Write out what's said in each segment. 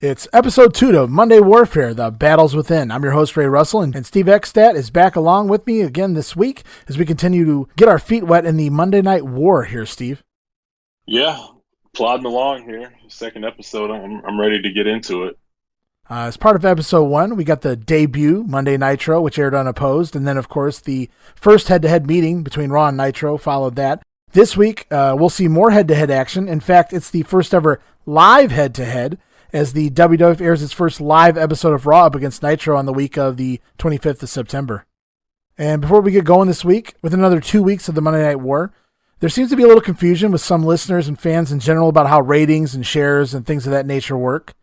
It's episode 2 of Monday Warfare, The Battles Within. I'm your host, Ray Russell, and Steve Eckstadt is back along with me again this week as we continue to get our feet wet in the Monday Night War here, Steve. Yeah, plodding along here. Second episode, I'm ready to get into it. As part of episode 1, we got the debut Monday Nitro, which aired unopposed, and then, of course, the first head-to-head meeting between Raw and Nitro followed that. This week, we'll see more head-to-head action. In fact, it's the first ever live head-to-head, as the WWF airs its first live episode of Raw up against Nitro on the week of the 25th of September. And before we get going this week, with another 2 weeks of the Monday Night War, there seems to be a little confusion with some listeners and fans in general about how ratings and shares and things of that nature work,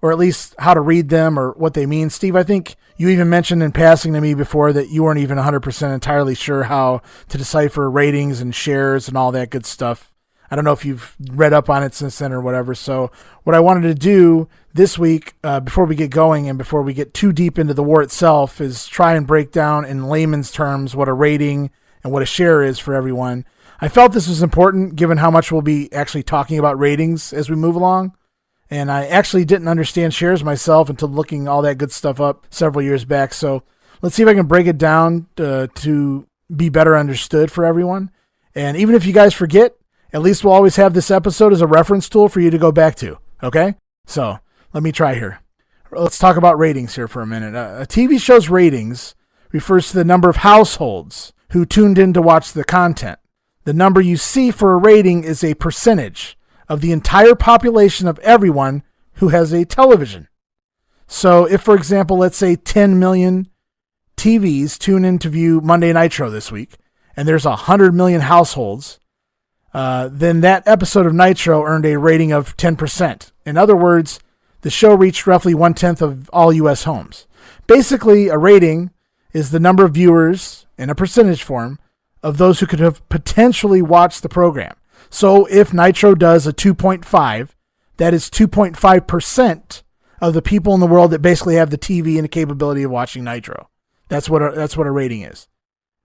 or at least how to read them or what they mean. Steve, I think you even mentioned in passing to me before that you weren't even 100% entirely sure how to decipher ratings and shares and all that good stuff. I don't know if you've read up on it since then or whatever. So what I wanted to do this week, before we get going and before we get too deep into the war itself, is try and break down in layman's terms what a rating and what a share is for everyone. I felt this was important given how much we'll be actually talking about ratings as we move along. And I actually didn't understand shares myself until looking all that good stuff up several years back. So let's see if I can break it down to be better understood for everyone. And even if you guys forget, at least we'll always have this episode as a reference tool for you to go back to, okay? So let me try here. Let's talk about ratings here for a minute. A TV show's ratings refers to the number of households who tuned in to watch the content. The number you see for a rating is a percentage of the entire population of everyone who has a television. So if, for example, let's say 10 million TVs tune in to view Monday Nitro this week, and there's 100 million households, then that episode of Nitro earned a rating of 10%. In other words, the show reached roughly 1/10 of all U.S. homes. Basically, a rating is the number of viewers in a percentage form of those who could have potentially watched the program. So if Nitro does a 2.5, that is 2.5% of the people in the world that basically have the TV and the capability of watching Nitro. That's what a rating is.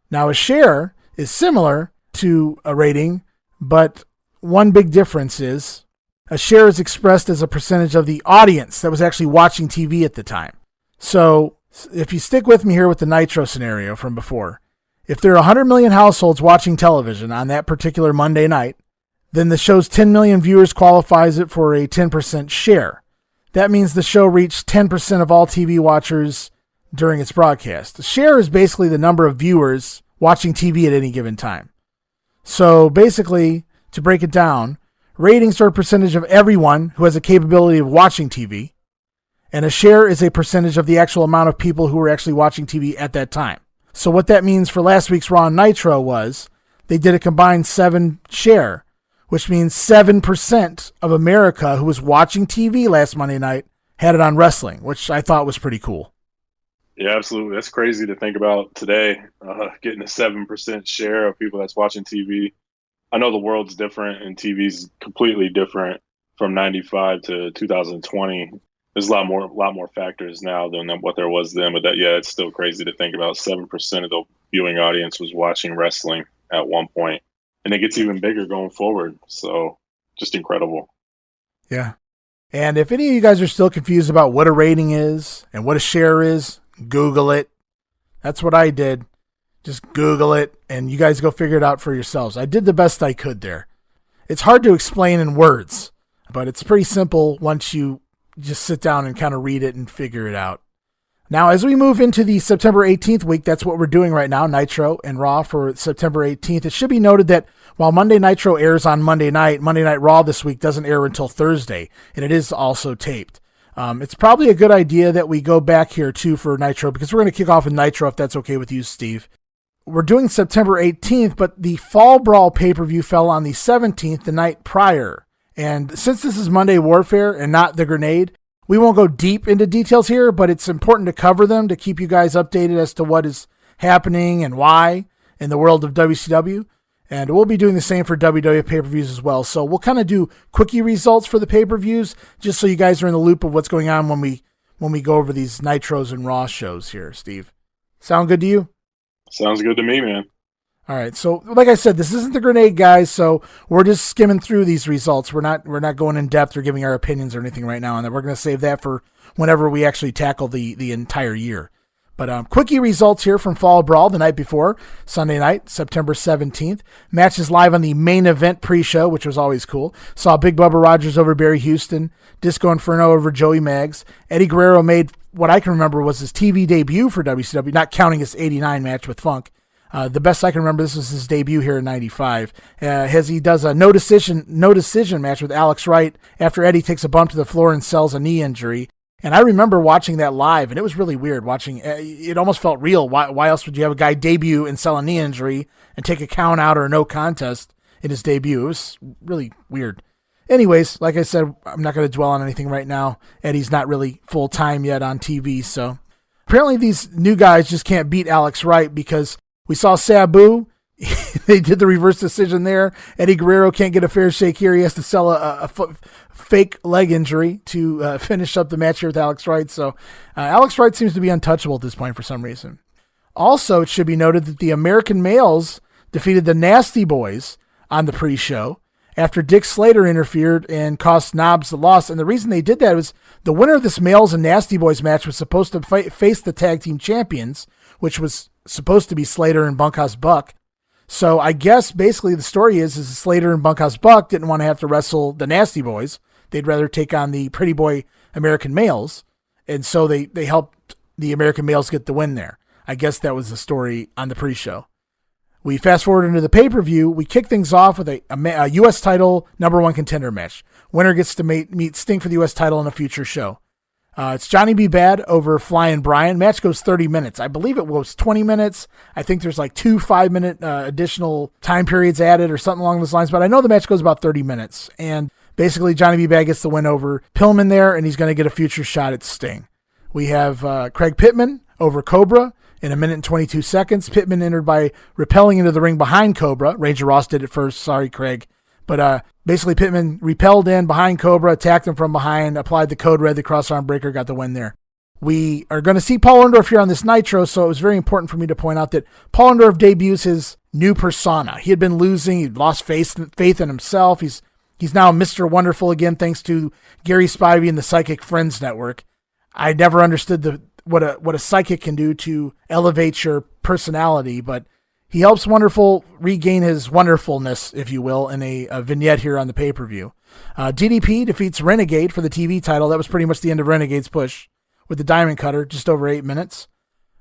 Now, a share is similar to a rating, but one big difference is a share is expressed as a percentage of the audience that was actually watching TV at the time. So if you stick with me here with the Nitro scenario from before, if there are 100 million households watching television on that particular Monday night, then the show's 10 million viewers qualifies it for a 10% share. That means the show reached 10% of all TV watchers during its broadcast. The share is basically the number of viewers watching TV at any given time. So basically, to break it down, ratings are a percentage of everyone who has a capability of watching TV, and a share is a percentage of the actual amount of people who are actually watching TV at that time. So what that means for last week's Raw and Nitro was they did a combined 7 share, which means 7% of America who was watching TV last Monday night had it on wrestling, which I thought was pretty cool. Yeah, absolutely. That's crazy to think about today, getting a 7% share of people that's watching TV. I know the world's different and TV's completely different from 95 to 2020. There's a lot more factors now than what there was then, but it's still crazy to think about 7% of the viewing audience was watching wrestling at one point. And it gets even bigger going forward. So just incredible. Yeah. And if any of you guys are still confused about what a rating is and what a share is, Google it. That's what I did. Just Google it, and you guys go figure it out for yourselves. I did the best I could there. It's hard to explain in words, but it's pretty simple once you just sit down and kind of read it and figure it out. Now, as we move into the September 18th week, that's what we're doing right now, Nitro and Raw for September 18th. It should be noted that while Monday Nitro airs on Monday Night Raw this week doesn't air until Thursday, and it is also taped. It's probably a good idea that we go back here, too, for Nitro, because we're going to kick off with Nitro, if that's okay with you, Steve. We're doing September 18th, but the Fall Brawl pay-per-view fell on the 17th, the night prior. And since this is Monday Warfare and not the Grenade, we won't go deep into details here, but it's important to cover them to keep you guys updated as to what is happening and why in the world of WCW. And we'll be doing the same for WWF pay-per-views as well. So we'll kind of do quickie results for the pay-per-views, just so you guys are in the loop of what's going on when we go over these Nitros and Raw shows here, Steve. Sound good to you? Sounds good to me, man. All right. So like I said, this isn't the grenade, guys. So we're just skimming through these results. We're not going in depth or giving our opinions or anything right now on that. We're going to save that for whenever we actually tackle the entire year. But quickie results here from Fall Brawl the night before, Sunday night, September 17th. Matches live on the main event pre-show, which was always cool. Saw Big Bubba Rogers over Barry Houston, Disco Inferno over Joey Maggs. Eddie Guerrero made what I can remember was his TV debut for WCW, not counting his 89 match with Funk. The best I can remember, this was his debut here in 95. As he does a no decision match with Alex Wright after Eddie takes a bump to the floor and sells a knee injury. And I remember watching that live, and it was really weird watching. It almost felt real. Why else would you have a guy debut and sell a knee injury and take a count out or a no contest in his debut? It was really weird. Anyways, like I said, I'm not going to dwell on anything right now. Eddie's not really full-time yet on TV, so apparently these new guys just can't beat Alex Wright because we saw Sabu. They did the reverse decision there. Eddie Guerrero can't get a fair shake here. He has to sell a fake leg injury to finish up the match here with Alex Wright. So Alex Wright seems to be untouchable at this point for some reason. Also, it should be noted that the American Males defeated the Nasty Boys on the pre-show after Dick Slater interfered and cost Knobs the loss. And the reason they did that was the winner of this Males and Nasty Boys match was supposed to face the tag team champions, which was supposed to be Slater and Bunkhouse Buck. So I guess basically the story is Slater and Bunkhouse Buck didn't want to have to wrestle the Nasty Boys. They'd rather take on the Pretty Boy American Males. And so they helped the American Males get the win there. I guess that was the story on the pre-show. We fast forward into the pay-per-view. We kick things off with a U.S. title number one contender match. Winner gets to meet Sting for the U.S. title in a future show. It's Johnny B. Bad over Flyin Brian. Match goes 30 minutes. I believe it was 20 minutes. I think there's like 2 5-minute additional time periods added or something along those lines. But I know the match goes about 30 minutes. And basically Johnny B. Bad gets the win over Pillman there, and he's going to get a future shot at Sting. We have Craig Pittman over Cobra in 1 minute and 22 seconds. Pittman entered by rappelling into the ring behind Cobra. Ranger Ross did it first. Sorry, Craig. But basically, Pittman repelled in behind Cobra, attacked him from behind, applied the code red, the crossarm breaker, got the win there. We are going to see Paul Orndorff here on this Nitro, so it was very important for me to point out that Paul Orndorff debuts his new persona. He had been losing. He'd lost faith in himself. He's now Mr. Wonderful again, thanks to Gary Spivey and the Psychic Friends Network. I never understood what a psychic can do to elevate your personality, but he helps Wonderful regain his wonderfulness, if you will, in a vignette here on the pay-per-view. DDP defeats Renegade for the TV title. That was pretty much the end of Renegade's push with the Diamond Cutter, just over 8 minutes.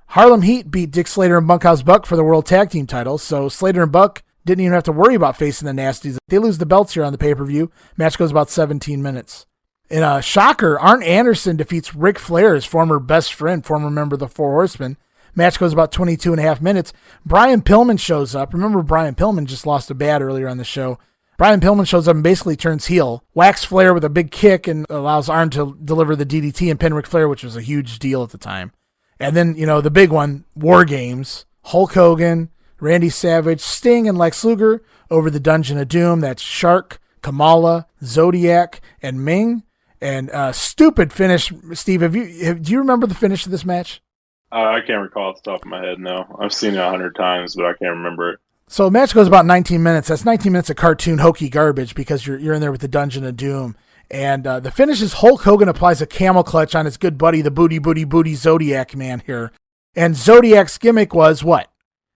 Harlem Heat beat Dick Slater and Bunkhouse Buck for the World Tag Team titles, so Slater and Buck didn't even have to worry about facing the Nasties. They lose the belts here on the pay-per-view. Match goes about 17 minutes. In a shocker, Arn Anderson defeats Ric Flair, his former best friend, former member of the Four Horsemen. Match goes about 22 and a half minutes. Brian Pillman shows up. Remember, Brian Pillman just lost a bat earlier on the show. Brian Pillman shows up and basically turns heel, whacks Flair with a big kick, and allows Arn to deliver the DDT and pin Ric Flair, which was a huge deal at the time. And then, the big one, War Games. Hulk Hogan, Randy Savage, Sting, and Lex Luger over the Dungeon of Doom. That's Shark, Kamala, Zodiac, and Ming. And stupid finish, Steve. Do you remember the finish of this match? I can't recall off the top of my head, no. I've seen it 100 times, but I can't remember it. So the match goes about 19 minutes. That's 19 minutes of cartoon hokey garbage because you're in there with the Dungeon of Doom. And the finish is Hulk Hogan applies a camel clutch on his good buddy, the booty Zodiac man here. And Zodiac's gimmick was what?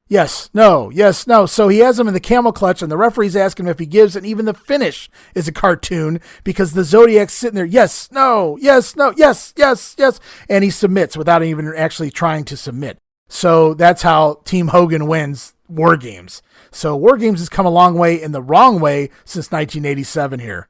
Yes, no. So he has him in the camel clutch, and the referee's asking him if he gives, and even the finish is a cartoon because the Zodiac's sitting there, yes, no, yes. And he submits without even actually trying to submit. So that's how Team Hogan wins War Games. So War Games has come a long way in the wrong way since 1987 here.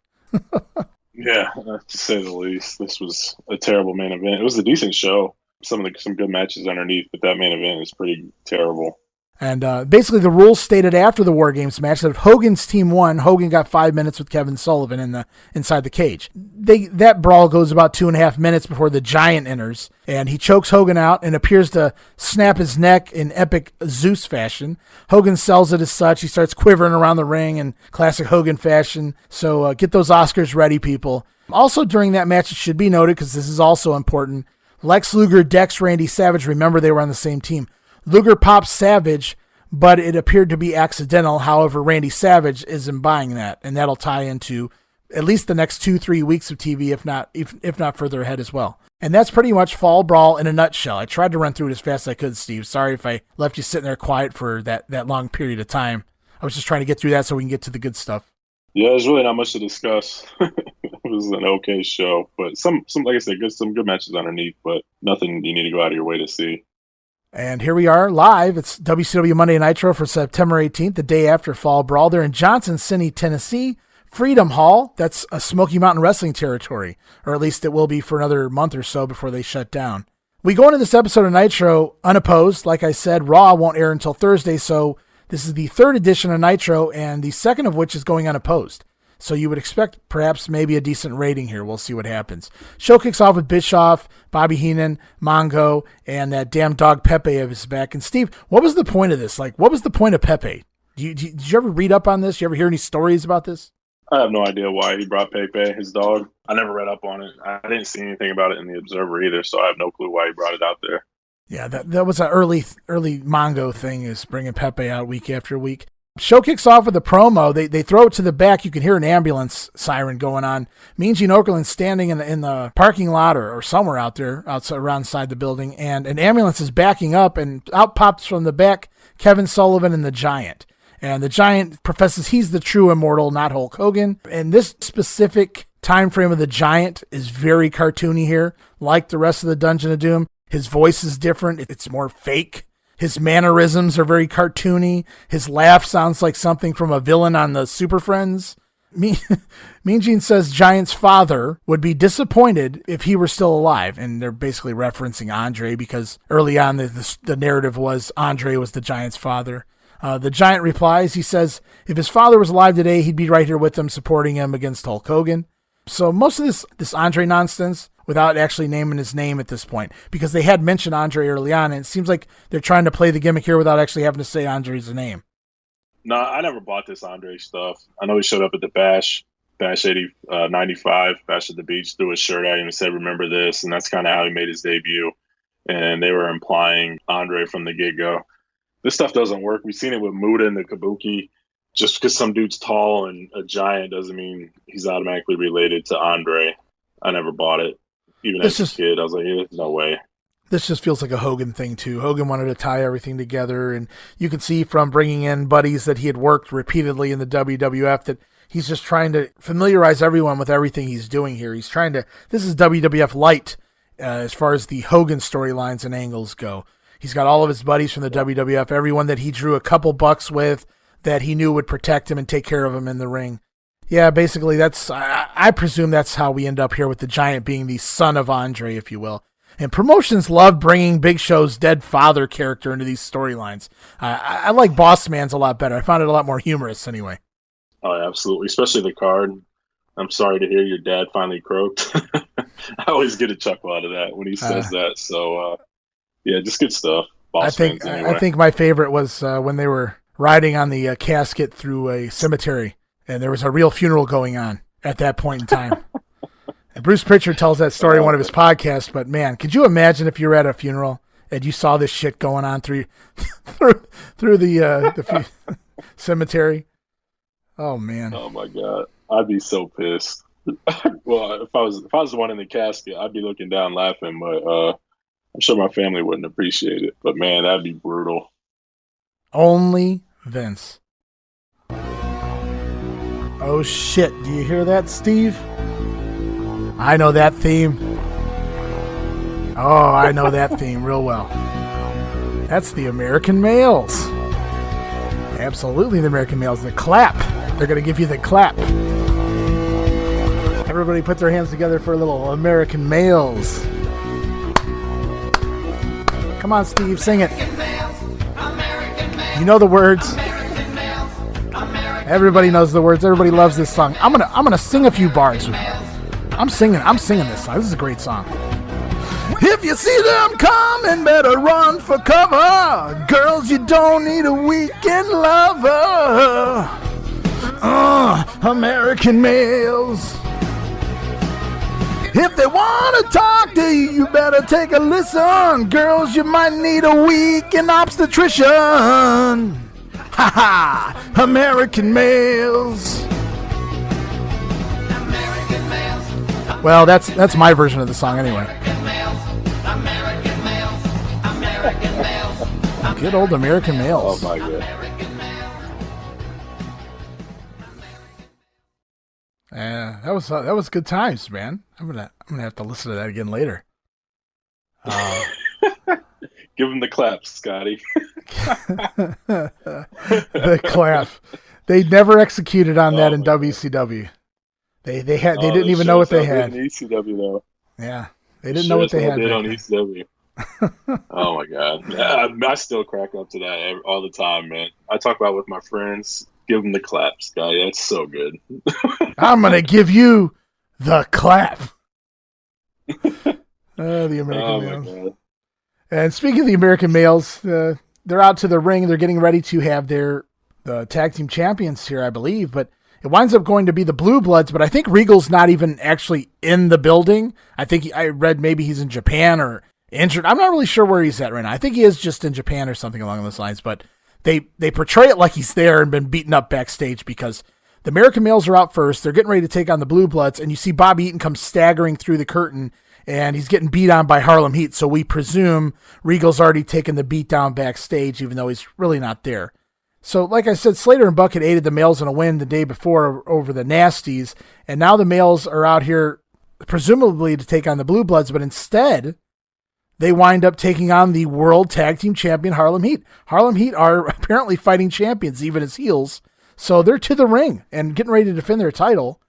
Yeah, to say the least. This was a terrible main event. It was a decent show. Some good matches underneath, but that main event is pretty terrible. And basically the rules stated after the War Games match that if Hogan's team won, Hogan got 5 minutes with Kevin Sullivan inside the cage. That brawl goes about 2.5 minutes before the Giant enters, and he chokes Hogan out and appears to snap his neck in epic Zeus fashion. Hogan sells it as such. He starts quivering around the ring in classic Hogan fashion. So get those Oscars ready, people. Also during that match, it should be noted, because this is also important, Lex Luger decks Randy Savage. Remember, they were on the same team. Luger pops Savage, but it appeared to be accidental. However, Randy Savage isn't buying that, and that'll tie into at least the next 2-3 weeks of TV, if not further ahead as well. And that's pretty much Fall Brawl in a nutshell. I tried to run through it as fast as I could, Steve. Sorry if I left you sitting there quiet for that long period of time. I was just trying to get through that so we can get to the good stuff. Yeah, there's really not much to discuss. It was an okay show, but some like I said, some good matches underneath, but nothing you need to go out of your way to see. And here we are live. It's WCW Monday Nitro for September 18th, the day after Fall Brawl. They're in Johnson City, Tennessee. Freedom Hall, that's a Smoky Mountain Wrestling territory, or at least it will be for another month or so before they shut down. We go into this episode of Nitro unopposed. Like I said, Raw won't air until Thursday, so this is the third edition of Nitro, and the second of which is going unopposed. So you would expect perhaps maybe a decent rating here. We'll see what happens. Show kicks off with Bischoff, Bobby Heenan, Mongo, and that damn dog Pepe is back. And Steve, what was the point of this? Like, what was the point of Pepe? Did you ever read up on this? You ever hear any stories about this? I have no idea why he brought Pepe, his dog. I never read up on it. I didn't see anything about it in the Observer either, so I have no clue why he brought it out there. Yeah, that was an early Mongo thing, is bringing Pepe out week after week. Show kicks off with a promo. They throw it to the back. You can hear an ambulance siren going on. Mean Gene Okerlund's standing in the parking lot or somewhere out there, around the building, and an ambulance is backing up, and out pops from the back Kevin Sullivan and the Giant. And the Giant professes he's the true immortal, not Hulk Hogan. And this specific time frame of the Giant is very cartoony here. Like the rest of the Dungeon of Doom, his voice is different. It's more fake. His mannerisms are very cartoony. His laugh sounds like something from a villain on the Super Friends. Mean Gene says Giant's father would be disappointed if he were still alive. And they're basically referencing Andre, because early on the narrative was Andre was the Giant's father. The Giant replies, he says, if his father was alive today, he'd be right here with him, supporting him against Hulk Hogan. So most of this Andre nonsense, without actually naming his name at this point, because they had mentioned Andre early on, and it seems like they're trying to play the gimmick here without actually having to say Andre's name. No, I never bought this Andre stuff. I know he showed up at the Bash 95, Bash at the Beach, threw his shirt at him and said, remember this, and that's kind of how he made his debut. And they were implying Andre from the get-go. This stuff doesn't work. We've seen it with Muda and the Kabuki. Just because some dude's tall and a giant doesn't mean he's automatically related to Andre. I never bought it. Even as a kid, I was like, there's no way. This just feels like a Hogan thing, too. Hogan wanted to tie everything together, and you can see from bringing in buddies that he had worked repeatedly in the WWF that he's just trying to familiarize everyone with everything he's doing here. This is WWF light as far as the Hogan storylines and angles go. He's got all of his buddies from the WWF, everyone that he drew a couple bucks with that he knew would protect him and take care of him in the ring. Yeah, basically I presume that's how we end up here with the Giant being the son of Andre, if you will. And promotions love bringing Big Show's dead father character into these storylines. I like Boss Man's a lot better. I found it a lot more humorous anyway. Oh, absolutely. Especially the card. I'm sorry to hear your dad finally croaked. I always get a chuckle out of that when he says that. So, yeah, just good stuff. I think my favorite was when they were riding on the casket through a cemetery, and there was a real funeral going on at that point in time. And Bruce Pritchard tells that story in one of his podcasts, but man, could you imagine if you were at a funeral and you saw this shit going on through the cemetery? Oh man. Oh my God. I'd be so pissed. Well, if I was the one in the casket, I'd be looking down laughing, but I'm sure my family wouldn't appreciate it, but man, that'd be brutal. Only Vince. Oh shit, do you hear that, Steve? I know that theme. Oh, I know that theme real well. That's the American Males. Absolutely the American Males. The clap. They're going to give you the clap. Everybody put their hands together for a little American Males. Come on, Steve, sing it. You know the words. Everybody knows the words. Everybody loves this song. I'm gonna sing a few bars with you. I'm singing this song. This is a great song. If you see them coming, better run for cover. Girls, you don't need a weekend lover. American Males. If they want to talk to you, you better take a listen. Girls, you might need a weekend obstetrician. Ha ha! American Males. American males. Well, that's my version of the song anyway. American males. American males. American males. Good old American Oh Males. my god. American males. That was good times, man. I'm gonna have to listen to that again later. Give him the clap, Scotty. The clap. They never executed on that in WCW. They didn't even know what they had. In ECW though. Yeah, they didn't know what they had. Did back on then. ECW. Oh my god. Yeah, I still crack up to that all the time, man. I talk about it with my friends. Give them the clap, Scotty. That's so good. I'm gonna give you the clap. The American Males. God. And speaking of the American Males, they're out to the ring. They're getting ready to have their tag team champions here, I believe. But it winds up going to be the Blue Bloods. But I think Regal's not even actually in the building. I think I read maybe he's in Japan or injured. I'm not really sure where he's at right now. I think he is just in Japan or something along those lines. But they portray it like he's there and been beaten up backstage because the American Males are out first. They're getting ready to take on the Blue Bloods. And you see Bobby Eaton come staggering through the curtain. And he's getting beat on by Harlem Heat, so we presume Regal's already taken the beat down backstage, even though he's really not there. So, like I said, Slater and Buck had aided the Males in a win the day before over the Nasties, and now the Males are out here presumably to take on the Blue Bloods, but instead they wind up taking on the World Tag Team Champion Harlem Heat. Harlem Heat are apparently fighting champions, even as heels, so they're to the ring and getting ready to defend their title.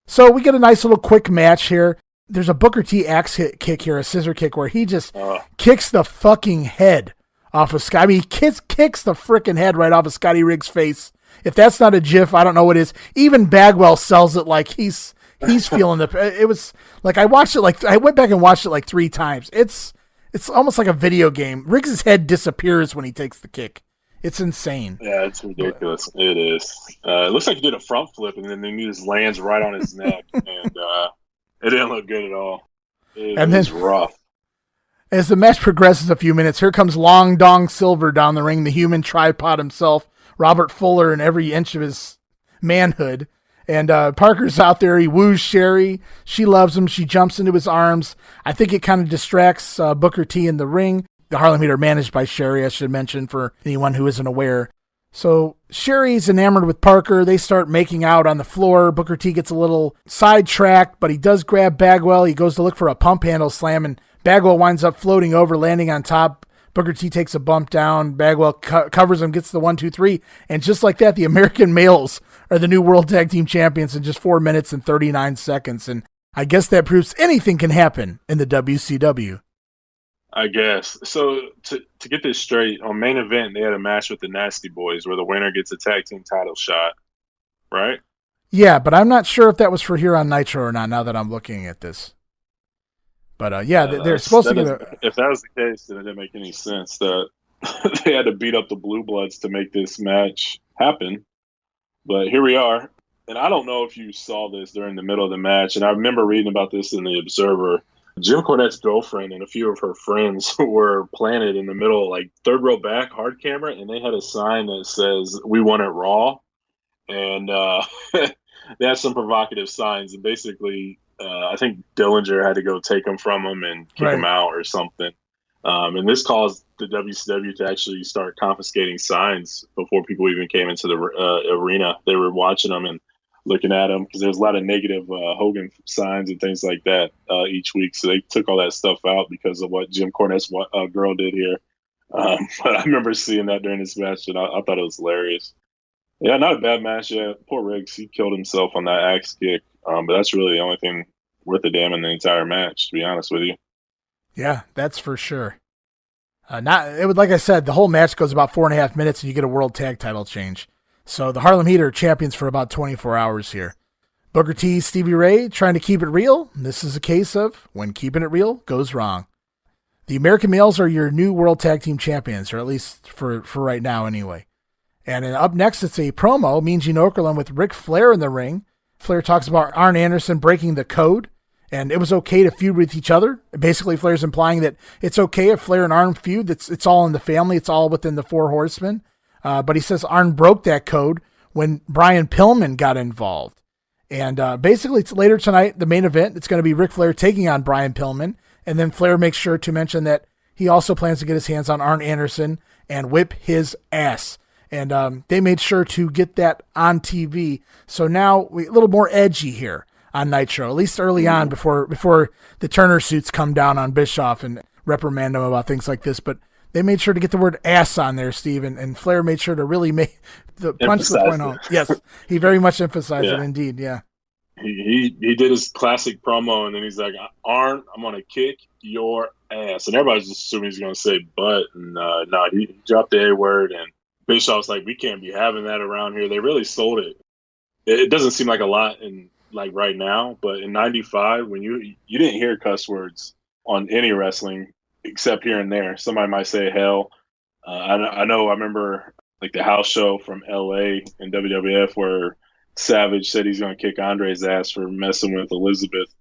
So we get a nice little quick match here. There's a Booker T axe kick here, a scissor kick, where he just kicks the fucking head off of Scotty. I mean, he kicks the freaking head right off of Scotty Riggs' face. If that's not a GIF, I don't know what is. Even Bagwell sells it like he's feeling the. It was like I went back and watched it like 3 times. It's almost like a video game. Riggs' head disappears when he takes the kick. It's insane. Yeah, it's ridiculous. It is. It looks like he did a front flip, and then he just lands right on his neck, and it didn't look good at all. It was rough. As the match progresses a few minutes, here comes Long Dong Silver down the ring, the human tripod himself, Robert Fuller in every inch of his manhood. And Parker's out there. He woos Sherry. She loves him. She jumps into his arms. I think it kind of distracts Booker T in the ring. The Harlem Heat are managed by Sherry, I should mention, for anyone who isn't aware. So Sherry's enamored with Parker. They start making out on the floor. Booker T gets a little sidetracked, but he does grab Bagwell. He goes to look for a pump handle slam, and Bagwell winds up floating over, landing on top. Booker T takes a bump down. Bagwell covers him, gets the 1-2-3. And just like that, the American Males are the new World Tag Team Champions in just 4 minutes and 39 seconds. And I guess that proves anything can happen in the WCW. I guess. So to get this straight, on main event, they had a match with the Nasty Boys where the winner gets a tag team title shot, right? Yeah, but I'm not sure if that was for here on Nitro or not now that I'm looking at this. But they're supposed to get a... If that was the case, then it didn't make any sense that they had to beat up the Blue Bloods to make this match happen. But here we are. And I don't know if you saw this during the middle of the match, and I remember reading about this in the Observer. Jim Cornette's girlfriend and a few of her friends were planted in the middle, like third row back, hard camera, and they had a sign that says, "We want it raw." And they had some provocative signs. And basically, I think Dillinger had to go take them from them and kick them out or something. And this caused the WCW to actually start confiscating signs before people even came into the arena. They were watching them and looking at them because there's a lot of negative Hogan signs and things like that each week. So they took all that stuff out because of what Jim Cornette's girl did here. But I remember seeing that during this match, and I thought it was hilarious. Yeah, not a bad match. Yeah, poor Riggs, he killed himself on that axe kick. But that's really the only thing worth a damn in the entire match, to be honest with you. Yeah, that's for sure. Like I said, the whole match goes about 4.5 minutes, and you get a world tag title change. So the Harlem Heat are champions for about 24 hours here. Booker T, Stevie Ray trying to keep it real. This is a case of when keeping it real goes wrong. The American Males are your new World Tag Team Champions, or at least for right now anyway. And up next, it's a promo, Mean Gene Okerlund with Ric Flair in the ring. Flair talks about Arn Anderson breaking the code, and it was okay to feud with each other. Basically, Flair's implying that it's okay if Flair and Arn feud. It's all in the family. It's all within the Four Horsemen. But he says Arn broke that code when Brian Pillman got involved. And basically, it's later tonight, the main event, it's going to be Ric Flair taking on Brian Pillman. And then Flair makes sure to mention that he also plans to get his hands on Arn Anderson and whip his ass. And they made sure to get that on TV. So now a little more edgy here on Nitro, at least early on before the Turner suits come down on Bischoff and reprimand him about things like this. But they made sure to get the word ass on there, Steve, and Flair made sure to really make the punch the point home. Yes, he very much emphasized it indeed, yeah. He did his classic promo, and then he's like, Arn, I'm going to kick your ass. And everybody's just assuming he's going to say butt. And no, he dropped the A word, and Bischoff's like, we can't be having that around here. They really sold it. It doesn't seem like a lot in like right now, but in 95, when you didn't hear cuss words on any wrestling except here and there. Somebody might say hell. I remember like the house show from LA in WWF where Savage said he's going to kick Andre's ass for messing with Elizabeth.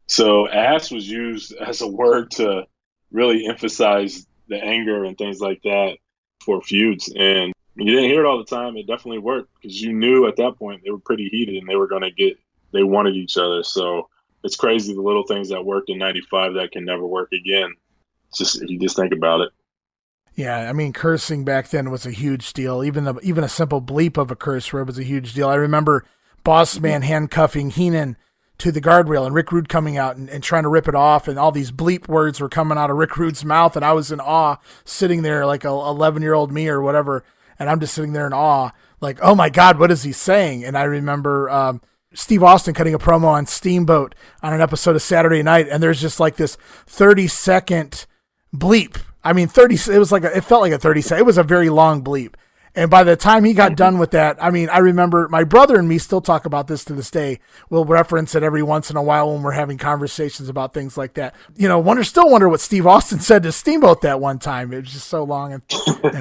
So ass was used as a word to really emphasize the anger and things like that for feuds. And you didn't hear it all the time. It definitely worked because you knew at that point they were pretty heated and they wanted each other. So it's crazy the little things that worked in 95 that can never work again. Just if you just think about it. Yeah, I mean, cursing back then was a huge deal. Even a simple bleep of a curse word was a huge deal. I remember Boss Man handcuffing Heenan to the guardrail and Rick Rude coming out and trying to rip it off, and all these bleep words were coming out of Rick Rude's mouth, and I was in awe, sitting there like a 11-year-old me or whatever, and I'm just sitting there in awe, like, oh my God, what is he saying? And I remember Steve Austin cutting a promo on Steamboat on an episode of Saturday Night, and there's just like this 30-second bleep. I mean, it felt like a 30-second. It was a very long bleep. And by the time he got done with that, I mean, I remember my brother and me still talk about this to this day. We'll reference it every once in a while when we're having conversations about things like that. You know, wonder what Steve Austin said to Steamboat that one time. It was just so long and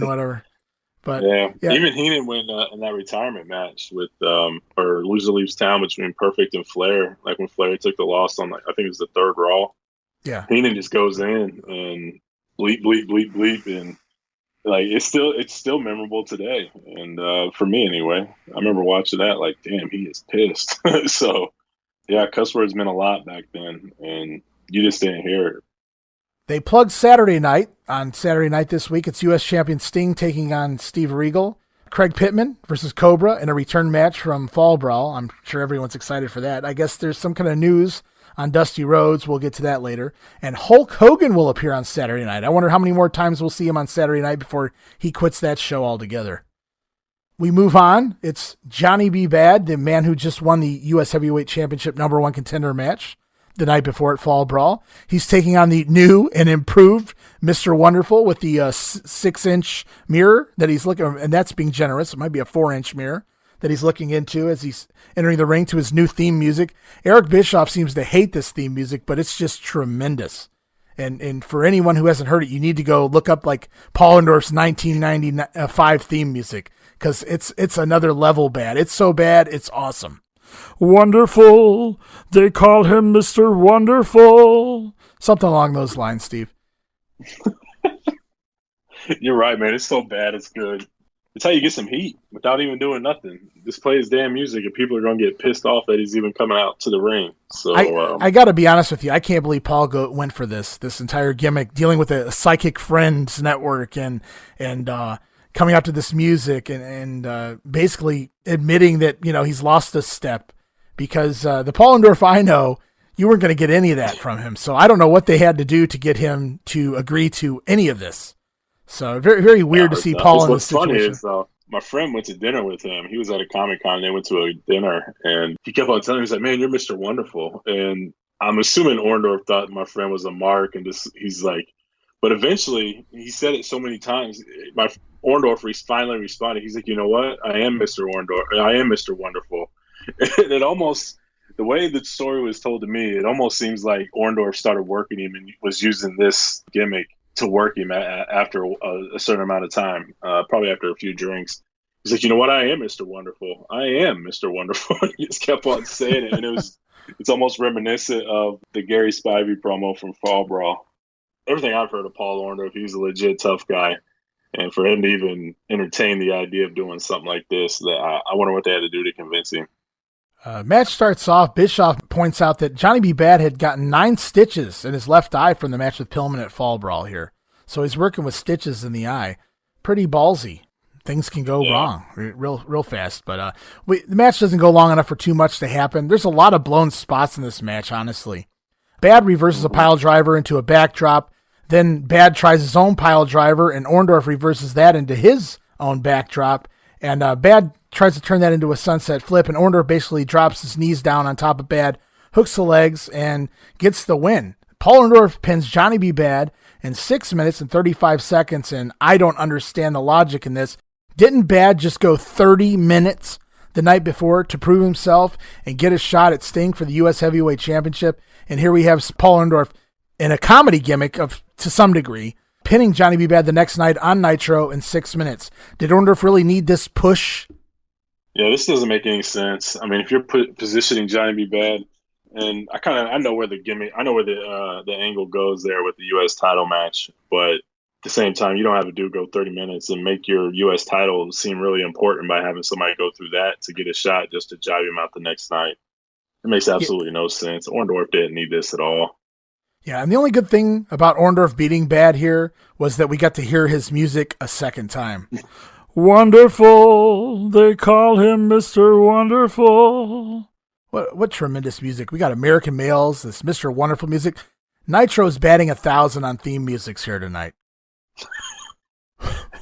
whatever. But yeah. Even Heenan went in that retirement match with or Loser Leaves Town between Perfect and Flair. Like when Flair took the loss on, I think it was the third Raw. Yeah, Heenan just goes in and bleep, bleep, bleep, bleep, and like it's still memorable today. And for me anyway, I remember watching that like, damn, he is pissed. So yeah, cuss words meant a lot back then, and you just didn't hear it. They plugged Saturday night. On Saturday night this week, it's U.S. champion Sting taking on Steve Regal. Craig Pittman versus Cobra in a return match from Fall Brawl. I'm sure everyone's excited for that. I guess there's some kind of news on Dusty Rhodes. We'll get to that later. And Hulk Hogan will appear on Saturday night. I wonder how many more times we'll see him on Saturday night before he quits that show altogether. We move on. It's Johnny B. Bad, the man who just won the U.S. Heavyweight Championship #1 contender match the night before at Fall Brawl. He's taking on the new and improved Mr. Wonderful with the 6-inch mirror that he's looking, and that's being generous. It might be a 4-inch mirror that he's looking into as he's entering the ring to his new theme music. Eric Bischoff seems to hate this theme music, but it's just tremendous. And for anyone who hasn't heard it, you need to go look up like Paul Orndorff's 1995 theme music, because it's another level bad. It's so bad, it's awesome. Wonderful. They call him Mr. Wonderful. Something along those lines, Steve. You're right, man. It's so bad, it's good. It's how you get some heat without even doing nothing. Just play his damn music, and people are going to get pissed off that he's even coming out to the ring. So I got to be honest with you. I can't believe Paul went for this entire gimmick, dealing with a Psychic Friends network and coming out to this music and basically admitting that, you know, he's lost a step, because the Paul Orndorff I know, you weren't going to get any of that from him. So I don't know what they had to do to get him to agree to any of this. So very, very weird to see Paul in this situation. What's funny is, my friend went to dinner with him. He was at a Comic-Con. They went to a dinner, and he kept on telling me, he's like, man, you're Mr. Wonderful. And I'm assuming Orndorff thought my friend was a mark, and he's like, but eventually he said it so many times. My Orndorff finally responded. He's like, you know what? I am Mr. Orndorff. I am Mr. Wonderful. And it almost, the way the story was told to me, it almost seems like Orndorff started working him and was using this gimmick to work him after a certain amount of time, probably after a few drinks. He's like, you know what? I am Mr. Wonderful. I am Mr. Wonderful. He just kept on saying it, and it's almost reminiscent of the Gary Spivey promo from Fall Brawl. Everything I've heard of Paul Orndorff, he's a legit tough guy. And for him to even entertain the idea of doing something like this, that I wonder what they had to do to convince him. Match starts off. Bischoff points out that Johnny B. Bad had gotten 9 stitches in his left eye from the match with Pillman at Fall Brawl here. So he's working with stitches in the eye. Pretty ballsy. Things can go wrong real fast. But the match doesn't go long enough for too much to happen. There's a lot of blown spots in this match, honestly. Bad reverses a pile driver into a backdrop. Then Bad tries his own pile driver, and Orndorff reverses that into his own backdrop. And Bad tries to turn that into a sunset flip, and Orndorff basically drops his knees down on top of Bad, hooks the legs, and gets the win. Paul Orndorff pins Johnny B. Bad in 6 minutes and 35 seconds, and I don't understand the logic in this. Didn't Bad just go 30 minutes the night before to prove himself and get a shot at Sting for the U.S. Heavyweight Championship? And here we have Paul Orndorff in a comedy gimmick to some degree, pinning Johnny B. Bad the next night on Nitro in 6 minutes. Did Orndorff really need this push? Yeah, this doesn't make any sense. I mean, if you're positioning Johnny B. Bad, and I know where the gimmick, I know where the angle goes there with the U.S. title match, but at the same time, you don't have a dude go 30 minutes and make your U.S. title seem really important by having somebody go through that to get a shot just to jive him out the next night. It makes absolutely no sense. Orndorff didn't need this at all. Yeah, and the only good thing about Orndorff beating Bad here was that we got to hear his music a second time. Wonderful, they call him Mr. Wonderful. What tremendous music. We got American Males, this Mr. Wonderful music. Nitro's batting 1,000 on theme musics here tonight.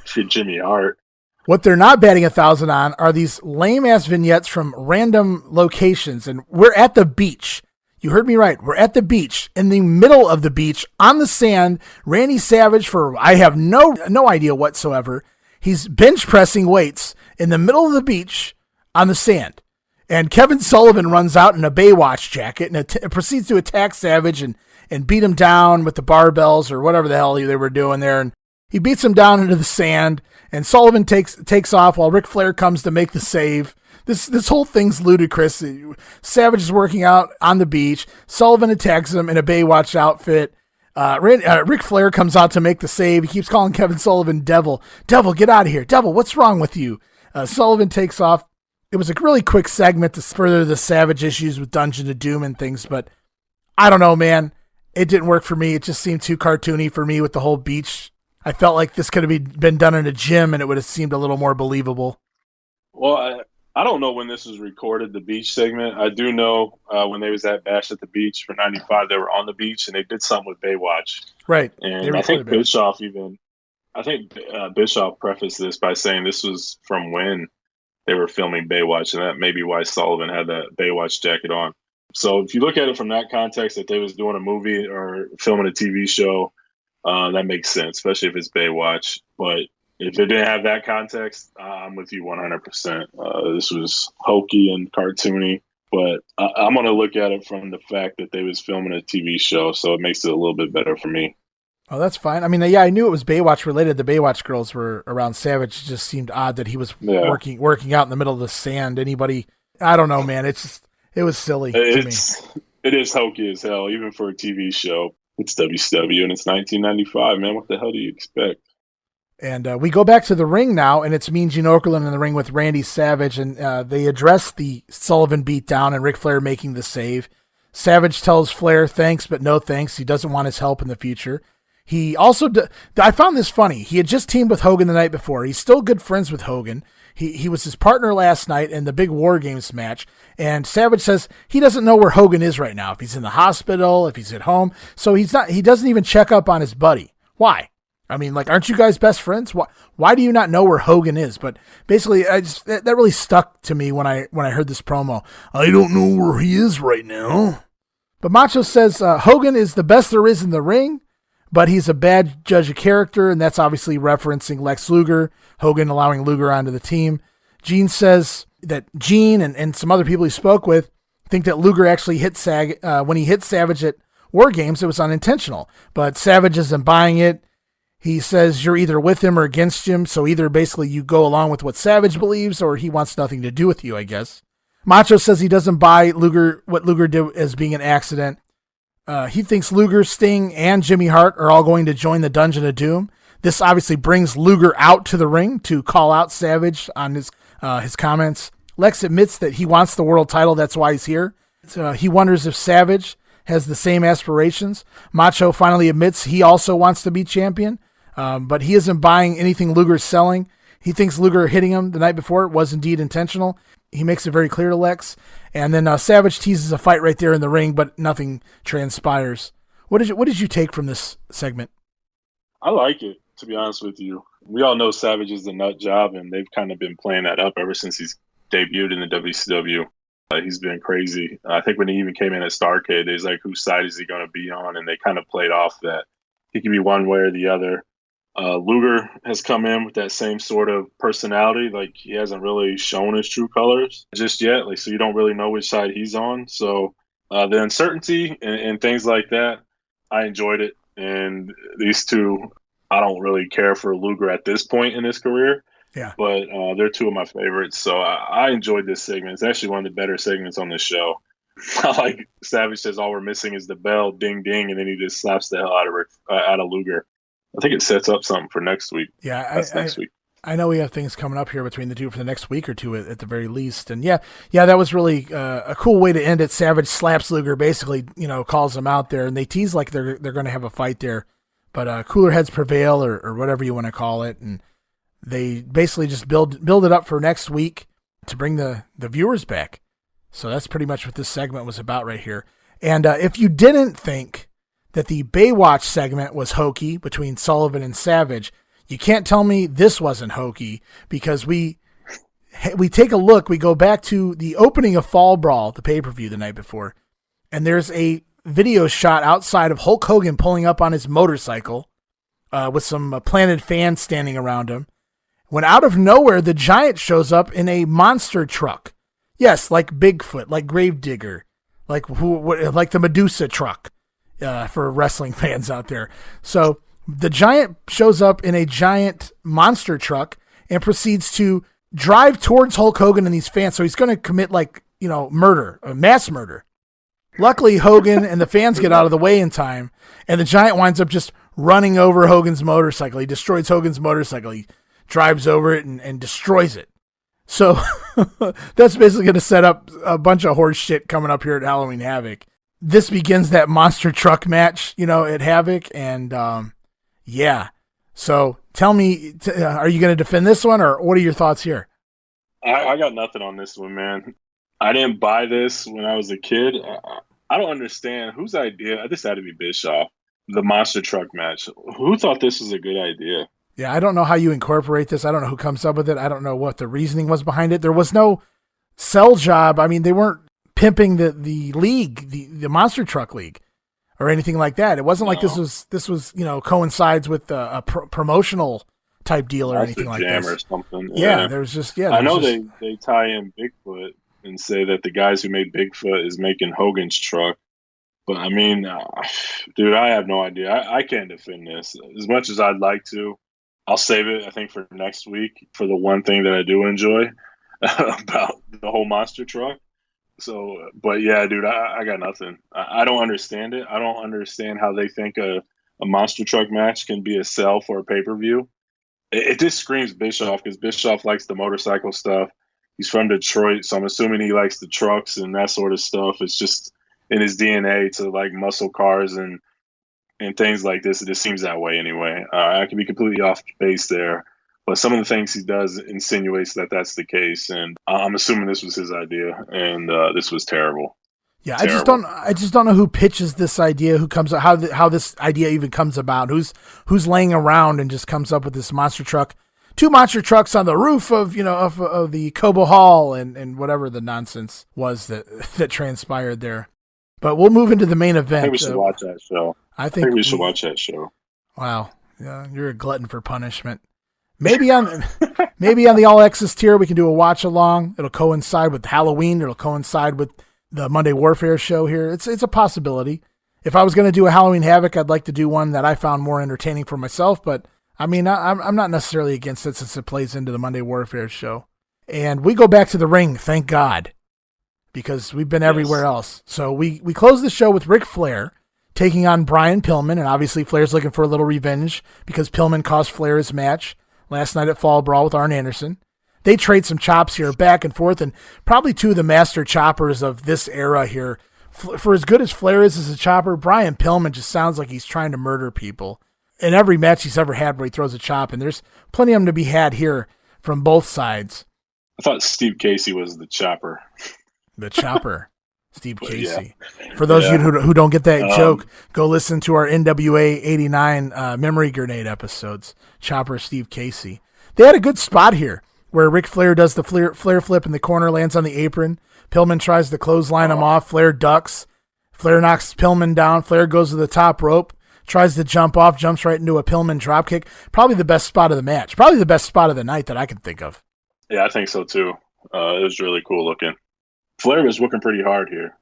For Jimmy Hart. What they're not batting 1,000 on are these lame-ass vignettes from random locations, and we're at the beach. You heard me right. We're at the beach, in the middle of the beach, on the sand. Randy Savage, for I have no idea whatsoever, he's bench pressing weights in the middle of the beach on the sand. And Kevin Sullivan runs out in a Baywatch jacket and proceeds to attack Savage and beat him down with the barbells or whatever the hell they were doing there. And he beats him down into the sand, and Sullivan takes off while Ric Flair comes to make the save. This whole thing's ludicrous. Savage is working out on the beach. Sullivan attacks him in a Baywatch outfit. Ric Flair comes out to make the save. He keeps calling Kevin Sullivan Devil. Devil, get out of here. Devil, what's wrong with you? Sullivan takes off. It was a really quick segment to further the Savage issues with Dungeon of Doom and things, but I don't know, man. It didn't work for me. It just seemed too cartoony for me with the whole beach. I felt like this could have been done in a gym and it would have seemed a little more believable. Well, I don't know when this was recorded, the beach segment. I do know when they was at Bash at the Beach for 95, they were on the beach and they did something with Baywatch. Right. And I think Bischoff prefaced this by saying this was from when they were filming Baywatch, and that may be why Sullivan had that Baywatch jacket on. So if you look at it from that context, that they was doing a movie or filming a TV show, that makes sense, especially if it's Baywatch. But if it didn't have that context, I'm with you 100%. This was hokey and cartoony, but I'm going to look at it from the fact that they was filming a TV show, so it makes it a little bit better for me. Oh, that's fine. I mean, yeah, I knew it was Baywatch related. The Baywatch girls were around Savage. It just seemed odd that he was working out in the middle of the sand. Anybody? I don't know, man. It was silly to me. It is hokey as hell, even for a TV show. It's WCW and it's 1995, man. What the hell do you expect? And we go back to the ring now, and it's Mean Gene Okerlund in the ring with Randy Savage, and they address the Sullivan beatdown and Ric Flair making the save. Savage tells Flair thanks, but no thanks. He doesn't want his help in the future. He also, I found this funny. He had just teamed with Hogan the night before. He's still good friends with Hogan. He was his partner last night in the big War Games match. And Savage says he doesn't know where Hogan is right now. If he's in the hospital, if he's at home. So he doesn't even check up on his buddy. Why? I mean, like, aren't you guys best friends? Why do you not know where Hogan is? But basically, that really stuck to me when I heard this promo. I don't know where he is right now. But Macho says Hogan is the best there is in the ring, but he's a bad judge of character, and that's obviously referencing Lex Luger, Hogan allowing Luger onto the team. Gene says that Gene and some other people he spoke with think that Luger actually hit when he hit Savage at War Games, it was unintentional. But Savage isn't buying it. He says you're either with him or against him, so either basically you go along with what Savage believes or he wants nothing to do with you, I guess. Macho says he doesn't buy what Luger did as being an accident. He thinks Luger, Sting, and Jimmy Hart are all going to join the Dungeon of Doom. This obviously brings Luger out to the ring to call out Savage on his comments. Lex admits that he wants the world title. That's why he's here. He wonders if Savage has the same aspirations. Macho finally admits he also wants to be champion, but he isn't buying anything Luger's selling. He thinks Luger hitting him the night before was indeed intentional. He makes it very clear to Lex. And then Savage teases a fight right there in the ring, but nothing transpires. What did you take from this segment? I like it, to be honest with you. We all know Savage is the nut job, and they've kind of been playing that up ever since he's debuted in the WCW. He's been crazy. I think when he even came in at Starrcade, he's like, whose side is he going to be on? And they kind of played off that he could be one way or the other. Luger has come in with that same sort of personality. Like, he hasn't really shown his true colors just yet. Like, so you don't really know which side he's on. So the uncertainty and things like that, I enjoyed it. And these two, I don't really care for Luger at this point in his career. Yeah. But they're two of my favorites. So I enjoyed this segment. It's actually one of the better segments on this show. I like Savage says all we're missing is the bell, ding, ding, and then he just slaps the hell out of Luger. I think it sets up something for next week. Yeah, next week. I know we have things coming up here between the two for the next week or two at the very least. And yeah, that was really a cool way to end it. Savage slaps Luger, basically, calls him out there, and they tease like they're going to have a fight there. But cooler heads prevail, or whatever you want to call it, and they basically just build it up for next week to bring the viewers back. So that's pretty much what this segment was about right here. And if you didn't think that the Baywatch segment was hokey between Sullivan and Savage, you can't tell me this wasn't hokey, because we take a look. We go back to the opening of Fall Brawl, the pay-per-view the night before, and there's a video shot outside of Hulk Hogan pulling up on his motorcycle with some planted fans standing around him, when out of nowhere the Giant shows up in a monster truck. Yes, like Bigfoot, like Gravedigger, like the Medusa truck for wrestling fans out there. So the Giant shows up in a giant monster truck and proceeds to drive towards Hulk Hogan and these fans. So he's going to commit murder, mass murder. Luckily, Hogan and the fans get out of the way in time, and the Giant winds up just running over Hogan's motorcycle. He destroys Hogan's motorcycle. He drives over it and destroys it. So that's basically going to set up a bunch of horse shit coming up here at Halloween Havoc. This begins that monster truck match, at Havoc. And yeah. So tell me, are you going to defend this one, or what are your thoughts here? I got nothing on this one, man. I didn't buy this when I was a kid. I don't understand whose idea. This had to be Bischoff, the monster truck match. Who thought this was a good idea? Yeah, I don't know how you incorporate this. I don't know who comes up with it. I don't know what the reasoning was behind it. There was no sell job. I mean, they weren't pimping the league, the monster truck league, or anything like that. It wasn't like this was coincides with a promotional type deal or anything like that. Or something. Yeah, there was just I know they tie in Bigfoot and say that the guys who made Bigfoot is making Hogan's truck. But I mean, dude, I have no idea. I can't defend this as much as I'd like to. I'll save it, I think, for next week for the one thing that I do enjoy about the whole monster truck. So, but yeah, dude, I got nothing. I don't understand it. I don't understand how they think a monster truck match can be a sell for a pay-per-view. It just screams Bischoff, because Bischoff likes the motorcycle stuff. He's from Detroit, so I'm assuming he likes the trucks and that sort of stuff. It's just in his DNA to like muscle cars and things like this. It just seems that way anyway. I could be completely off base there, but some of the things he does insinuates that that's the case, and I'm assuming this was his idea, and this was terrible. Yeah, terrible. I just don't know who pitches this idea, who comes how this idea even comes about, who's laying around and just comes up with this monster truck, two monster trucks on the roof of the Cobo Hall and whatever the nonsense was that transpired there. But we'll move into the main event. I think we should watch that show. I think we should watch that show. Wow, yeah, you're a glutton for punishment. Maybe on the All Access tier we can do a watch along. It'll coincide with Halloween. It'll coincide with the Monday Warfare show here. It's a possibility. If I was going to do a Halloween Havoc, I'd like to do one that I found more entertaining for myself. But I mean, I'm not necessarily against it since it plays into the Monday Warfare show. And we go back to the ring, thank God, because we've been everywhere else. So we close the show with Ric Flair taking on Brian Pillman, and obviously Flair's looking for a little revenge because Pillman cost Flair his match last night at Fall Brawl with Arn Anderson. They trade some chops here back and forth, and probably two of the master choppers of this era here. For as good as Flair is as a chopper, Brian Pillman just sounds like he's trying to murder people in every match he's ever had where he throws a chop, and there's plenty of them to be had here from both sides. I thought Steve Casey was the chopper. The chopper, Steve Casey. Yeah. For those of you who don't get that joke, go listen to our NWA 89 Memory Grenade episodes. Chopper Steve Casey. They had a good spot here where Ric Flair does the Flair flip in the corner, lands on the apron. Pillman tries to clothesline him off. Flair ducks. Flair knocks Pillman down. Flair goes to the top rope, tries to jump off, jumps right into a Pillman dropkick. Probably the best spot of the match. Probably the best spot of the night that I can think of. Yeah, I think so too. It was really cool looking. Flair was working pretty hard here.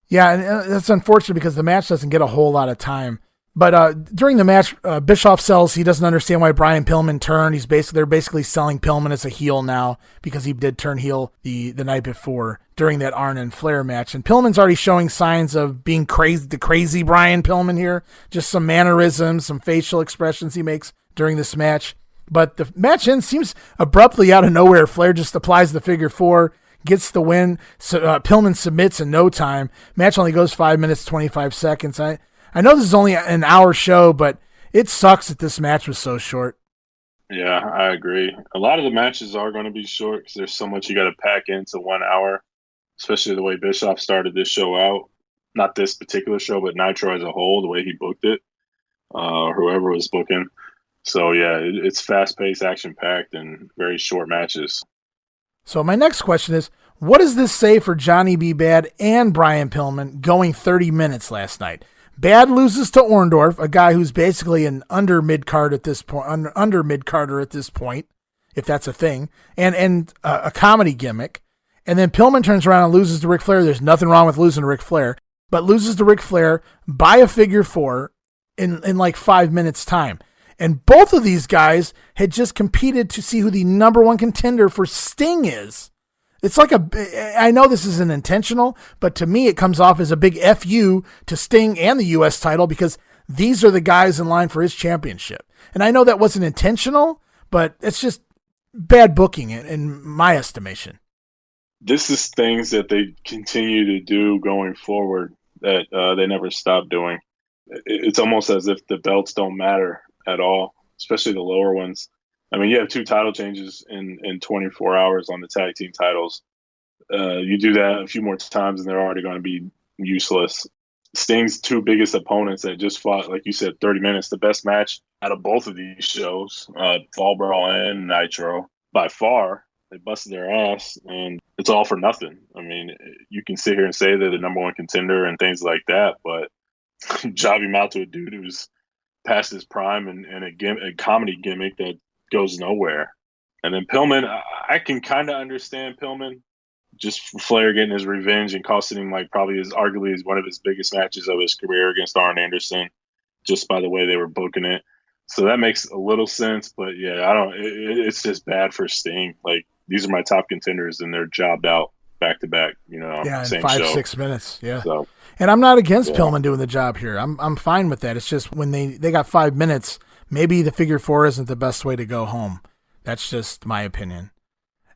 Yeah, and that's unfortunate because the match doesn't get a whole lot of time. But during the match, Bischoff sells he doesn't understand why Brian Pillman turned. They're basically selling Pillman as a heel now because he did turn heel the night before during that Arn and Flair match. And Pillman's already showing signs of being the crazy Brian Pillman here. Just some mannerisms, some facial expressions he makes during this match. But the match end seems abruptly out of nowhere. Flair just applies the figure four, gets the win. So, Pillman submits in no time. Match only goes 5 minutes, 25 seconds. I know this is only an hour show, but it sucks that this match was so short. Yeah, I agree. A lot of the matches are going to be short because there's so much you got to pack into 1 hour, especially the way Bischoff started this show out. Not this particular show, but Nitro as a whole, the way he booked it, whoever was booking. So, yeah, it's fast-paced, action-packed, and very short matches. So my next question is, what does this say for Johnny B. Bad and Brian Pillman going 30 minutes last night? Bad loses to Orndorff, a guy who's basically an under mid-carder at this point, if that's a thing, and a comedy gimmick. And then Pillman turns around and loses to Ric Flair. There's nothing wrong with losing to Ric Flair, but loses to Ric Flair by a figure four in like 5 minutes time. And both of these guys had just competed to see who the number one contender for Sting is. It's like I know this isn't intentional, but to me it comes off as a big FU to Sting and the U.S. title because these are the guys in line for his championship. And I know that wasn't intentional, but it's just bad booking in my estimation. This is things that they continue to do going forward that they never stop doing. It's almost as if the belts don't matter at all, especially the lower ones. I mean, you have 2 title changes in 24 hours on the tag team titles. You do that a few more times and they're already going to be useless. Sting's 2 biggest opponents that just fought, like you said, 30 minutes, the best match out of both of these shows, Fall Brawl and Nitro, by far. They busted their ass, and it's all for nothing. I mean, you can sit here and say they're the number one contender and things like that, but job him out to a dude who's past his prime and a comedy gimmick that goes nowhere. And then Pillman, I can kind of understand Pillman, just for Flair getting his revenge and costing him like probably arguably one of his biggest matches of his career against Arn Anderson, just by the way they were booking it. So that makes a little sense, but yeah, it's just bad for Sting. Like, these are my top contenders and they're jobbed out back to back, Yeah, same in 5, show. 6 minutes. Yeah. So, and I'm not against Pillman doing the job here. I'm fine with that. It's just when they got 5 minutes, maybe the figure four isn't the best way to go home. That's just my opinion.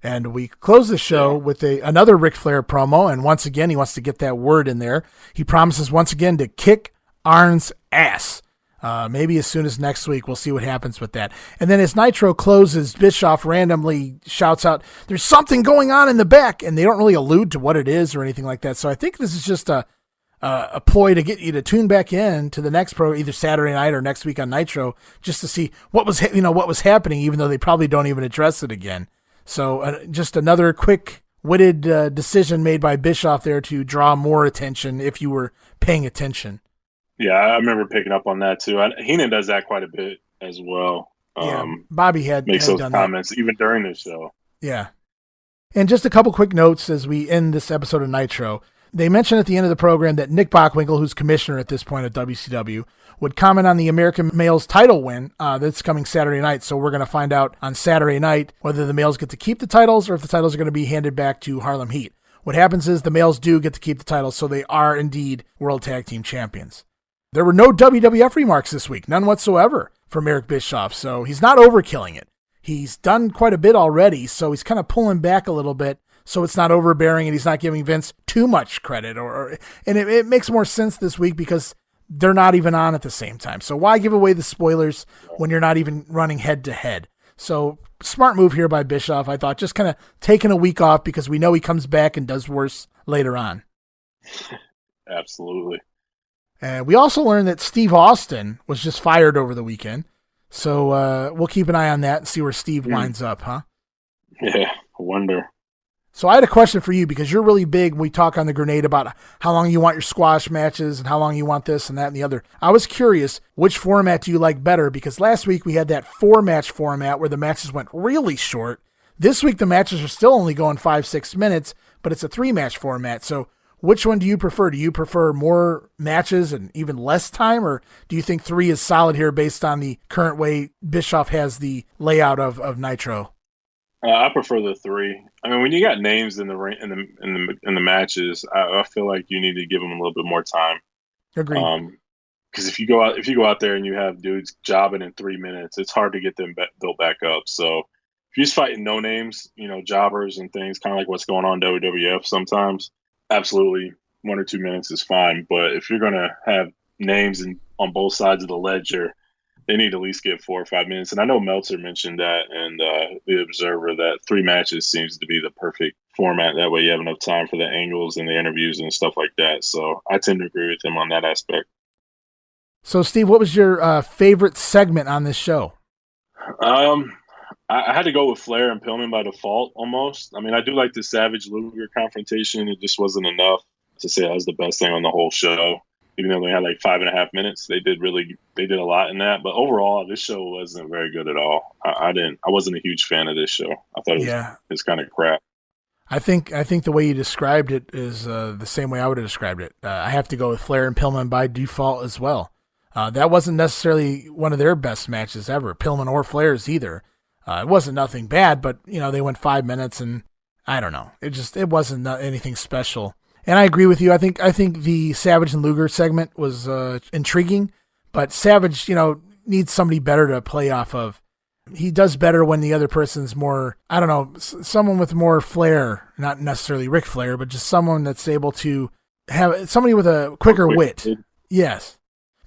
And we close the show with another Ric Flair promo, and once again, he wants to get that word in there. He promises once again to kick Arn's ass. Maybe as soon as next week, we'll see what happens with that. And then as Nitro closes, Bischoff randomly shouts out, "There's something going on in the back," and they don't really allude to what it is or anything like that. So I think this is just a ploy to get you to tune back in to the next program, either Saturday night or next week on Nitro, just to see what was happening, even though they probably don't even address it again. So just another quick-witted decision made by Bischoff there to draw more attention if you were paying attention. Yeah, I remember picking up on that too. Heenan does that quite a bit as well. Bobby makes had those done comments that. Even during the show. Yeah. And just a couple quick notes as we end this episode of Nitro. They mentioned at the end of the program that Nick Bockwinkel, who's commissioner at this point at WCW, would comment on the American Males title win that's coming Saturday night. So we're going to find out on Saturday night whether the males get to keep the titles or if the titles are going to be handed back to Harlem Heat. What happens is the males do get to keep the titles, so they are indeed World Tag Team Champions. There were no WWF remarks this week, none whatsoever from Eric Bischoff, so he's not overkilling it. He's done quite a bit already, so he's kind of pulling back a little bit so it's not overbearing and he's not giving Vince too much credit. And it makes more sense this week because they're not even on at the same time. So why give away the spoilers when you're not even running head-to-head? So smart move here by Bischoff, I thought, just kind of taking a week off because we know he comes back and does worse later on. Absolutely. And we also learned that Steve Austin was just fired over the weekend. So we'll keep an eye on that and see where Steve winds up, huh? Yeah, I wonder. So I had a question for you because you're really big when we talk on the Grenade about how long you want your squash matches and how long you want this and that and the other. I was curious, which format do you like better? Because last week we had that 4-match format where the matches went really short. This week the matches are still only going 5-6 minutes, but it's a 3-match format. So which one do you prefer? Do you prefer more matches and even less time, or do you think 3 is solid here based on the current way Bischoff has the layout of Nitro? I prefer the 3. I mean, when you got names in the matches, I feel like you need to give them a little bit more time. Agreed. Because if you go out there and you have dudes jobbing in 3 minutes, it's hard to get them built back up. So if you're just fighting no names, jobbers and things, kind of like what's going on in WWF sometimes, absolutely 1 or 2 minutes is fine. But if you're gonna have names on both sides of the ledger, they need to at least get 4 or 5 minutes. And I know Meltzer mentioned that and the Observer that 3 matches seems to be the perfect format. That way you have enough time for the angles and the interviews and stuff like that. So I tend to agree with him on that aspect. So, Steve, what was your favorite segment on this show? I had to go with Flair and Pillman by default almost. I mean, I do like the Savage Luger confrontation. It just wasn't enough to say that was the best thing on the whole show. Even though they had like 5.5 minutes, they did a lot in that. But overall, this show wasn't very good at all. I wasn't a huge fan of this show. I thought it was kind of crap. I think the way you described it is the same way I would have described it. I have to go with Flair and Pillman by default as well. That wasn't necessarily one of their best matches ever, Pillman or Flair's either. It wasn't nothing bad, but they went 5 minutes and I don't know. It wasn't anything special. And I agree with you. I think the Savage and Luger segment was intriguing, but Savage, needs somebody better to play off of. He does better when the other person's more, I don't know, someone with more flair, not necessarily Ric Flair, but just someone that's able to have somebody with a quicker wit. Yes.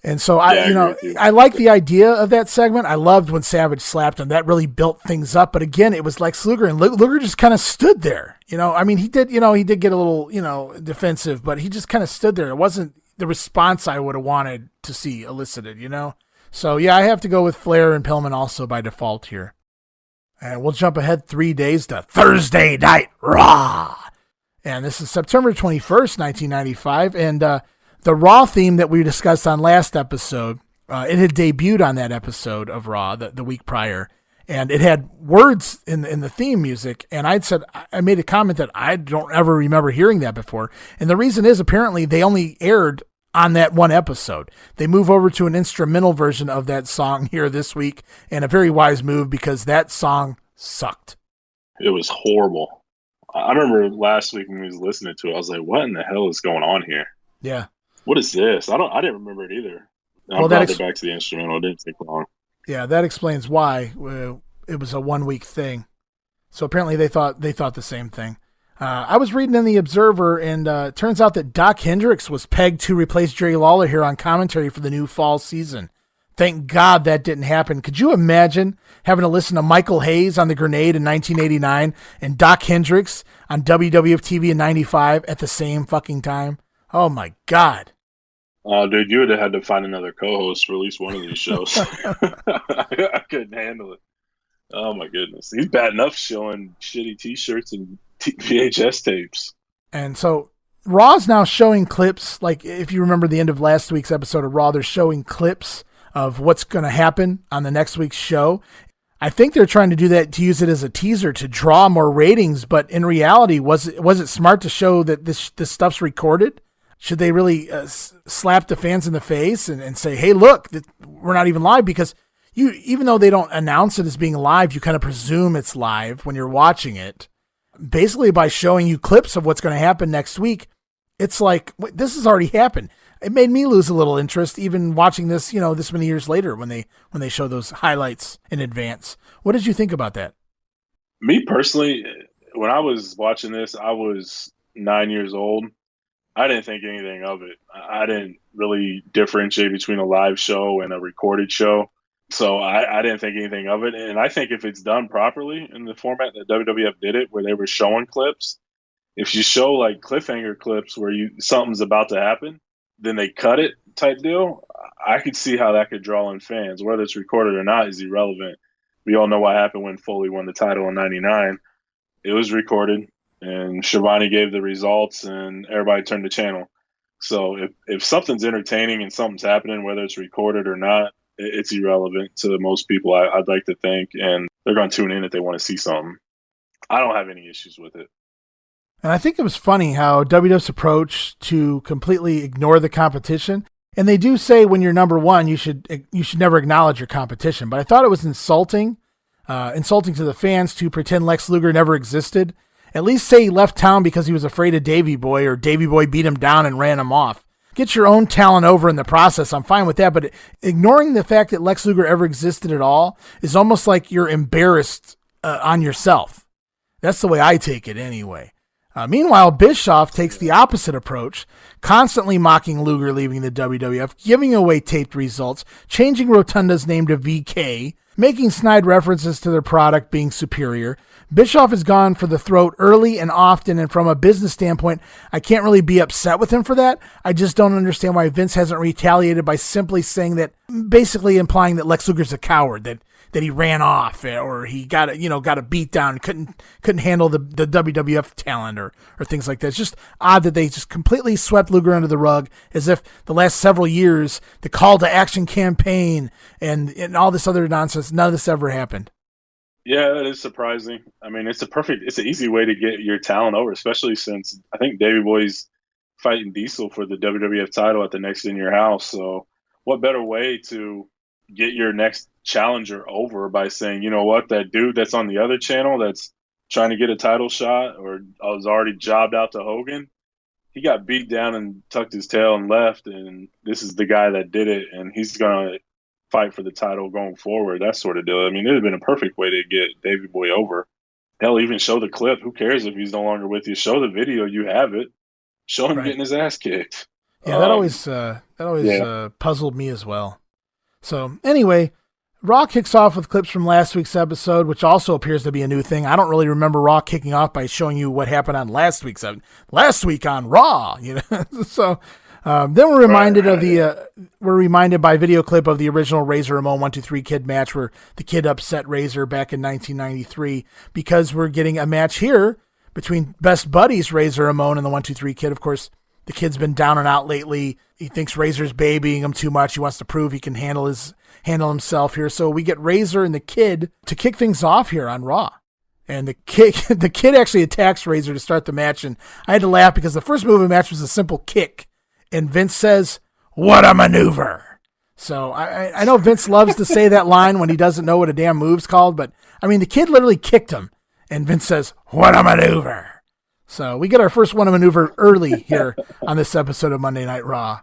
And so I like the idea of that segment. I loved when Savage slapped him. That really built things up. But again, it was like Luger, and Luger just kind of stood there. I mean, he did get a little, defensive, but he just kind of stood there. It wasn't the response I would have wanted to see elicited, So yeah, I have to go with Flair and Pillman also by default here. And we'll jump ahead 3 days to Thursday Night Raw. And this is September 21st, 1995. And, the Raw theme that we discussed on last episode, it had debuted on that episode of Raw the week prior, and it had words in the theme music. And I made a comment that I don't ever remember hearing that before. And the reason is apparently they only aired on that one episode. They move over to an instrumental version of that song here this week, and a very wise move because that song sucked. It was horrible. I remember last week when we was listening to it, I was like, "What in the hell is going on here?" Yeah. What is this? I didn't remember it either. I'm glad they're back to the instrumental. It didn't take long. Yeah, that explains why it was a 1 week thing. So apparently they thought the same thing. I was reading in the Observer, and it turns out that Doc Hendricks was pegged to replace Jerry Lawler here on commentary for the new fall season. Thank God that didn't happen. Could you imagine having to listen to Michael Hayes on the Grenade in 1989 and Doc Hendricks on WWF TV in 95 at the same fucking time? Oh my God. Dude, you would have had to find another co-host for at least one of these shows. I couldn't handle it. Oh my goodness. He's bad enough showing shitty t-shirts and VHS tapes. And so Raw's now showing clips, like if you remember the end of last week's episode of Raw, they're showing clips of what's going to happen on the next week's show. I think they're trying to do that to use it as a teaser to draw more ratings, but in reality, was it smart to show that this stuff's recorded? Should they really slap the fans in the face and say, hey, look, we're not even live? Because even though they don't announce it as being live, you kind of presume it's live when you're watching it. Basically, by showing you clips of what's going to happen next week, it's like, this has already happened. it made me lose a little interest even watching this, this many years later when they show those highlights in advance. What did you think about that? Me personally, when I was watching this, I was 9 years old. I didn't think anything of it. I didn't really differentiate between a live show and a recorded show. So I didn't think anything of it. And I think if it's done properly in the format that WWF did it, where they were showing clips, if you show like cliffhanger clips where something's about to happen, then they cut it type deal, I could see how that could draw in fans. Whether it's recorded or not is irrelevant. We all know what happened when Foley won the title in '99. It was recorded, and Shivani gave the results, and everybody turned the channel. So if something's entertaining and something's happening, whether it's recorded or not, it's irrelevant to most people, I'd like to think, and they're going to tune in if they want to see something. I don't have any issues with it. And I think it was funny how WWF's approach to completely ignore the competition. And they do say when you're number one, you should never acknowledge your competition. But I thought it was insulting to the fans to pretend Lex Luger never existed. At least say he left town because he was afraid of Davey Boy, or Davey Boy beat him down and ran him off. Get your own talent over in the process. I'm fine with that. But ignoring the fact that Lex Luger ever existed at all is almost like you're embarrassed on yourself. That's the way I take it anyway. Meanwhile, Bischoff takes the opposite approach, constantly mocking Luger leaving the WWF, giving away taped results, changing Rotunda's name to VK, making snide references to their product being superior. Bischoff has gone for the throat early and often, and from a business standpoint, I can't really be upset with him for that. I just don't understand why Vince hasn't retaliated by simply saying that, basically implying that Lex Luger's a coward, that he ran off, or he got a beat down, couldn't handle the WWF talent or things like that. It's just odd that they just completely swept Luger under the rug, as if the last several years, the call to action campaign and all this other nonsense, none of this ever happened. Yeah, that is surprising. I mean, it's an easy way to get your talent over, especially since I think Davey Boy's fighting Diesel for the WWF title at the next In Your House. So what better way to get your next challenger over by saying, you know what, that dude that's on the other channel that's trying to get a title shot or was already jobbed out to Hogan, he got beat down and tucked his tail and left, and this is the guy that did it, and he's going to fight for the title going forward, that sort of deal. I mean, it would have been a perfect way to get Davey Boy over. Hell, even show the clip. Who cares if he's no longer with you? Show the video. You have it. Show him getting his ass kicked. Yeah, that always puzzled me as well. So anyway, Raw kicks off with clips from last week's episode, which also appears to be a new thing. I don't really remember Raw kicking off by showing you what happened on last week on Raw. So then we're reminded we're reminded by video clip of the original Razor Ramon 1-2-3 Kid match where the Kid upset Razor back in 1993, because we're getting a match here between best buddies Razor Ramon and the 1-2-3 Kid. Of course, the Kid's been down and out lately. He thinks Razor's babying him too much. He wants to prove he can handle himself here. So we get Razor and the Kid to kick things off here on Raw. And the Kid actually attacks Razor to start the match. And I had to laugh because the first move of the match was a simple kick. And Vince says, "What a maneuver." So I know Vince loves to say that line when he doesn't know what a damn move's called. But, I mean, the Kid literally kicked him. And Vince says, "What a maneuver." So we get our first one maneuver early here on this episode of Monday Night Raw.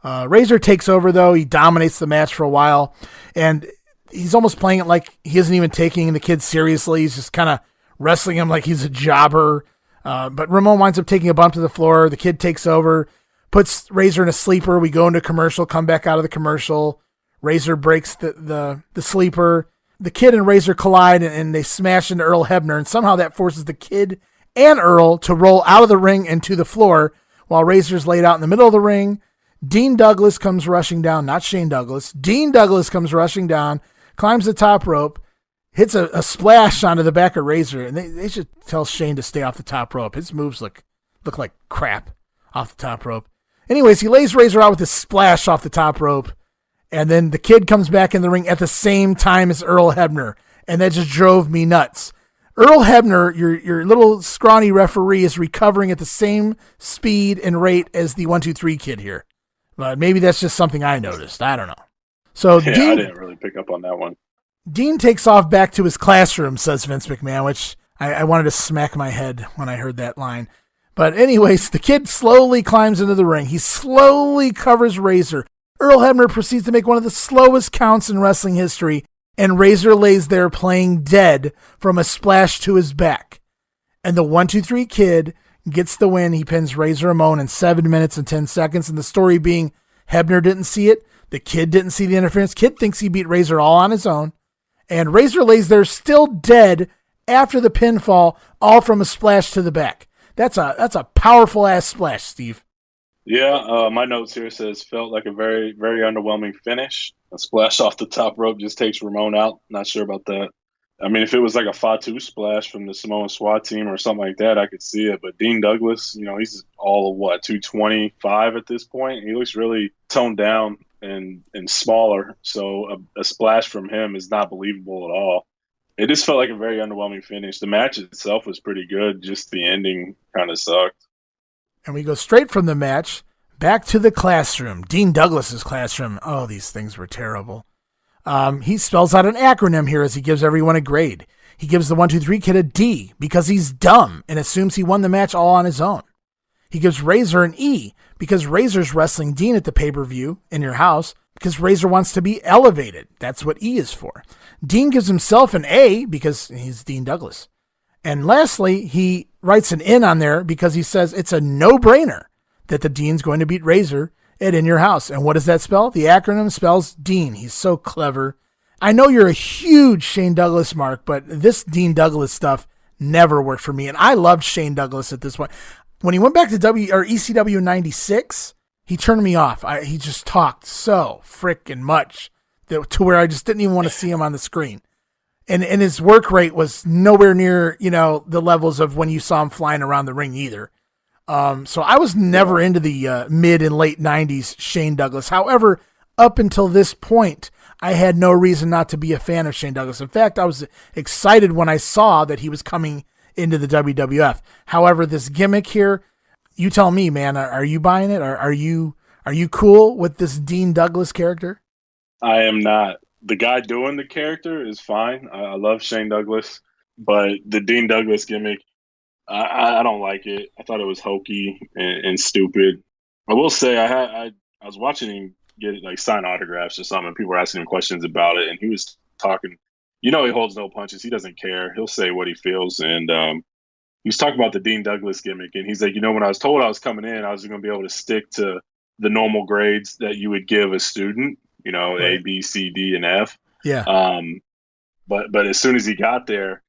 Razor takes over, though. He dominates the match for a while, and he's almost playing it like he isn't even taking the Kid seriously. He's just kind of wrestling him like he's a jobber. But Ramon winds up taking a bump to the floor. The Kid takes over, puts Razor in a sleeper. We go into commercial, come back out of the commercial. Razor breaks the sleeper. The Kid and Razor collide, and they smash into Earl Hebner, and somehow that forces the Kid and Earl to roll out of the ring and to the floor while Razor's laid out in the middle of the ring. Dean Douglas comes rushing down, not Shane Douglas. Dean Douglas comes rushing down, climbs the top rope, hits a splash onto the back of Razor, and they should tell Shane to stay off the top rope. His moves look like crap off the top rope. Anyways, he lays Razor out with his splash off the top rope, and then the Kid comes back in the ring at the same time as Earl Hebner, and that just drove me nuts. Earl Hebner, your little scrawny referee, is recovering at the same speed and rate as the 1-2-3 Kid here. But maybe that's just something I noticed. I don't know. So yeah, Dean, I didn't really pick up on that one. Dean takes off back to his classroom, says Vince McMahon, which I wanted to smack my head when I heard that line. But anyways, the Kid slowly climbs into the ring. He slowly covers Razor. Earl Hebner proceeds to make one of the slowest counts in wrestling history, and Razor lays there playing dead from a splash to his back. And the 1-2-3 Kid gets the win. He pins Razor Ramon in 7 minutes and 10 seconds. And the story being Hebner didn't see it. The Kid didn't see the interference. Kid thinks he beat Razor all on his own. And Razor lays there still dead after the pinfall, all from a splash to the back. That's a powerful ass splash, Steve. Yeah, my notes here says felt like a very, very underwhelming finish. A splash off the top rope just takes Ramon out. Not sure about that. I mean, if it was like a Fatu splash from the Samoan SWAT team or something like that, I could see it. But Dean Douglas, he's all of 225 at this point. He looks really toned down and smaller. So a splash from him is not believable at all. It just felt like a very underwhelming finish. The match itself was pretty good. Just the ending kind of sucked. And we go straight from the match back to the classroom. Dean Douglas's classroom. Oh, these things were terrible. He spells out an acronym here as he gives everyone a grade. He gives the 1-2-3 Kid a D because he's dumb and assumes he won the match all on his own. He gives Razor an E because Razor's wrestling Dean at the pay-per-view in your house because Razor wants to be elevated. That's what E is for. Dean gives himself an A because he's Dean Douglas. And lastly, he writes an N on there because he says it's a no-brainer that the Dean's going to beat Razor at In Your House. And what does that spell? The acronym spells Dean. He's so clever. I know you're a huge Shane Douglas mark, but this Dean Douglas stuff never worked for me. And I loved Shane Douglas at this point. When he went back to ECW 96, he turned me off. He just talked so frickin' much to where I just didn't even want to see him on the screen. And his work rate was nowhere near, the levels of when you saw him flying around the ring either. So I was never into the mid and late 90s Shane Douglas. However, up until this point, I had no reason not to be a fan of Shane Douglas. In fact, I was excited when I saw that he was coming into the WWF. However, this gimmick here, you tell me, man, are you buying it? Are you cool with this Dean Douglas character? I am not. The guy doing the character is fine. I love Shane Douglas, but the Dean Douglas gimmick, I don't like it. I thought it was hokey and stupid. I will say I was watching him get sign autographs or something, and people were asking him questions about it, and he was talking. He holds no punches. He doesn't care. He'll say what he feels, and he was talking about the Dean Douglas gimmick, and he's like, when I was told I was coming in, I was going to be able to stick to the normal grades that you would give a student. Right. A, B, C, D, and F. Yeah. But as soon as he got there,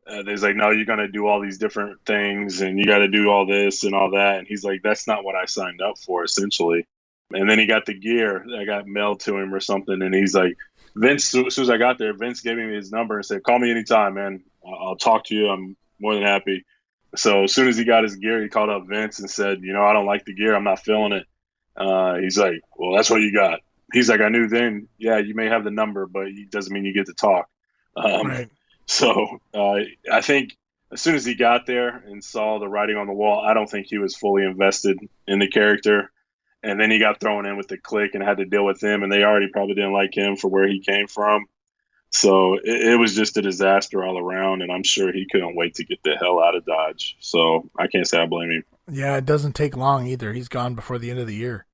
there's like, no, you're going to do all these different things and you got to do all this and all that. And he's like, that's not what I signed up for, essentially. And then he got the gear that got mailed to him or something. And he's like, Vince, as soon as I got there, Vince gave me his number and said, call me anytime, man. I'll talk to you. I'm more than happy. So as soon as he got his gear, he called up Vince and said, I don't like the gear. I'm not feeling it. He's like, well, that's what you got. He's like, I knew then, yeah, you may have the number, but it doesn't mean you get to talk. Right. So I think as soon as he got there and saw the writing on the wall, I don't think he was fully invested in the character. And then he got thrown in with the Clique and had to deal with them, and they already probably didn't like him for where he came from. So it was just a disaster all around, and I'm sure he couldn't wait to get the hell out of Dodge. So I can't say I blame him. Yeah, it doesn't take long either. He's gone before the end of the year.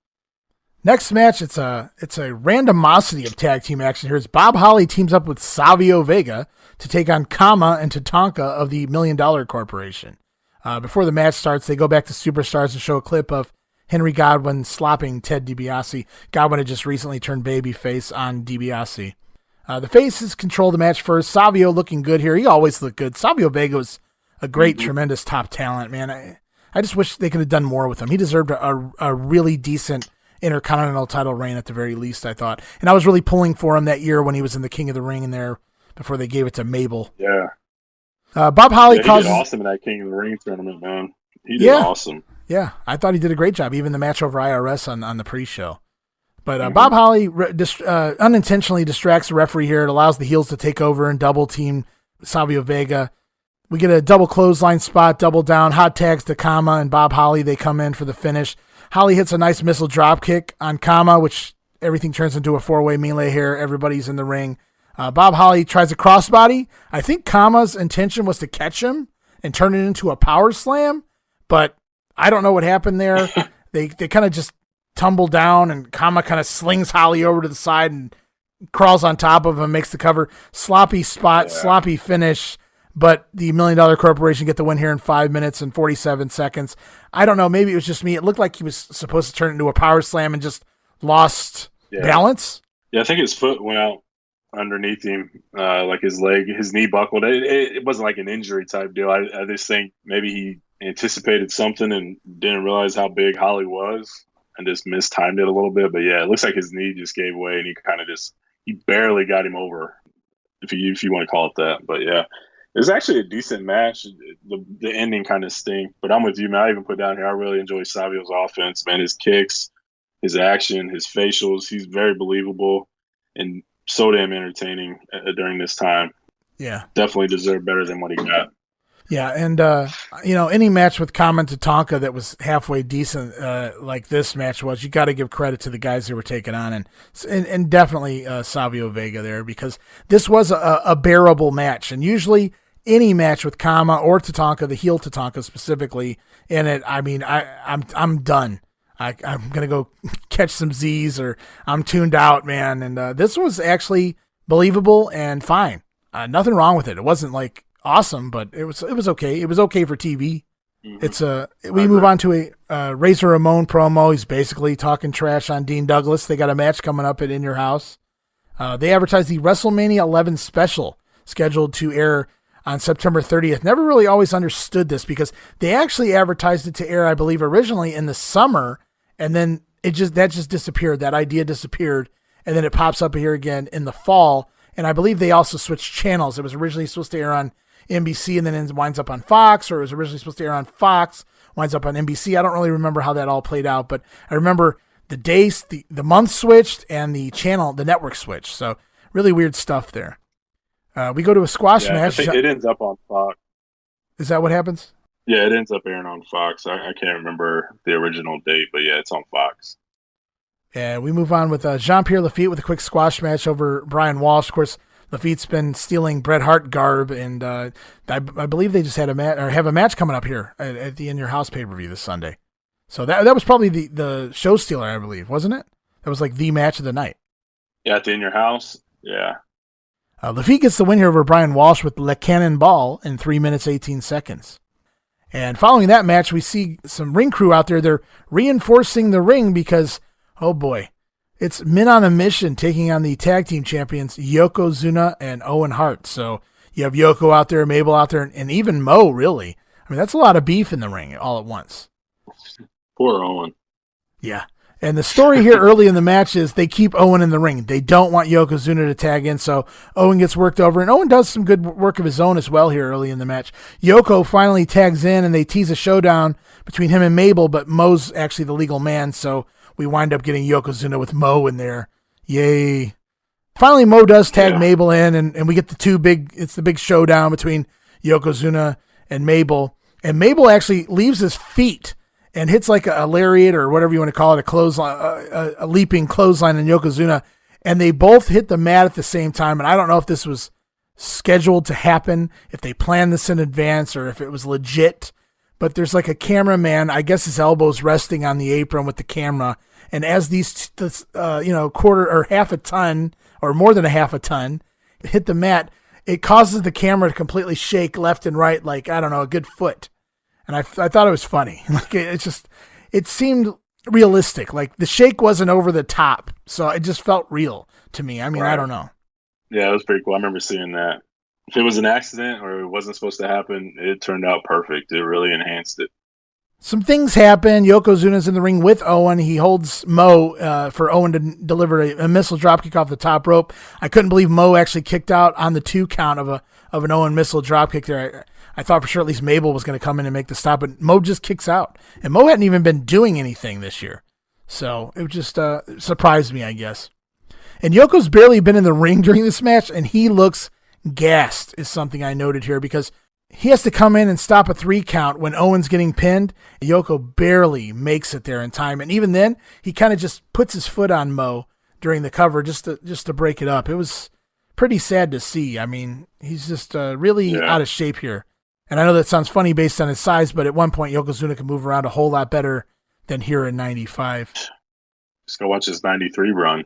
Next match, it's a randomosity of tag team action here. It's Bob Holly teams up with Savio Vega to take on Kama and Tatanka of the $1 Million Corporation. Before the match starts, they go back to Superstars and show a clip of Henry Godwin slopping Ted DiBiase. Godwin had just recently turned babyface on DiBiase. The faces control the match first. Savio looking good here. He always looked good. Savio Vega was a great, tremendous top talent, man. I just wish they could have done more with him. He deserved a really decent Intercontinental title reign at the very least, I thought. And I was really pulling for him that year when he was in the King of the Ring in there before they gave it to Mabel. Yeah. Bob Holly causes... He did awesome in that King of the Ring tournament, man. He did awesome. Yeah, I thought he did a great job, even the match over IRS on the pre-show. But Bob Holly unintentionally distracts the referee here. It allows the heels to take over and double team Savio Vega. We get a double clothesline spot, double down, hot tags to Kama and Bob Holly. They come in for the finish. Holly hits a nice missile drop kick on Kama, which everything turns into a four-way melee here. Everybody's in the ring. Bob Holly tries a crossbody. I think Kama's intention was to catch him and turn it into a power slam, but I don't know what happened there. They kind of just tumble down, and Kama kind of slings Holly over to the side and crawls on top of him, makes the cover. Sloppy spot, sloppy finish, but the $1 Million Corporation get the win here in 5 minutes and 47 seconds. I don't know. Maybe it was just me. It looked like he was supposed to turn it into a power slam and just lost balance. Yeah, I think his foot went out underneath him, like his knee buckled. It wasn't like an injury type deal. I just think maybe he anticipated something and didn't realize how big Holly was and just mistimed it a little bit. But yeah, it looks like his knee just gave way and he barely got him over, if you want to call it that. But yeah, it was actually a decent match. The ending kind of stunk, but I'm with you, man. I even put down here, I really enjoy Savio's offense, man. His kicks, his action, his facials, he's very believable and so damn entertaining during this time. Yeah. Definitely deserved better than what he got. Yeah, and, any match with Kama and Tatanka that was halfway decent like this match was, you got to give credit to the guys they were taking on, and definitely Savio Vega there, because this was a bearable match. And usually any match with Kama or Tatanka, the heel Tatanka specifically, in it, I mean, I'm done. I'm going to go catch some Z's, or I'm tuned out, man. And this was actually believable and fine. Nothing wrong with it. It wasn't like awesome, but it was okay. It was okay for TV. Mm-hmm. We move on to a Razor Ramon promo. He's basically talking trash on Dean Douglas. They got a match coming up at In Your House. They advertised the WrestleMania 11 special scheduled to air on September 30th. Never really always understood this, because they actually advertised it to air, I believe, originally in the summer, and then that just disappeared. That idea disappeared, and then it pops up here again in the fall. And I believe they also switched channels. It was originally supposed to air on NBC, and then it winds up on Fox, or it was originally supposed to air on Fox, winds up on NBC. I don't really remember how that all played out, but I remember the days, the month switched, and the channel, the network switched. So really weird stuff there. We go to a squash match. I think it ends up on Fox. Is that what happens? Yeah, it ends up airing on Fox. I can't remember the original date, but yeah, it's on Fox. And we move on with Jean-Pierre Lafitte with a quick squash match over Brian Walsh. Of course, Lafitte's been stealing Bret Hart garb, and I believe they just had have a match coming up here at the In Your House pay-per-view this Sunday. So that was probably the show stealer, I believe, wasn't it? That was like the match of the night. Yeah, at the In Your House. Yeah. Lafitte gets the win here over Brian Walsh with Le Cannonball in 3 minutes, 18 seconds. And following that match, we see some ring crew out there. They're reinforcing the ring because, oh boy, it's Men on a Mission taking on the tag team champions, Yokozuna and Owen Hart. So you have Yoko out there, Mabel out there, and even Mo, really. I mean, that's a lot of beef in the ring all at once. Poor Owen. Yeah. And the story here early in the match is they keep Owen in the ring. They don't want Yokozuna to tag in, so Owen gets worked over. And Owen does some good work of his own as well here early in the match. Yoko finally tags in, and they tease a showdown between him and Mabel, but Mo's actually the legal man, so we wind up getting Yokozuna with Mo in there. Yay. Finally, Mo does tag Mabel in, and we get it's the big showdown between Yokozuna and Mabel. And Mabel actually leaves his feet and hits like a lariat, or whatever you want to call it, a clothesline, a leaping clothesline in Yokozuna. And they both hit the mat at the same time. And I don't know if this was scheduled to happen, if they planned this in advance, or if it was legit. But there's like a cameraman, I guess his elbow's resting on the apron with the camera. And as these, quarter or half a ton, or more than a half a ton, hit the mat, it causes the camera to completely shake left and right, like, I don't know, a good foot. And I thought it was funny. Like it seemed realistic. Like the shake wasn't over the top, so it just felt real to me. I mean, right. I don't know. Yeah, it was pretty cool. I remember seeing that. If it was an accident or it wasn't supposed to happen, it turned out perfect. It really enhanced it. Some things happen. Yokozuna's in the ring with Owen. He holds Mo for Owen to deliver a missile dropkick off the top rope. I couldn't believe Mo actually kicked out on the 2 count of an Owen missile dropkick there. I thought for sure at least Mabel was going to come in and make the stop, but Mo just kicks out. And Mo hadn't even been doing anything this year. So it just surprised me, I guess. And Yoko's barely been in the ring during this match, and he looks gassed, is something I noted here, because he has to come in and stop a 3 count when Owen's getting pinned. Yoko barely makes it there in time. And even then, he kind of just puts his foot on Mo during the cover just to break it up. It was pretty sad to see. I mean, he's just really out of shape here. And I know that sounds funny based on his size, but at one point, Yokozuna could move around a whole lot better than here in 95. Just go watch his 93 run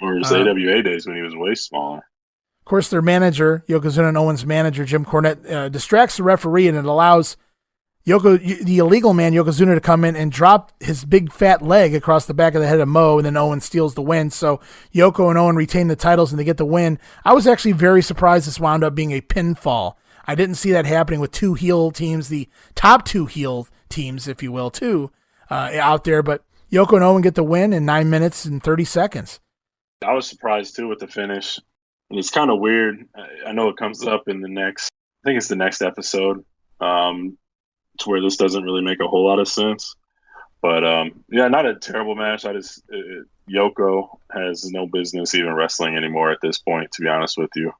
or his AWA days when he was way smaller. Of course, their manager, Yokozuna and Owens' manager, Jim Cornette, distracts the referee, and it allows the illegal man, Yokozuna, to come in and drop his big fat leg across the back of the head of Mo, and then Owen steals the win. So Yoko and Owen retain the titles, and they get the win. I was actually very surprised this wound up being a pinfall. I didn't see that happening with two heel teams, the top two heel teams, if you will, too, out there. But Yoko and Owen get the win in 9 minutes and 30 seconds. I was surprised, too, with the finish. And it's kind of weird. I know it comes up in I think it's the next episode, to where this doesn't really make a whole lot of sense. But, yeah, not a terrible match. Yoko has no business even wrestling anymore at this point, to be honest with you.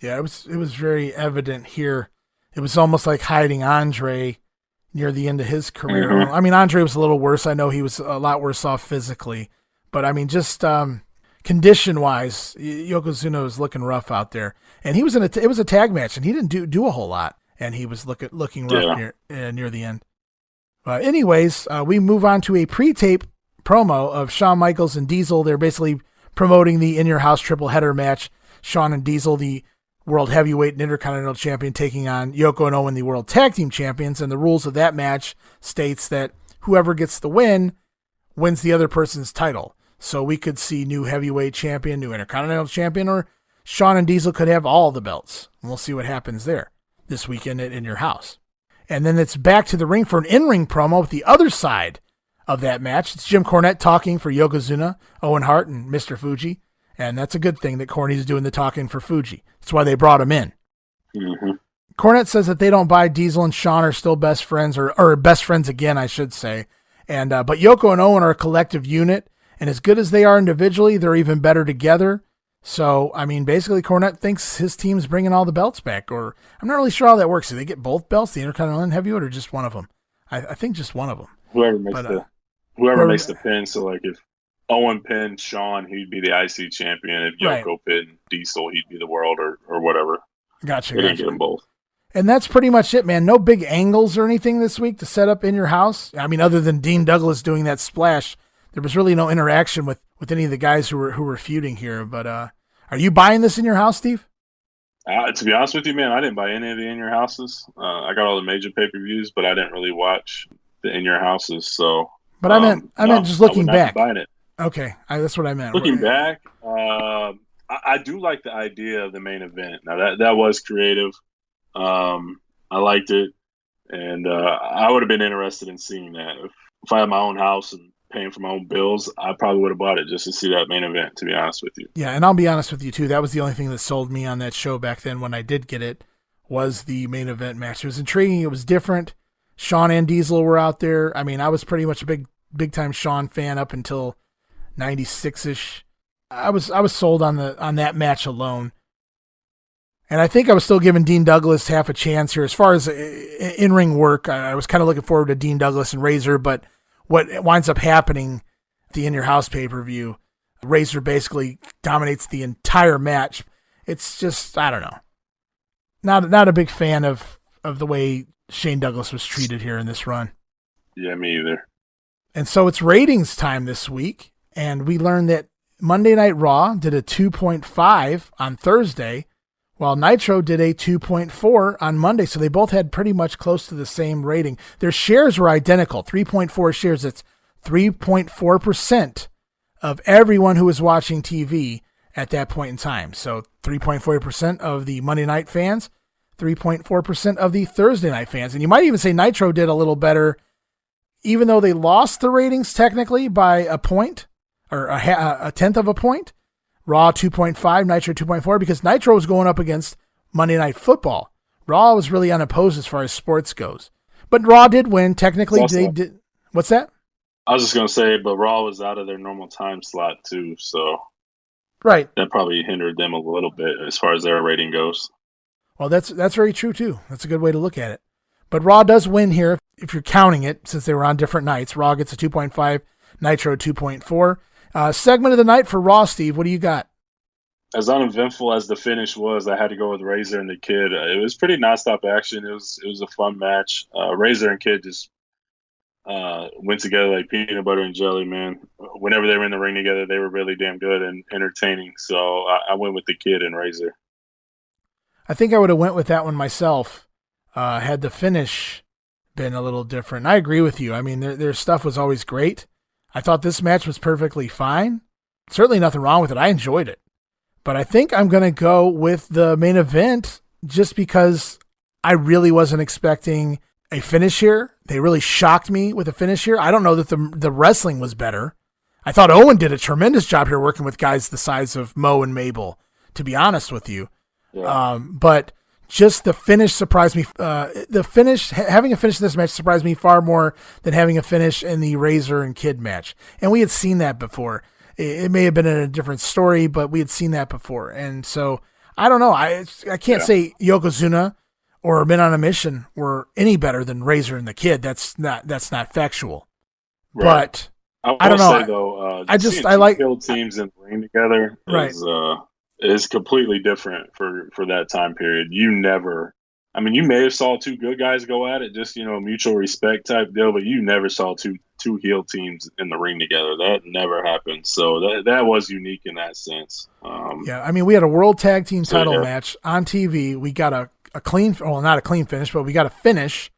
Yeah, it was very evident here. It was almost like hiding Andre near the end of his career. Mm-hmm. I mean, Andre was a little worse. I know he was a lot worse off physically. But, I mean, just condition-wise, Yokozuna was looking rough out there. And he was it was a tag match, and he didn't do a whole lot. And he was looking rough near the end. Anyways, we move on to a pre-tape promo of Shawn Michaels and Diesel. They're basically promoting the In Your House triple header match. Shawn and Diesel, the World Heavyweight and Intercontinental Champion, taking on Yoko and Owen, the World Tag Team Champions. And the rules of that match states that whoever gets the win wins the other person's title. So we could see new heavyweight champion, new Intercontinental Champion, or Shawn and Diesel could have all the belts. And we'll see what happens there this weekend at In Your House. And then it's back to the ring for an in-ring promo with the other side of that match. It's Jim Cornette talking for Yokozuna, Owen Hart, and Mr. Fuji. And that's a good thing that Corny's doing the talking for Fuji. That's why they brought him in. Mm-hmm. Cornette says that they don't buy Diesel and Shawn are still best friends, or best friends again, I should say. And but Yoko and Owen are a collective unit, and as good as they are individually, they're even better together. So, I mean, basically, Cornette thinks his team's bringing all the belts back, or I'm not really sure how that works. Do they get both belts, the Intercontinental and Heavyweight, or just one of them? I think just one of them. Whoever makes the pin. So, like, if Owen pinned Shawn, he'd be the IC champion. If Yoko pinned Diesel, he'd be the world or whatever. Gotcha. They didn't get them both. And that's pretty much it, man. No big angles or anything this week to set up In Your House. I mean, other than Dean Douglas doing that splash, there was really no interaction with any of the guys who were feuding here. But are you buying this In Your House, Steve? To be honest with you, man, I didn't buy any of the In Your Houses. I got all the major pay-per-views, but I didn't really watch the In Your Houses. So, but I meant just looking back. Buying it. Okay, that's what I meant. Looking back, I do like the idea of the main event. Now that was creative. I liked it, and I would have been interested in seeing that. If I had my own house and paying for my own bills, I probably would have bought it just to see that main event, to be honest with you. Yeah, and I'll be honest with you, too. That was the only thing that sold me on that show back then when I did get it, was the main event match. It was intriguing. It was different. Shawn and Diesel were out there. I mean, I was pretty much a big-time Shawn fan up until 96-ish. I was sold on that match alone. And I think I was still giving Dean Douglas half a chance here. As far as in-ring work, I was kind of looking forward to Dean Douglas and Razor, but what winds up happening at the In Your House pay-per-view, Razor basically dominates the entire match. It's just, I don't know. Not a big fan of the way Shane Douglas was treated here in this run. Yeah, me either. And so it's ratings time this week, and we learned that Monday Night Raw did a 2.5 on Thursday, while Nitro did a 2.4 on Monday. So they both had pretty much close to the same rating. Their shares were identical, 3.4 shares. That's 3.4% of everyone who was watching TV at that point in time. So 3.4% of the Monday night fans, 3.4% of the Thursday night fans. And you might even say Nitro did a little better, even though they lost the ratings technically by a point, or a tenth of a point. Raw 2.5, Nitro 2.4, because Nitro was going up against Monday Night Football. Raw was really unopposed as far as sports goes. But Raw did win. Technically, they did. What's that? I was just going to say, but Raw was out of their normal time slot too, so right, that probably hindered them a little bit as far as their rating goes. Well, that's very true too. That's a good way to look at it. But Raw does win here if you're counting it, since they were on different nights. Raw gets a 2.5, Nitro 2.4. Segment of the night for Raw, Steve. What do you got? as uneventful as the finish was, I had to go with Razor and the Kid. It was pretty nonstop action. It was a fun match. Razor and Kid just went together like peanut butter and jelly, man. Whenever they were in the ring together, they were really damn good and entertaining. So I went with the Kid and Razor. I think I would have went with that one myself. Had the finish been a little different. I agree with you. I mean, their stuff was always great. I thought this match was perfectly fine. Certainly nothing wrong with it. I enjoyed it. But I think I'm going to go with the main event just because I really wasn't expecting a finish here. They really shocked me with a finish here. I don't know that the wrestling was better. I thought Owen did a tremendous job here working with guys the size of Mo and Mabel, to be honest with you. Yeah. But just the finish surprised me. Having a finish in this match surprised me far more than having a finish in the Razor and Kid match. And we had seen that before. It may have been in a different story, but we had seen that before. And so I don't know. I can't say Yokozuna or Men on a Mission were any better than Razor and the Kid. That's not factual. Right. But I don't know. Say, though, I like field teams in the ring together. Right. Is completely different for that time period. You may have saw two good guys go at it, just, mutual respect type deal, but you never saw two heel teams in the ring together. That never happened. So that was unique in that sense. We had a world tag team title match on TV. We got a clean, well, not a clean finish, but we got a finish,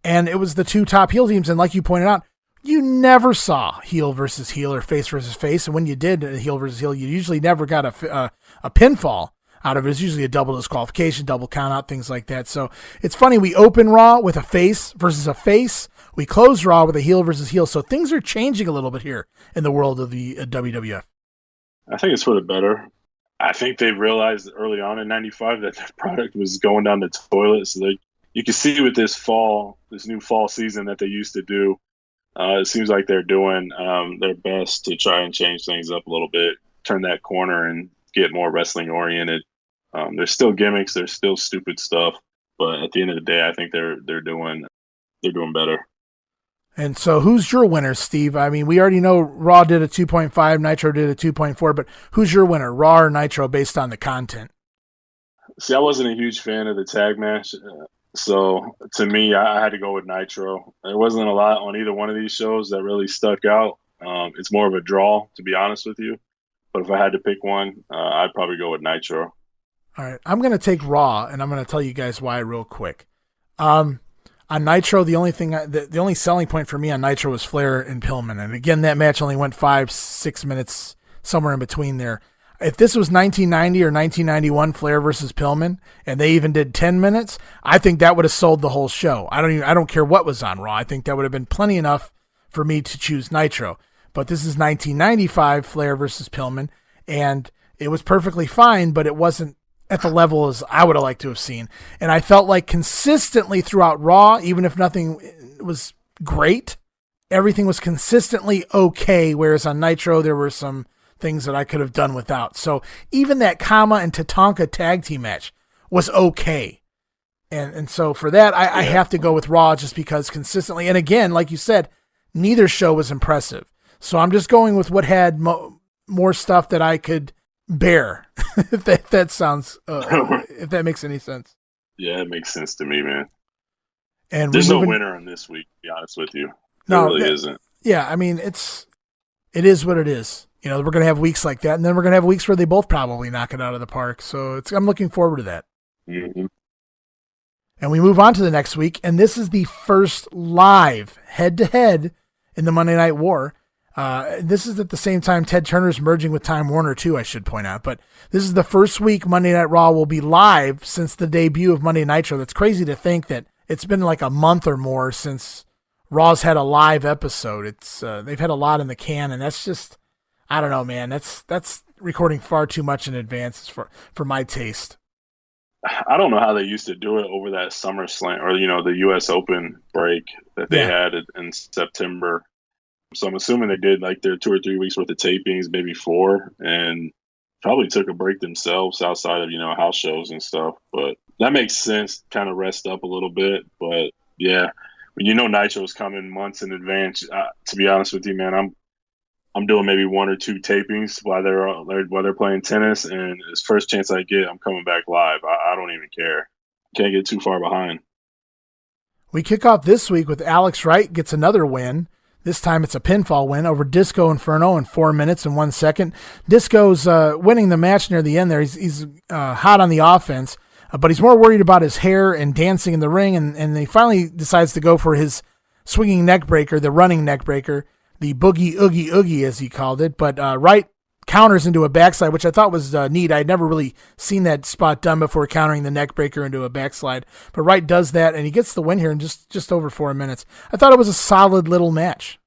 and it was the two top heel teams. And like you pointed out, you never saw heel versus heel or face versus face. And when you did heel versus heel, you usually never got a pinfall out of it. It's usually a double disqualification, double count out, things like that. So it's funny. We open Raw with a face versus a face. We close Raw with a heel versus heel. So things are changing a little bit here in the world of the WWF. I think it's for the better. I think they realized early on in '95 that their product was going down the toilet. So you can see with this new fall season that they used to do, it seems like they're doing their best to try and change things up a little bit, turn that corner and get more wrestling oriented. There's still gimmicks, there's still stupid stuff, but at the end of the day, I think they're doing better. And so who's your winner, Steve? I mean, we already know Raw did a 2.5, Nitro did a 2.4, but who's your winner, Raw or Nitro, based on the content? See, I wasn't a huge fan of the tag match. So to me, I had to go with Nitro. There wasn't a lot on either one of these shows that really stuck out. It's more of a draw, to be honest with you. But if I had to pick one, I'd probably go with Nitro. All right. I'm going to take Raw, and I'm going to tell you guys why real quick. On Nitro, the only selling point for me on Nitro was Flair and Pillman. And again, that match only went 5-6 minutes, somewhere in between there. If this was 1990 or 1991 Flair versus Pillman, and they even did 10 minutes, I think that would have sold the whole show. I don't care what was on Raw. I think that would have been plenty enough for me to choose Nitro. But this is 1995 Flair versus Pillman, and it was perfectly fine, but it wasn't at the level as I would have liked to have seen. And I felt like consistently throughout Raw, even if nothing was great, everything was consistently okay, whereas on Nitro there were some things that I could have done without. So even that Kama and Tatanka tag team match was okay. And so for that, I have to go with Raw just because consistently, and again, like you said, neither show was impressive. So I'm just going with what had more stuff that I could bear, if that sounds, if that makes any sense. Yeah, it makes sense to me, man. And there's no winner on this week, to be honest with you. There really isn't. Yeah, I mean, it is what it is. You know, we're going to have weeks like that, and then we're going to have weeks where they both probably knock it out of the park. So I'm looking forward to that. Mm-hmm. And we move on to the next week, and this is the first live head-to-head in the Monday Night War. This is at the same time Ted Turner's merging with Time Warner too, I should point out. But this is the first week Monday Night Raw will be live since the debut of Monday Nitro. That's crazy to think that it's been like a month or more since Raw's had a live episode. It's they've had a lot in the can, and that's just, I don't know, man. That's recording far too much in advance for my taste. I don't know how they used to do it over that SummerSlam or the U.S. Open break that they had in September. So I'm assuming they did like their 2 or 3 weeks worth of tapings, maybe 4, and probably took a break themselves outside of house shows and stuff. But that makes sense, kind of rest up a little bit. But yeah, when Nitro's coming months in advance, to be honest with you, man, I'm doing maybe 1 or 2 tapings while they're playing tennis, and this first chance I get, I'm coming back live. I don't even care. Can't get too far behind. We kick off this week with Alex Wright gets another win. This time it's a pinfall win over Disco Inferno in 4 minutes and 1 second. Disco's winning the match near the end there. He's hot on the offense, but he's more worried about his hair and dancing in the ring, and he finally decides to go for his swinging neck breaker, the running neck breaker, the boogie oogie oogie as he called it. But Wright counters into a backslide, which I thought was neat. I had never really seen that spot done before, countering the neck breaker into a backslide. But Wright does that, and he gets the win here in just over 4 minutes. I thought it was a solid little match.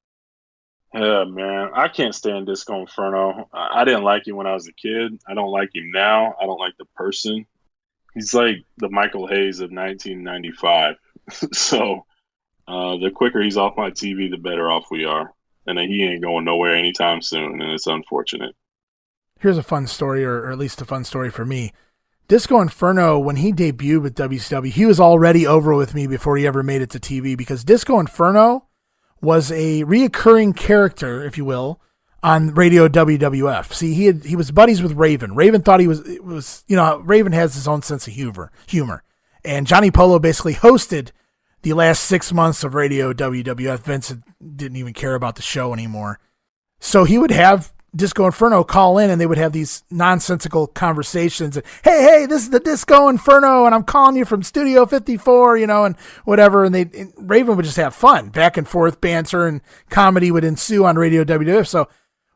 Yeah, man. I can't stand Disco Inferno. I didn't like him when I was a kid. I don't like him now. I don't like the person. He's like the Michael Hayes of 1995. So the quicker he's off my TV, the better off we are. And he ain't going nowhere anytime soon, and it's unfortunate. Here's a fun story, or at least a fun story for me. Disco Inferno, when he debuted with WCW, he was already over with me before he ever made it to TV, because Disco Inferno was a reoccurring character, if you will, on Radio WWF. See, he was buddies with Raven. Raven thought he was Raven has his own sense of humor. And Johnny Polo basically hosted the last 6 months of Radio WWF. Vince didn't even care about the show anymore. So he would have Disco Inferno call in, and they would have these nonsensical conversations. And, hey, this is the Disco Inferno, and I'm calling you from Studio 54, and whatever. And Raven would just have fun, back and forth banter, and comedy would ensue on Radio WWF. So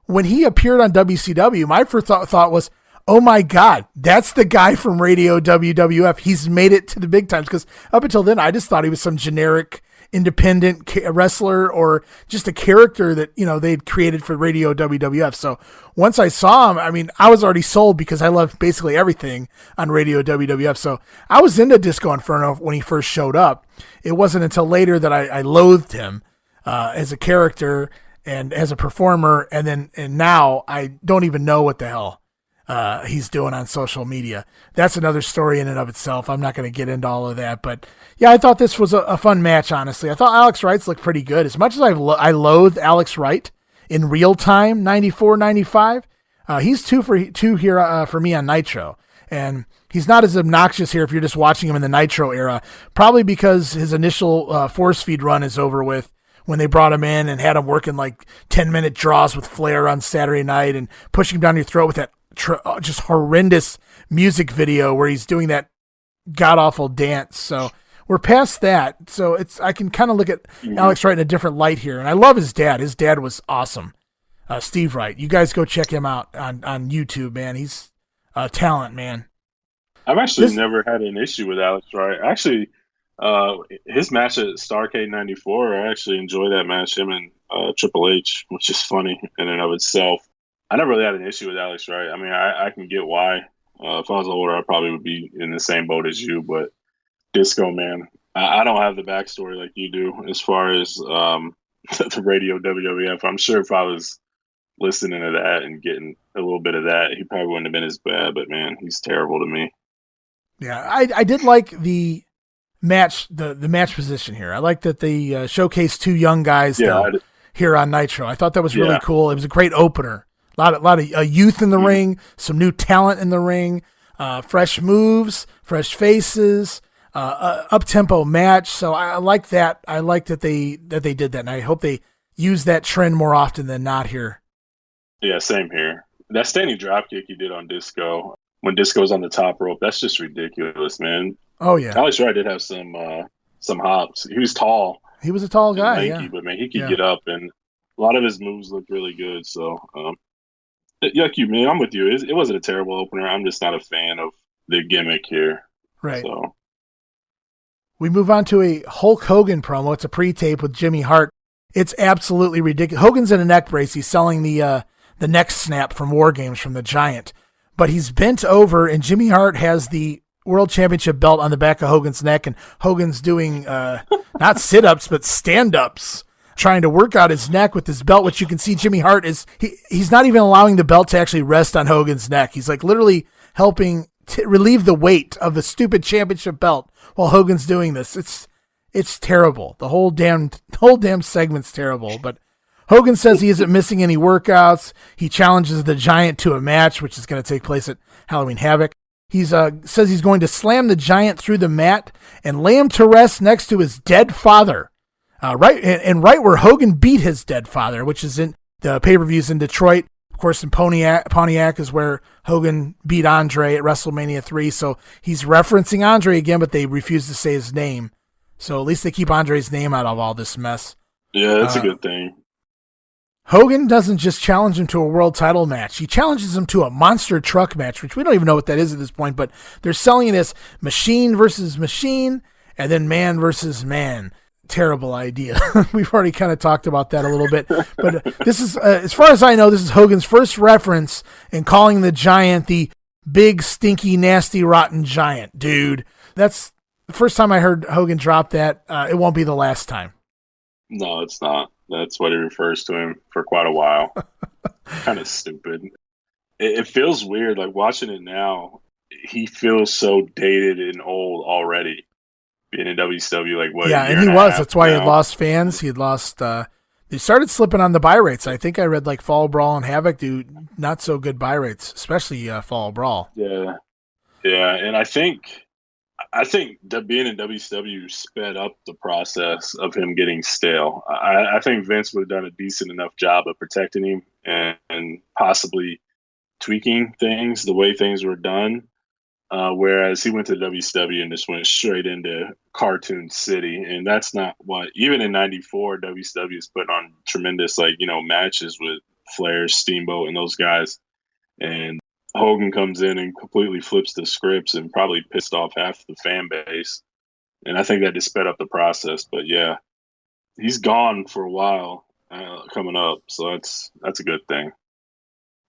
when he appeared on WCW, my first thought was, oh my God, that's the guy from Radio WWF. He's made it to the big times. Because up until then, I just thought he was some generic independent wrestler, or just a character that, they'd created for Radio WWF. So once I saw him, I was already sold, because I love basically everything on Radio WWF. So I was into Disco Inferno when he first showed up. It wasn't until later that I loathed him as a character and as a performer. And now I don't even know what the hell he's doing on social media. That's another story in and of itself. I'm not going to get into all of that, but yeah, I thought this was a fun match, honestly. I thought Alex Wright's looked pretty good. As much as I loathed Alex Wright in real time, 94, 95, he's 2 for 2 here for me on Nitro. And he's not as obnoxious here if you're just watching him in the Nitro era, probably because his initial force feed run is over with, when they brought him in and had him working like 10-minute draws with Flair on Saturday night and pushing him down your throat with that just horrendous music video where he's doing that god-awful dance. So we're past that. So I can kind of look at Alex Wright in a different light here. And I love his dad. His dad was awesome. Steve Wright. You guys go check him out on YouTube, man. He's a talent, man. I've actually never had an issue with Alex Wright. Actually, his match at Starrcade 94, I actually enjoy that match, him and Triple H, which is funny in and of itself. I never really had an issue with Alex Wright. I can get why. If I was older, I probably would be in the same boat as you, but Disco, man, I don't have the backstory like you do as far as the Radio WWF. I'm sure if I was listening to that and getting a little bit of that, he probably wouldn't have been as bad, but man, he's terrible to me. Yeah, I did like the match, the match position here. I like that they showcased 2 young guys here on Nitro. I thought that was really cool. It was a great opener. A lot of youth in the ring, some new talent in the ring, fresh moves, fresh faces, up-tempo match. So I like that. I like that they did that, and I hope they use that trend more often than not here. Yeah, same here. That standing dropkick he did on Disco, when Disco's on the top rope, that's just ridiculous, man. Oh yeah, Alex Wright did have some hops. He was tall. He was a tall guy, lanky, but man, he could get up, and a lot of his moves looked really good. So, like you, man, I'm with you. It wasn't a terrible opener. I'm just not a fan of the gimmick here. Right. So we move on to a Hulk Hogan promo. It's a pre-tape with Jimmy Hart. It's absolutely ridiculous. Hogan's in a neck brace. He's selling the neck snap from War Games from the Giant, but he's bent over, and Jimmy Hart has the World Championship belt on the back of Hogan's neck, and Hogan's doing not sit-ups but stand-ups, trying to work out his neck with his belt, which you can see Jimmy Hart he's not even allowing the belt to actually rest on Hogan's neck. He's like literally helping relieve the weight of the stupid championship belt while Hogan's doing this. It's terrible. The whole damn segment's terrible, but Hogan says he isn't missing any workouts. He challenges the Giant to a match, which is going to take place at Halloween Havoc. He says he's going to slam the Giant through the mat and lay him to rest next to his dead father. Right where Hogan beat his dead father, which is in the pay-per-views in Detroit. Of course, in Pontiac is where Hogan beat Andre at WrestleMania 3. So he's referencing Andre again, but they refuse to say his name. So at least they keep Andre's name out of all this mess. Yeah, that's a good thing. Hogan doesn't just challenge him to a world title match. He challenges him to a monster truck match, which we don't even know what that is at this point, but they're selling it as machine versus machine and then man versus man. Terrible idea. We've already kind of talked about that a little bit, but this is, as far as I know, this is Hogan's first reference in calling the Giant the big, stinky, nasty, rotten Giant. Dude, that's the first time I heard Hogan drop that. It won't be the last time. No, it's not. That's what he refers to him for quite a while. Kind of stupid. It feels weird. Like watching it now, he feels so dated and old already. Being in WCW, like what? Yeah, and he was. That's why he had lost fans. He had lost. They started slipping on the buy rates. I think I read like Fall Brawl and Havoc do not so good buy rates, especially Fall Brawl. Yeah, and I think that being in WCW sped up the process of him getting stale. I think Vince would have done a decent enough job of protecting him and possibly tweaking things the way things were done. Whereas he went to WCW and just went straight into Cartoon City. And that's not what, even in 94, WCW is putting on tremendous, matches with Flair, Steamboat, and those guys. And Hogan comes in and completely flips the scripts and probably pissed off half the fan base. And I think that just sped up the process. But yeah, he's gone for a while coming up. So that's a good thing.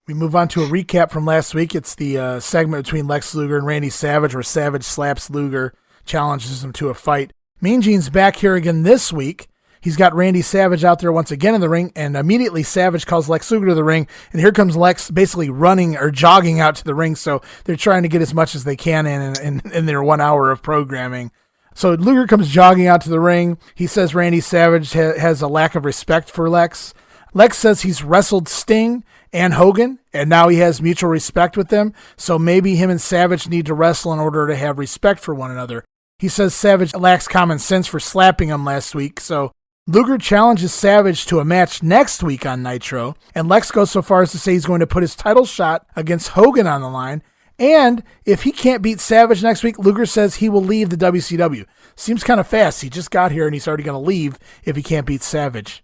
We move on to a recap from last week. It's the segment between Lex Luger and Randy Savage where Savage slaps Luger, challenges him to a fight. Mean Gene's back here again this week. He's got Randy Savage out there once again in the ring, and immediately Savage calls Lex Luger to the ring, and here comes Lex basically running or jogging out to the ring, so they're trying to get as much as they can in their 1 hour of programming. So Luger comes jogging out to the ring. He says Randy Savage has a lack of respect for Lex. Lex says he's wrestled Sting and Hogan, and now he has mutual respect with them, so maybe him and Savage need to wrestle in order to have respect for one another. He says Savage lacks common sense for slapping him last week, so Luger challenges Savage to a match next week on Nitro, and Lex goes so far as to say he's going to put his title shot against Hogan on the line, and if he can't beat Savage next week, Luger says he will leave the WCW. Seems kind of fast. He just got here and he's already going to leave if he can't beat Savage.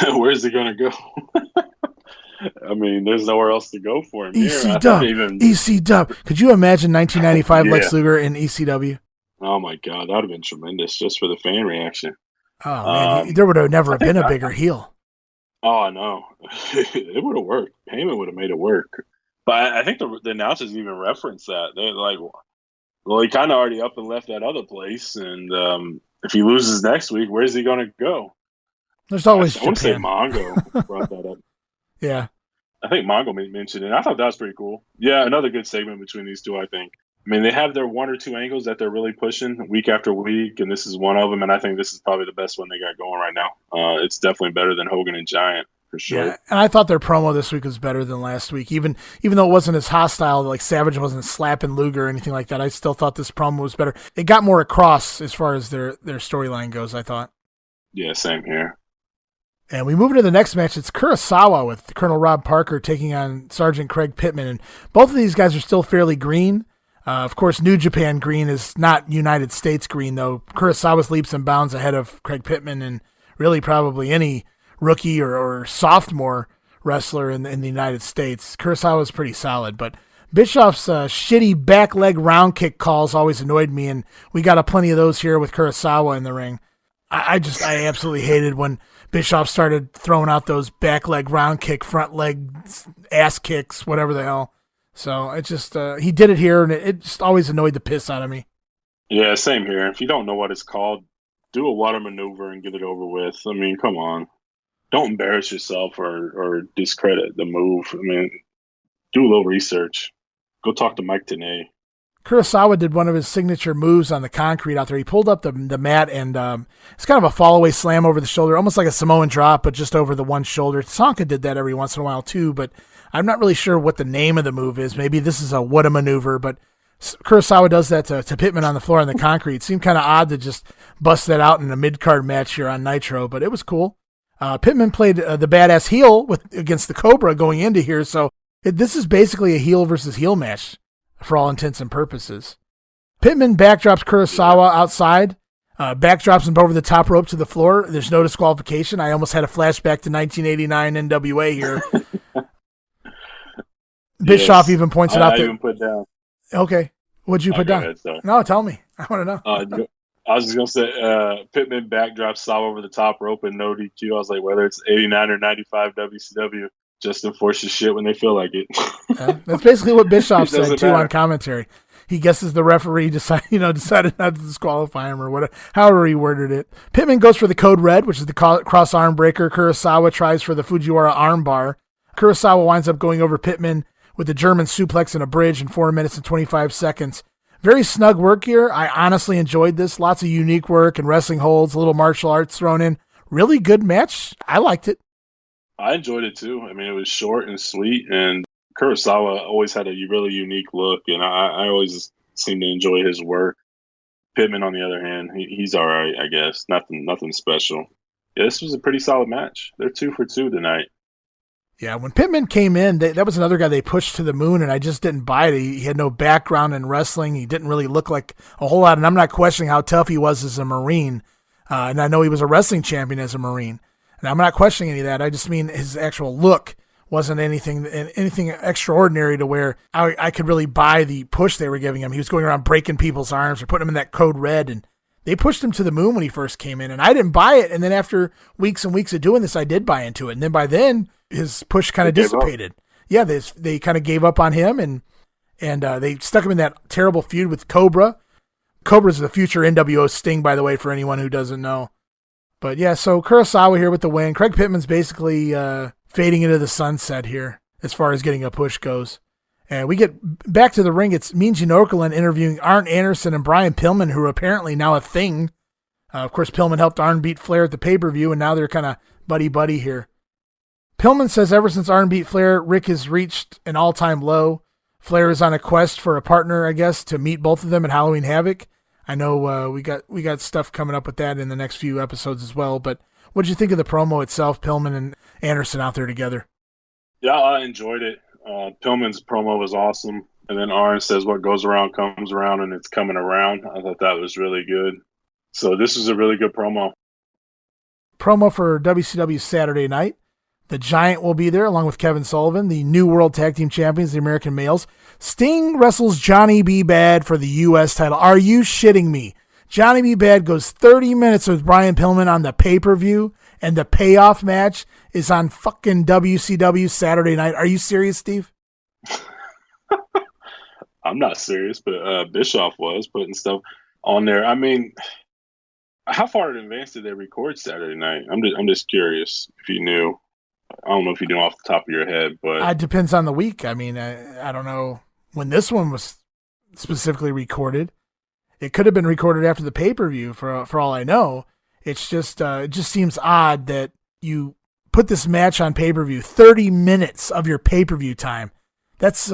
Where's he going to go? I mean, there's nowhere else to go for him. ECW. Could you imagine 1995 Lex Luger in ECW? Oh my God, that would have been tremendous just for the fan reaction. Oh man, there would have never been a bigger heel. Oh, I know. It would have worked. Heyman would have made it work. But I think the announcers even reference that. They're like, well, he kind of already up and left that other place, and if he loses next week, where's he going to go? There's always I want to say Mongo brought that up. Yeah. I think Mongo mentioned it. I thought that was pretty cool. Yeah, another good segment between these two, I think. I mean, they have their one or two angles that they're really pushing week after week, and this is one of them, and I think this is probably the best one they got going right now. It's definitely better than Hogan and Giant, for sure. Yeah, and I thought their promo this week was better than last week. Even though it wasn't as hostile, like Savage wasn't slapping Luger or anything like that, I still thought this promo was better. It got more across as far as their storyline goes, I thought. Yeah, same here. And we move into the next match. It's Kurosawa with Colonel Rob Parker taking on Sergeant Craig Pittman. And both of these guys are still fairly green. Of course, New Japan green is not United States green, though. Kurosawa's leaps and bounds ahead of Craig Pittman and really probably any rookie or sophomore wrestler in the United States. Kurosawa's pretty solid, but Bischoff's shitty back leg round kick calls always annoyed me, and we got plenty of those here with Kurosawa in the ring. I absolutely hated when Bischoff started throwing out those back leg round kick, front leg ass kicks, whatever the hell. So it just, he did it here and it just always annoyed the piss out of me. Yeah, same here. If you don't know what it's called, do a water maneuver and get it over with. I mean, come on. Don't embarrass yourself or discredit the move. I mean, do a little research. Go talk to Mike Tenay. Kurosawa did one of his signature moves on the concrete out there. He pulled up the mat, and it's kind of a fall-away slam over the shoulder, almost like a Samoan drop, but just over the one shoulder. Tonka did that every once in a while too, but I'm not really sure what the name of the move is. Maybe this is a what a maneuver, but Kurosawa does that to Pillman on the floor on the concrete. It seemed kind of odd to just bust that out in a mid-card match here on Nitro, but it was cool. Pillman played the badass heel against the Cobra going into here, so this is basically a heel versus heel match for all intents and purposes. Pillman backdrops Kurosawa outside, backdrops him over the top rope to the floor. There's no disqualification. I almost had a flashback to 1989 NWA here. Bischoff even points it out. I even put down. Okay. What'd you put down? Ahead, no, tell me. I want to know. I was just going to say, Pillman backdrops Sawa over the top rope and no DQ. I was like, whether it's 89 or 95 WCW, Justin forces shit when they feel like it. That's basically what Bischoff said, too, matter. on commentary. He guesses the referee decided not to disqualify him or whatever, however he worded it. Pillman goes for the code red, which is the cross arm breaker. Kurosawa tries for the Fujiwara arm bar. Kurosawa winds up going over Pillman with the German suplex and a bridge in 4 minutes and 25 seconds. Very snug work here. I honestly enjoyed this. Lots of unique work and wrestling holds, a little martial arts thrown in. Really good match. I liked it. I enjoyed it too. I mean, it was short and sweet, and Kurosawa always had a really unique look, and I always seem to enjoy his work. Pillman, on the other hand, he's all right, I guess. Nothing special. Yeah, this was a pretty solid match. They're 2 for 2 tonight. Yeah, when Pillman came in, that was another guy they pushed to the moon, and I just didn't buy it. He had no background in wrestling. He didn't really look like a whole lot, and I'm not questioning how tough he was as a Marine. And I know he was a wrestling champion as a Marine. And I'm not questioning any of that. I just mean his actual look wasn't anything extraordinary to where I could really buy the push they were giving him. He was going around breaking people's arms or putting him in that code red, and they pushed him to the moon when he first came in, and I didn't buy it. And then after weeks and weeks of doing this, I did buy into it. And then by then, his push kind of dissipated. Yeah, they kind of gave up on him, and they stuck him in that terrible feud with Cobra. Cobra's the future NWO Sting, by the way, for anyone who doesn't know. But yeah, so Kurosawa here with the win. Craig Pittman's basically fading into the sunset here as far as getting a push goes. And we get back to the ring. It's Mean Gene Okerlund interviewing Arn Anderson and Brian Pillman, who are apparently now a thing. Of course, Pillman helped Arn beat Flair at the pay-per-view, and now they're kind of buddy-buddy here. Pillman says ever since Arn beat Flair, Rick has reached an all-time low. Flair is on a quest for a partner, I guess, to meet both of them at Halloween Havoc. I know we got stuff coming up with that in the next few episodes as well, but what did you think of the promo itself, Pillman and Anderson out there together? Yeah, I enjoyed it. Pillman's promo was awesome, and then Arn says what goes around comes around, and it's coming around. I thought that was really good. So this is a really good promo. Promo for WCW Saturday night. The Giant will be there along with Kevin Sullivan, the new World Tag Team Champions, the American Males. Sting wrestles Johnny B. Bad for the U.S. title. Are you shitting me? Johnny B. Bad goes 30 minutes with Brian Pillman on the pay-per-view, and the payoff match is on fucking WCW Saturday night. Are you serious, Steve? I'm not serious, but Bischoff was putting stuff on there. I mean, how far in advance did they record Saturday night? I'm just curious if you knew. I don't know if you know off the top of your head, but it depends on the week. I mean, I don't know when this one was specifically recorded. It could have been recorded after the pay-per-view for all I know. It's just it just seems odd that you put this match on pay-per-view, 30 minutes of your pay-per-view time. That's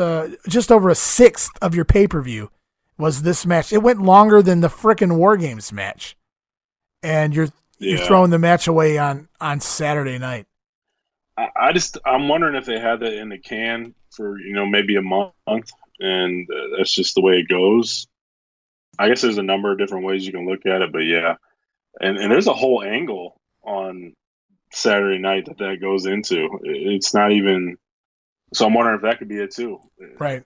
just over a sixth of your pay-per-view was this match. It went longer than the frickin' War Games match. And you're throwing the match away on Saturday night. I'm wondering if they had that in the can for, maybe a month, and that's just the way it goes. I guess there's a number of different ways you can look at it, but yeah. And there's a whole angle on Saturday night that goes into. It's not even – so I'm wondering if that could be it too. Right.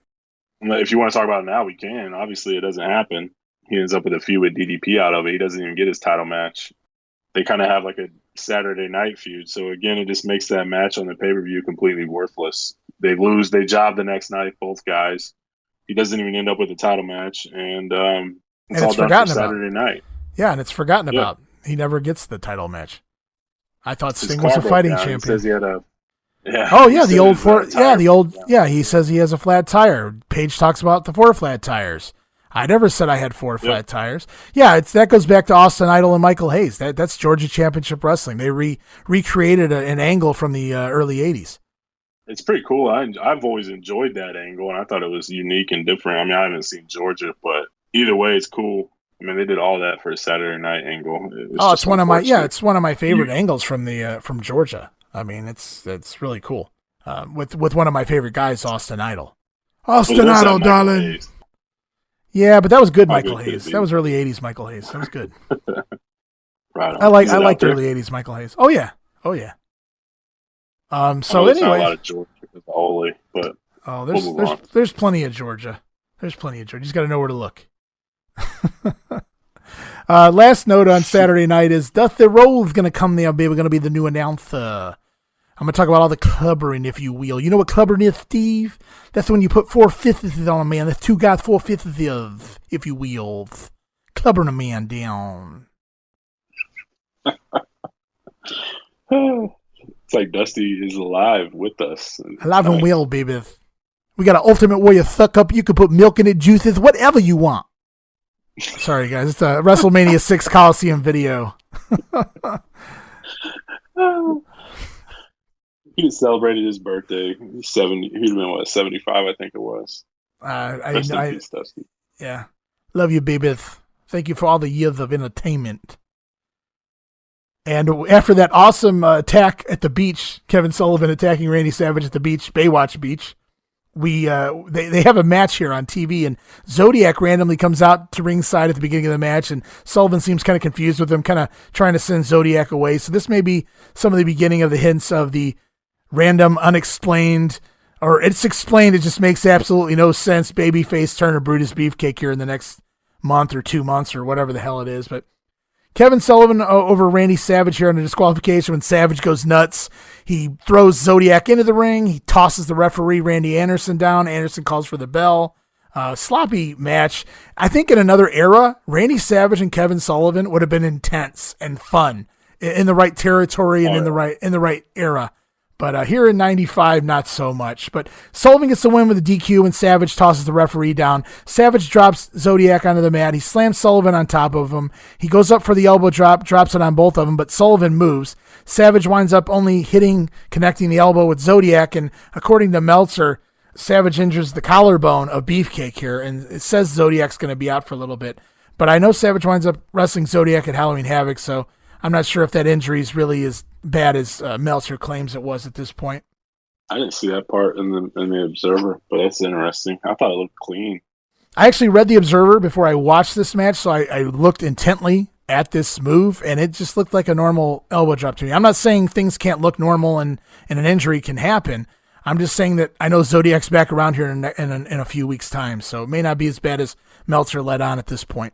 If you want to talk about it now, we can. Obviously, it doesn't happen. He ends up with a feud with DDP out of it. He doesn't even get his title match. They kind of have like a Saturday night feud. So, again, it just makes that match on the pay-per-view completely worthless. They lose. They job the next night, both guys. He doesn't even end up with a title match. And it's all done for Saturday night. Yeah, and it's forgotten about. He never gets the title match. I thought Sting was a fighting champion. He says he had a he says he has a flat tire. Paige talks about the 4 flat tires. I never said I had 4 flat Yep. tires. Yeah, that goes back to Austin Idol and Michael Hayes. That's Georgia Championship Wrestling. They recreated an angle from the early 80s. It's pretty cool. I've always enjoyed that angle, and I thought it was unique and different. I mean, I haven't seen Georgia, but either way, it's cool. I mean, they did all that for a Saturday night angle. It's one of my favorite angles from Georgia. I mean, it's really cool. With one of my favorite guys, Austin Idol. Austin Idol, darling. Hayes. Yeah, but that was good, How Michael good could it Hayes. be? That was early '80s Michael Hayes. That was good. Right on. I Is it out liked there? early '80s Michael Hayes. Oh yeah. So I know there's not a anyway, lot of Georgia with the Ole, but there's we'll move on. there's plenty of Georgia. There's plenty of Georgia. You just got to know where to look. Last note on Saturday night is Dusty Rhodes going to come there, baby. Going to be the new announcer. I'm going to talk about all the clubbering, if you will. You know what clubbering is, Steve? That's when you put 4/5 on a man. That's 2 guys 4/5, if you will. Clubbering a man down. It's like Dusty is alive with us. Alive and well, baby. We got an Ultimate Warrior suck up. You can put milk in it, juices, whatever you want. Sorry, guys. It's a WrestleMania 6 Coliseum video. He celebrated his birthday. He's 70. He'd been 75, I think it was. Rest in peace, Dusty. Yeah. Love you, baby. Thank you for all the years of entertainment. And after that awesome attack at the beach, Kevin Sullivan attacking Randy Savage at the beach, Baywatch Beach, they have a match here on TV, and Zodiac randomly comes out to ringside at the beginning of the match, and Sullivan seems kind of confused with him, kind of trying to send Zodiac away. So this may be some of the beginning of the hints of the random, unexplained, or it's explained, it just makes absolutely no sense, babyface turn of Brutus Beefcake here in the next month or 2 months or whatever the hell it is. But Kevin Sullivan over Randy Savage here on a disqualification when Savage goes nuts. He throws Zodiac into the ring. He tosses the referee, Randy Anderson, down. Anderson calls for the bell. Sloppy match. I think in another era, Randy Savage and Kevin Sullivan would have been intense and fun in the right territory and in the right era. But here in 95, not so much. But Sullivan gets the win with a DQ and Savage tosses the referee down. Savage drops Zodiac onto the mat. He slams Sullivan on top of him. He goes up for the elbow drop, drops it on both of them, but Sullivan moves. Savage winds up only connecting the elbow with Zodiac, and according to Meltzer, Savage injures the collarbone of Beefcake here, and it says Zodiac's going to be out for a little bit. But I know Savage winds up wrestling Zodiac at Halloween Havoc, so I'm not sure if that injury is really as bad as Meltzer claims it was at this point. I didn't see that part in the Observer, but that's interesting. I thought it looked clean. I actually read the Observer before I watched this match, so I looked intently at this move, and it just looked like a normal elbow drop to me. I'm not saying things can't look normal and an injury can happen. I'm just saying that I know Zodiac's back around here in a few weeks' time, so it may not be as bad as Meltzer let on at this point.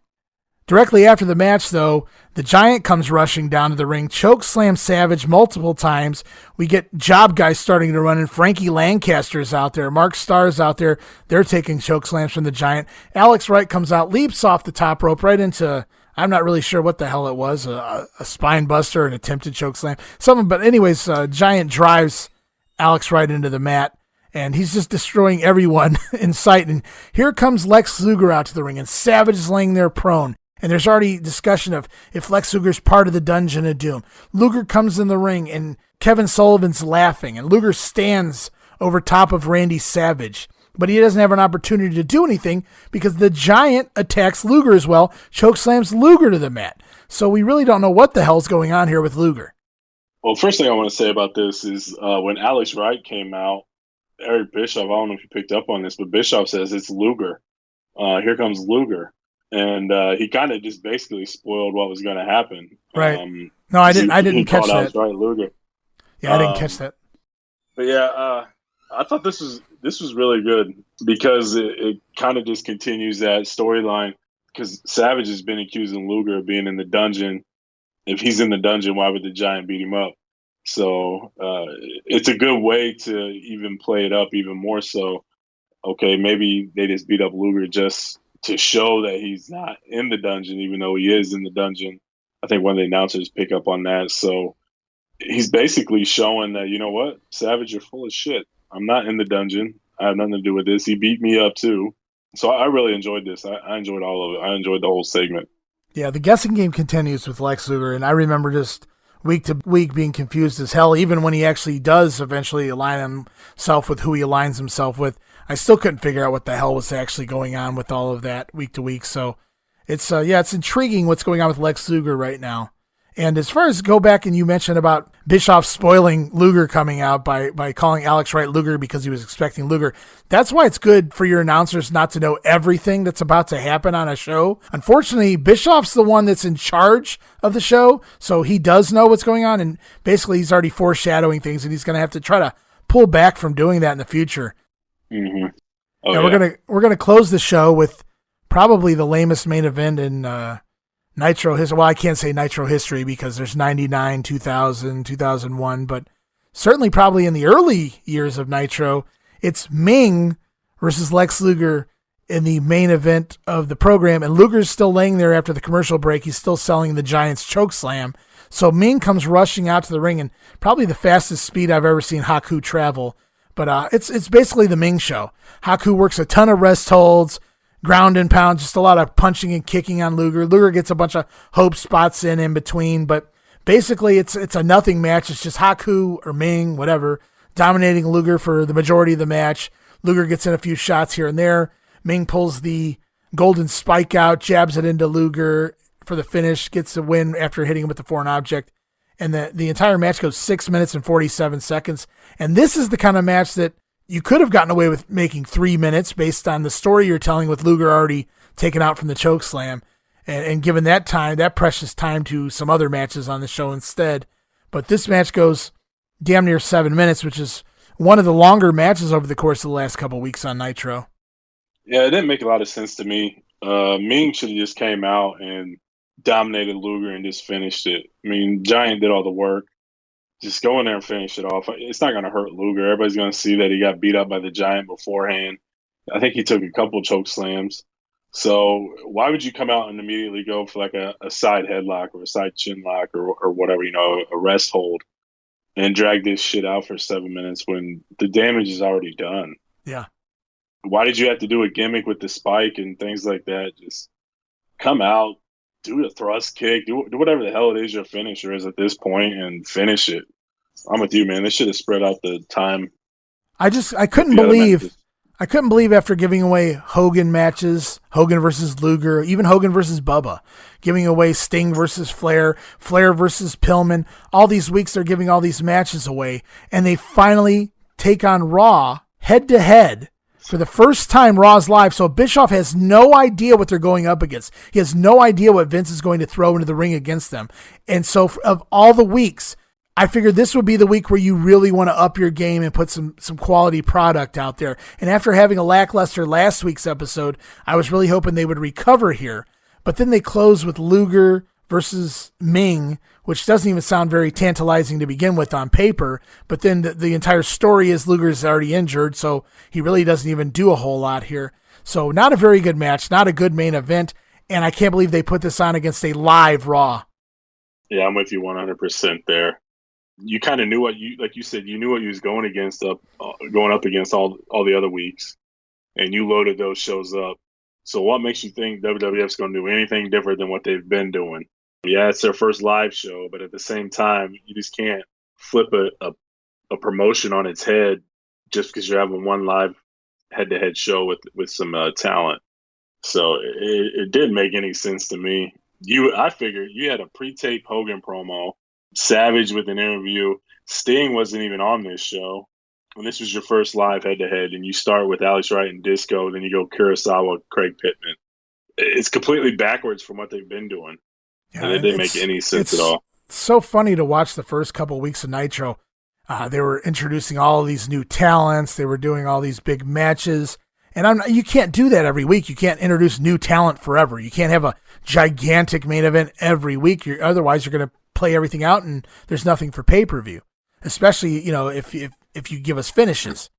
Directly after the match, though, the Giant comes rushing down to the ring, choke slams Savage multiple times. We get Job Guys starting to run, and Frankie Lancaster's out there. Mark Starr's out there. They're taking choke slams from the Giant. Alex Wright comes out, leaps off the top rope right into, I'm not really sure what the hell it was, a spine buster, an attempted choke slam. But anyways, Giant drives Alex Wright into the mat, and he's just destroying everyone in sight. And here comes Lex Luger out to the ring, and Savage is laying there prone. And there's already discussion of if Lex Luger's part of the Dungeon of Doom. Luger comes in the ring, and Kevin Sullivan's laughing, and Luger stands over top of Randy Savage. But he doesn't have an opportunity to do anything because the Giant attacks Luger as well, chokeslams Luger to the mat. So we really don't know what the hell's going on here with Luger. Well, first thing I want to say about this is when Alex Wright came out, Eric Bischoff, I don't know if you picked up on this, but Bischoff says it's Luger. Here comes Luger. And he kind of just basically spoiled what was going to happen. Right. No, I didn't catch that. Right, Luger. Yeah, I didn't catch that. But yeah, I thought this was really good because it kind of just continues that storyline. Because Savage has been accusing Luger of being in the dungeon. If he's in the dungeon, why would the Giant beat him up? So it's a good way to even play it up even more so. Okay, maybe they just beat up Luger just to show that he's not in the dungeon, even though he is in the dungeon. I think one of the announcers pick up on that. So he's basically showing that, you know what, Savage, you're full of shit. I'm not in the dungeon. I have nothing to do with this. He beat me up too. So I really enjoyed this. I enjoyed all of it. I enjoyed the whole segment. Yeah, the guessing game continues with Lex Luger, and I remember just week to week being confused as hell, even when he actually does eventually align himself with who he aligns himself with. I still couldn't figure out what the hell was actually going on with all of that week to week. So it's intriguing what's going on with Lex Luger right now. And as far as go back and you mentioned about Bischoff spoiling Luger coming out by calling Alex Wright Luger because he was expecting Luger, that's why it's good for your announcers not to know everything that's about to happen on a show. Unfortunately, Bischoff's the one that's in charge of the show, so he does know what's going on, and basically he's already foreshadowing things, and he's going to have to try to pull back from doing that in the future. Mm-hmm. Now, we're gonna close the show with probably the lamest main event in Nitro history. Well, I can't say Nitro history because there's 99, 2000, 2001, but certainly probably in the early years of Nitro, it's Ming versus Lex Luger in the main event of the program, and Luger's still laying there after the commercial break. He's still selling the Giants choke slam. So Ming comes rushing out to the ring, and probably the fastest speed I've ever seen Haku travel. But it's basically the Ming show. Haku works a ton of rest holds, ground and pound, just a lot of punching and kicking on Luger. Luger gets a bunch of hope spots in between, but basically it's a nothing match. It's just Haku or Ming, whatever, dominating Luger for the majority of the match. Luger gets in a few shots here and there. Ming pulls the golden spike out, jabs it into Luger for the finish, gets the win after hitting him with the foreign object. And the entire match goes 6 minutes and 47 seconds. And this is the kind of match that you could have gotten away with making 3 minutes based on the story you're telling with Luger already taken out from the choke slam and given that time, that precious time to some other matches on the show instead. But this match goes damn near 7 minutes, which is one of the longer matches over the course of the last couple of weeks on Nitro. Yeah, it didn't make a lot of sense to me. Ming should have just came out and dominated Luger and just finished it. I mean, Giant did all the work. Just go in there and finish it off. It's not going to hurt Luger. Everybody's going to see that he got beat up by the Giant beforehand. I think he took a couple choke slams. So why would you come out and immediately go for like a side headlock or a side chin lock or whatever, a rest hold and drag this shit out for 7 minutes when the damage is already done? Yeah. Why did you have to do a gimmick with the spike and things like that? Just come out, do the thrust kick, do whatever the hell it is your finisher is at this point and finish it. I'm with you, man. They should have spread out the time. I couldn't believe after giving away Hogan matches, Hogan versus Luger, even Hogan versus Bubba, giving away Sting versus Flair, Flair versus Pillman, all these weeks they're giving all these matches away, and they finally take on Raw head-to-head for the first time. Raw's live, so Bischoff has no idea what they're going up against. He has no idea what Vince is going to throw into the ring against them. And so of all the weeks, I figured this would be the week where you really want to up your game and put some quality product out there. And after having a lackluster last week's episode, I was really hoping they would recover here. But then they close with Luger versus Ming, which doesn't even sound very tantalizing to begin with on paper. But then the entire story is Luger's already injured, so he really doesn't even do a whole lot here. So not a very good match, not a good main event, and I can't believe they put this on against a live Raw. Yeah, I'm with you 100% there. You kind of knew like you said, you knew what you was going up against all the other weeks, and you loaded those shows up. So what makes you think WWF's going to do anything different than what they've been doing? Yeah, it's their first live show, but at the same time, you just can't flip a promotion on its head just because you're having one live head-to-head show with some talent. So it didn't make any sense to me. I figured you had a pre-tape Hogan promo, Savage with an interview. Sting wasn't even on this show. And this was your first live head-to-head, and you start with Alex Wright and Disco, then you go Kurosawa, Craig Pittman. It's completely backwards from what they've been doing. Yeah, and it didn't make any sense at all. It's so funny to watch the first couple of weeks of Nitro. They were introducing all of these new talents. They were doing all these big matches. And you can't do that every week. You can't introduce new talent forever. You can't have a gigantic main event every week. Otherwise, you're going to play everything out, and there's nothing for pay-per-view, especially, if you give us finishes.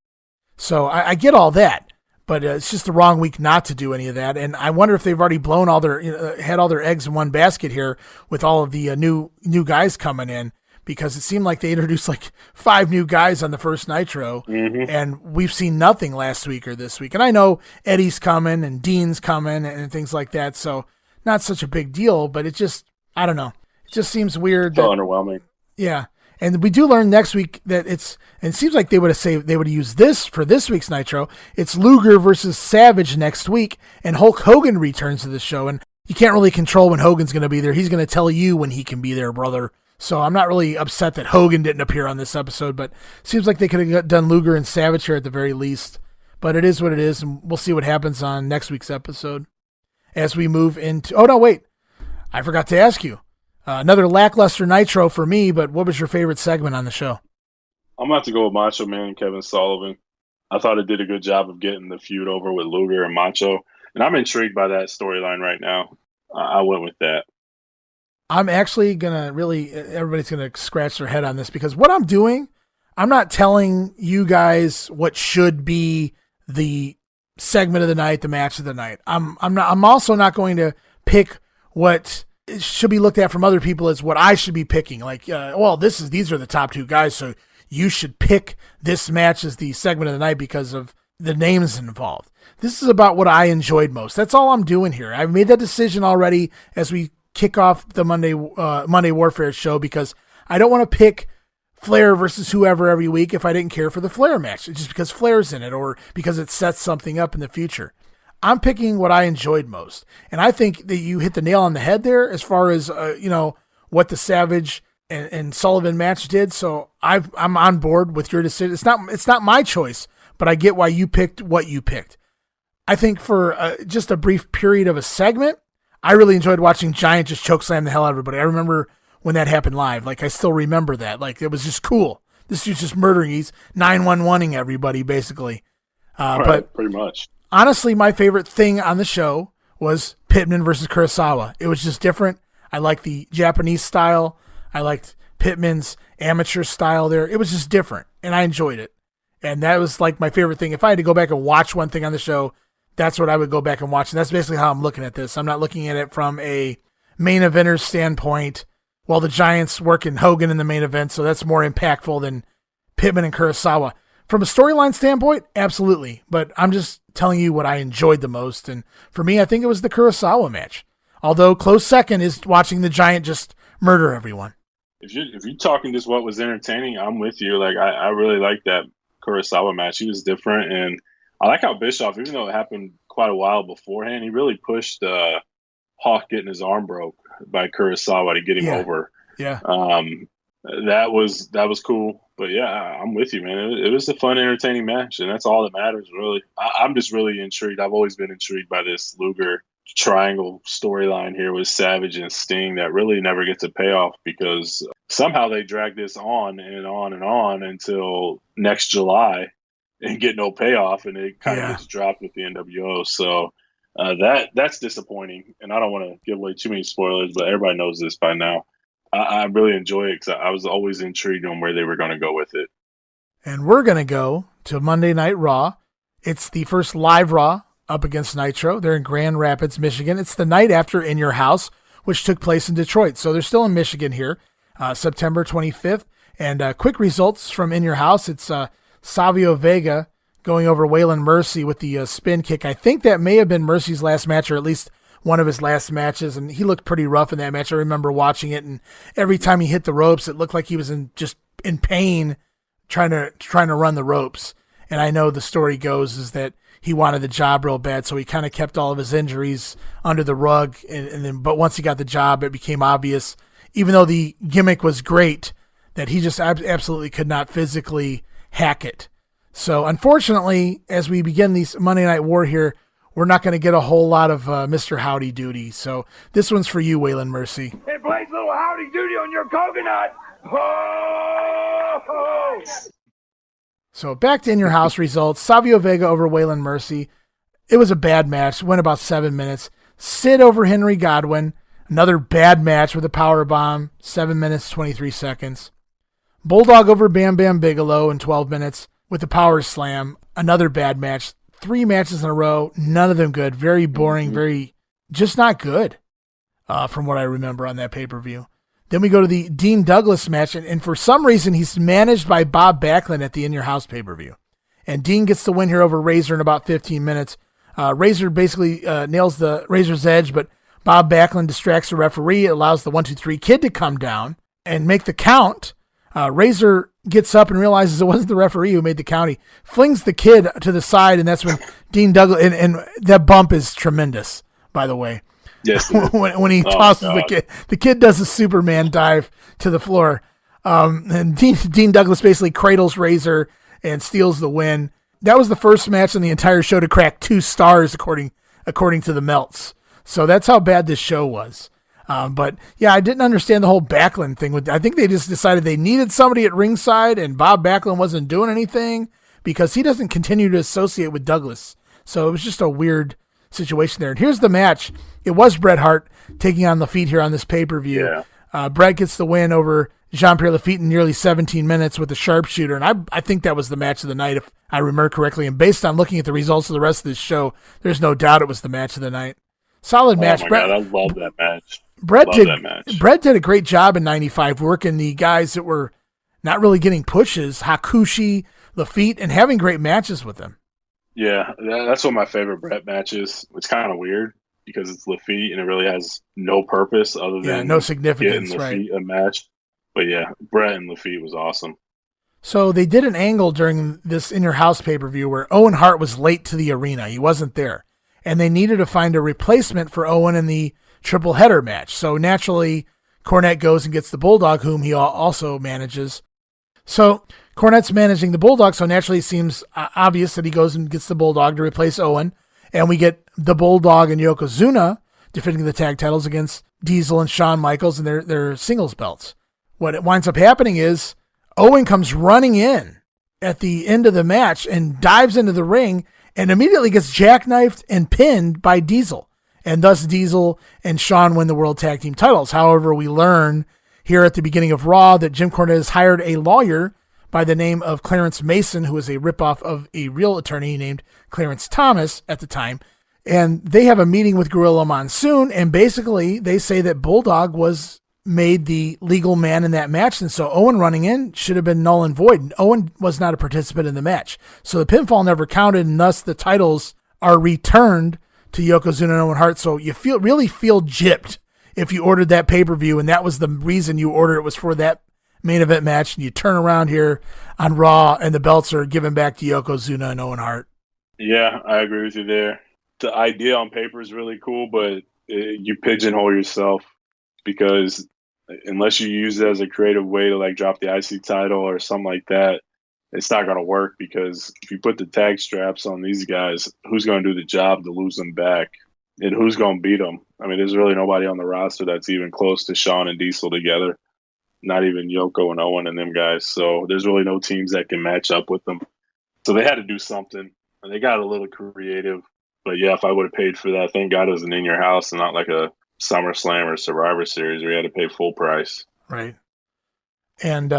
So I get all that, but it's just the wrong week not to do any of that. And I wonder if they've already had all their eggs in one basket here with all of the new guys coming in. because it seemed like they introduced like 5 new guys on the first Nitro, and we've seen nothing last week or this week. And I know Eddie's coming and Dean's coming and things like that, so not such a big deal, but it just, I don't know. It just seems weird. So underwhelming. Yeah. And we do learn next week that it seems like they would have used this for this week's Nitro. It's Luger versus Savage next week, and Hulk Hogan returns to the show. And you can't really control when Hogan's going to be there. He's going to tell you when he can be there, brother. So I'm not really upset that Hogan didn't appear on this episode, but it seems like they could have done Luger and Savage here at the very least. But it is what it is, and we'll see what happens on next week's episode. As we move into... Oh, no, wait. I forgot to ask you. Another lackluster Nitro for me, but what was your favorite segment on the show? I'm going to have to go with Macho Man and Kevin Sullivan. I thought it did a good job of getting the feud over with Luger and Macho, and I'm intrigued by that storyline right now. I went with that. I'm actually going to everybody's going to scratch their head on this, because what I'm doing, I'm not telling you guys what should be the segment of the night, the match of the night. I'm also not going to pick what should be looked at from other people as what I should be picking. Like, these are the top 2 guys, so you should pick this match as the segment of the night because of the names involved. This is about what I enjoyed most. That's all I'm doing here. I've made that decision already as we kick off the Monday Warfare show, because I don't want to pick Flair versus whoever every week if I didn't care for the Flair match, just because Flair's in it or because it sets something up in the future. I'm picking what I enjoyed most. And I think that you hit the nail on the head there as far as, what the Savage and Sullivan match did. So I'm on board with your decision. It's not my choice, but I get why you picked what you picked. I think for just a brief period of a segment, I really enjoyed watching Giant just chokeslam the hell out of everybody. I remember when that happened live. Like, I still remember that. Like, it was just cool. This dude's just murdering. He's 911ing everybody, basically. But pretty much. Honestly, my favorite thing on the show was Pillman versus Kurosawa. It was just different. I liked the Japanese style. I liked Pillman's amateur style there. It was just different, and I enjoyed it. And that was like my favorite thing. If I had to go back and watch one thing on the show, that's what I would go back and watch. And that's basically how I'm looking at this. I'm not looking at it from a main eventer standpoint. Well, the Giants working Hogan in the main event, so that's more impactful than Pillman and Kurosawa. From a storyline standpoint, absolutely. But I'm just telling you what I enjoyed the most. And for me, I think it was the Kurosawa match. Although close second is watching the Giant just murder everyone. If you're talking just what was entertaining, I'm with you. Like, I really like that Kurosawa match. He was different. And I like how Bischoff, even though it happened quite a while beforehand, he really pushed Hawk getting his arm broke by Kurosawa to get him over. Yeah. That was cool. But yeah, I'm with you, man. It was a fun, entertaining match, and that's all that matters, really. I'm just really intrigued. I've always been intrigued by this Luger triangle storyline here with Savage and Sting that really never gets a payoff, because somehow they drag this on and on and on until next July and get no payoff, and it kind of gets dropped with the NWO. So that's disappointing, and I don't want to give away too many spoilers, but everybody knows this by now. I really enjoy it because I was always intrigued on where they were going to go with it. And we're going to go to Monday Night Raw. It's the first live Raw up against Nitro. They're in Grand Rapids, Michigan. It's the night after In Your House, which took place in Detroit. So they're still in Michigan here, September 25th. And quick results from In Your House. It's Savio Vega going over Waylon Mercy with the spin kick. I think that may have been Mercy's last match, or at least one of his last matches, and he looked pretty rough in that match. I remember watching it, and every time he hit the ropes, it looked like he was in pain trying to run the ropes. And I know the story goes is that he wanted the job real bad, so he kind of kept all of his injuries under the rug. But once he got the job, it became obvious, even though the gimmick was great, that he just absolutely could not physically hack it. So unfortunately, as we begin these Monday Night War here, we're not going to get a whole lot of Mr. Howdy Doody. So this one's for you, Waylon Mercy. It plays little Howdy Doody on your coconut. Ho! So back to In Your House results. Savio Vega over Waylon Mercy. It was a bad match. Went about 7 minutes. Sid over Henry Godwin. Another bad match with a power bomb. 7 minutes, 23 seconds. Bulldog over Bam Bam Bigelow in 12 minutes with a power slam. Another bad match. 3 matches in a row. None of them good. Very boring. Very just not good from what I remember on that pay-per-view. Then we go to the Dean Douglas match, and for some reason, he's managed by Bob Backlund at the In Your House pay-per-view. And Dean gets the win here over Razor in about 15 minutes. Razor basically nails the Razor's edge, but Bob Backlund distracts the referee. It allows the 1-2-3 Kid to come down and make the count. Razor gets up and realizes it wasn't the referee who made the count. He flings the Kid to the side, and that's when Dean Douglas, and that bump is tremendous, by the way. Yes. when he tosses the Kid does a Superman dive to the floor. And Dean Douglas basically cradles Razor and steals the win. That was the first match in the entire show to crack 2 stars, according to the Melts. So that's how bad this show was. But yeah, I didn't understand the whole Backlund thing. I think they just decided they needed somebody at ringside, and Bob Backlund wasn't doing anything because he doesn't continue to associate with Douglas. So it was just a weird situation there. And here's the match. It was Bret Hart taking on Lafitte here on this pay-per-view. Yeah. Bret gets the win over Jean-Pierre Lafitte in nearly 17 minutes with a sharpshooter. And I think that was the match of the night, if I remember correctly. And based on looking at the results of the rest of this show, there's no doubt it was the match of the night. Solid match. Oh my God, I love that match. Bret did a great job in 95 working the guys that were not really getting pushes, Hakushi, Lafitte, and having great matches with them. Yeah, that's one of my favorite Bret matches. It's kind of weird because it's Lafitte and it really has no purpose other than no significance, getting Lafitte a match. But yeah, Bret and Lafitte was awesome. So they did an angle during this In Your House pay-per-view where Owen Hart was late to the arena. He wasn't there. And they needed to find a replacement for Owen in the triple header match. So naturally, Cornette goes and gets the Bulldog, whom he also manages. So Cornette's managing the Bulldog, so naturally it seems obvious that he goes and gets the Bulldog to replace Owen. And we get the Bulldog and Yokozuna defending the tag titles against Diesel and Shawn Michaels and their singles belts. What it winds up happening is Owen comes running in at the end of the match and dives into the ring and immediately gets jackknifed and pinned by Diesel. And thus Diesel and Shawn win the World Tag Team titles. However, we learn here at the beginning of Raw that Jim Cornette has hired a lawyer by the name of Clarence Mason, who is a ripoff of a real attorney named Clarence Thomas at the time. And they have a meeting with Gorilla Monsoon, and basically they say that Bulldog was made the legal man in that match, and so Owen running in should have been null and void. Owen was not a participant in the match. So the pinfall never counted, and thus the titles are returned to Yokozuna and Owen Hart. So you really feel gypped if you ordered that pay-per-view, and that was the reason you ordered it, was for that main event match, and you turn around here on Raw, and the belts are given back to Yokozuna and Owen Hart. Yeah, I agree with you there. The idea on paper is really cool, but you pigeonhole yourself because unless you use it as a creative way to like drop the IC title or something like that, it's not going to work, because if you put the tag straps on these guys, who's going to do the job to lose them back? And who's going to beat them? I mean, there's really nobody on the roster that's even close to Shawn and Diesel together. Not even Yoko and Owen and them guys. So there's really no teams that can match up with them. So they had to do something, and they got a little creative. But yeah, if I would have paid for that, thank God it was an In Your House and not like a SummerSlam or Survivor Series where you had to pay full price. Right. And,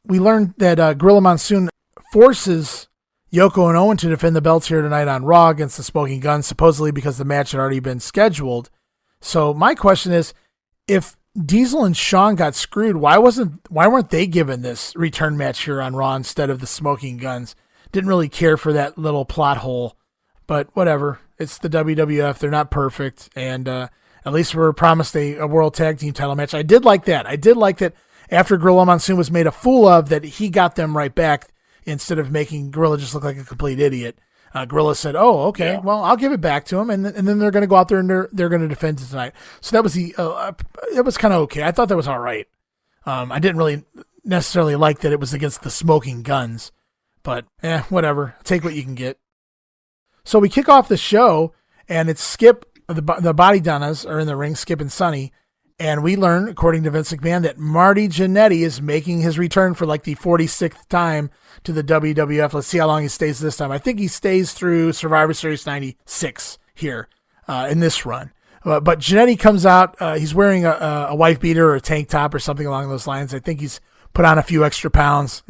we learned that Gorilla Monsoon forces Yoko and Owen to defend the belts here tonight on Raw against the Smoking Guns, supposedly because the match had already been scheduled. So my question is, if Diesel and Shawn got screwed, why weren't they given this return match here on Raw instead of the Smoking Guns? Didn't really care for that little plot hole, but whatever. It's the WWF. They're not perfect. And at least we're promised a World Tag Team title match. I did like that. I did like that after Gorilla Monsoon was made a fool of, that he got them right back instead of making Gorilla just look like a complete idiot. Gorilla said, "Oh, okay, well, I'll give it back to him," and then they're going to go out there and they're going to defend it tonight. So that was it was kind of okay. I thought that was all right. I didn't really necessarily like that it was against the Smoking Guns, but whatever. Take what you can get. So we kick off the show, and it's Skip, the Body Donnas are in the ring, Skip and Sonny. And we learn, according to Vince McMahon, that Marty Jannetty is making his return for like the 46th time to the WWF. Let's see how long he stays this time. I think he stays through Survivor Series 96 here in this run. But Jannetty comes out. He's wearing a wife beater or a tank top or something along those lines. I think he's put on a few extra pounds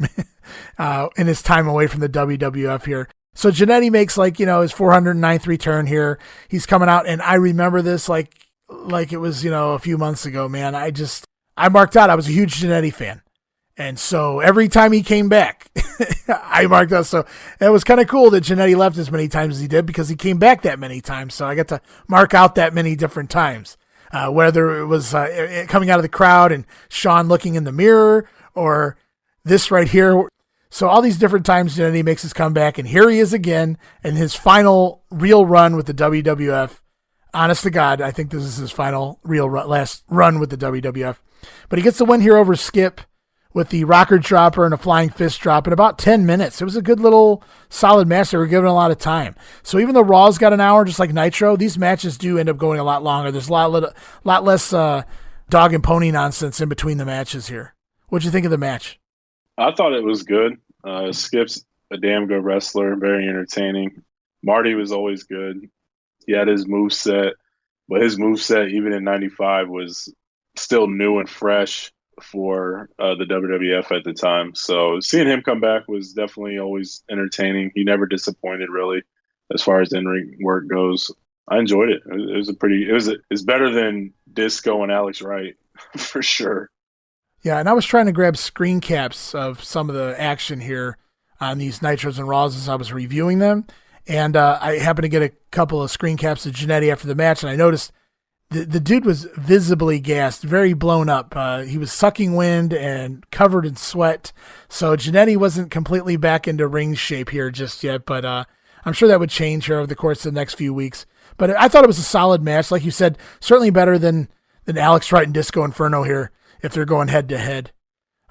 in his time away from the WWF here. So Jannetty makes his 409th return here. He's coming out, and I remember this like it was, a few months ago, man. I marked out I was a huge Jannetty fan. And so every time he came back, I marked out. So it was kind of cool that Jannetty left as many times as he did because he came back that many times. So I got to mark out that many different times, whether it was coming out of the crowd and Sean looking in the mirror or this right here. So all these different times Jannetty makes his comeback, and here he is again in his final real run with the WWF. Honest to God, I think this is his final real last run with the WWF. But he gets the win here over Skip with the rocker dropper and a flying fist drop in about 10 minutes. It was a good little solid match. They were given a lot of time. So even though Raw's got an hour, just like Nitro, these matches do end up going a lot longer. There's a lot less dog and pony nonsense in between the matches here. What'd you think of the match? I thought it was good. Skip's a damn good wrestler, very entertaining. Marty was always good. He had his moveset, but his moveset, even in 95, was still new and fresh for the WWF at the time. So seeing him come back was definitely always entertaining. He never disappointed, really, as far as in-ring work goes. I enjoyed it. It's better than Disco and Alex Wright, for sure. Yeah, and I was trying to grab screen caps of some of the action here on these Nitros and Raws as I was reviewing them. And I happened to get a couple of screen caps of Jannetty after the match, and I noticed the dude was visibly gassed, very blown up. He was sucking wind and covered in sweat. So Jannetty wasn't completely back into ring shape here just yet, but I'm sure that would change here over the course of the next few weeks. But I thought it was a solid match. Like you said, certainly better than Alex Wright and Disco Inferno here if they're going head-to-head.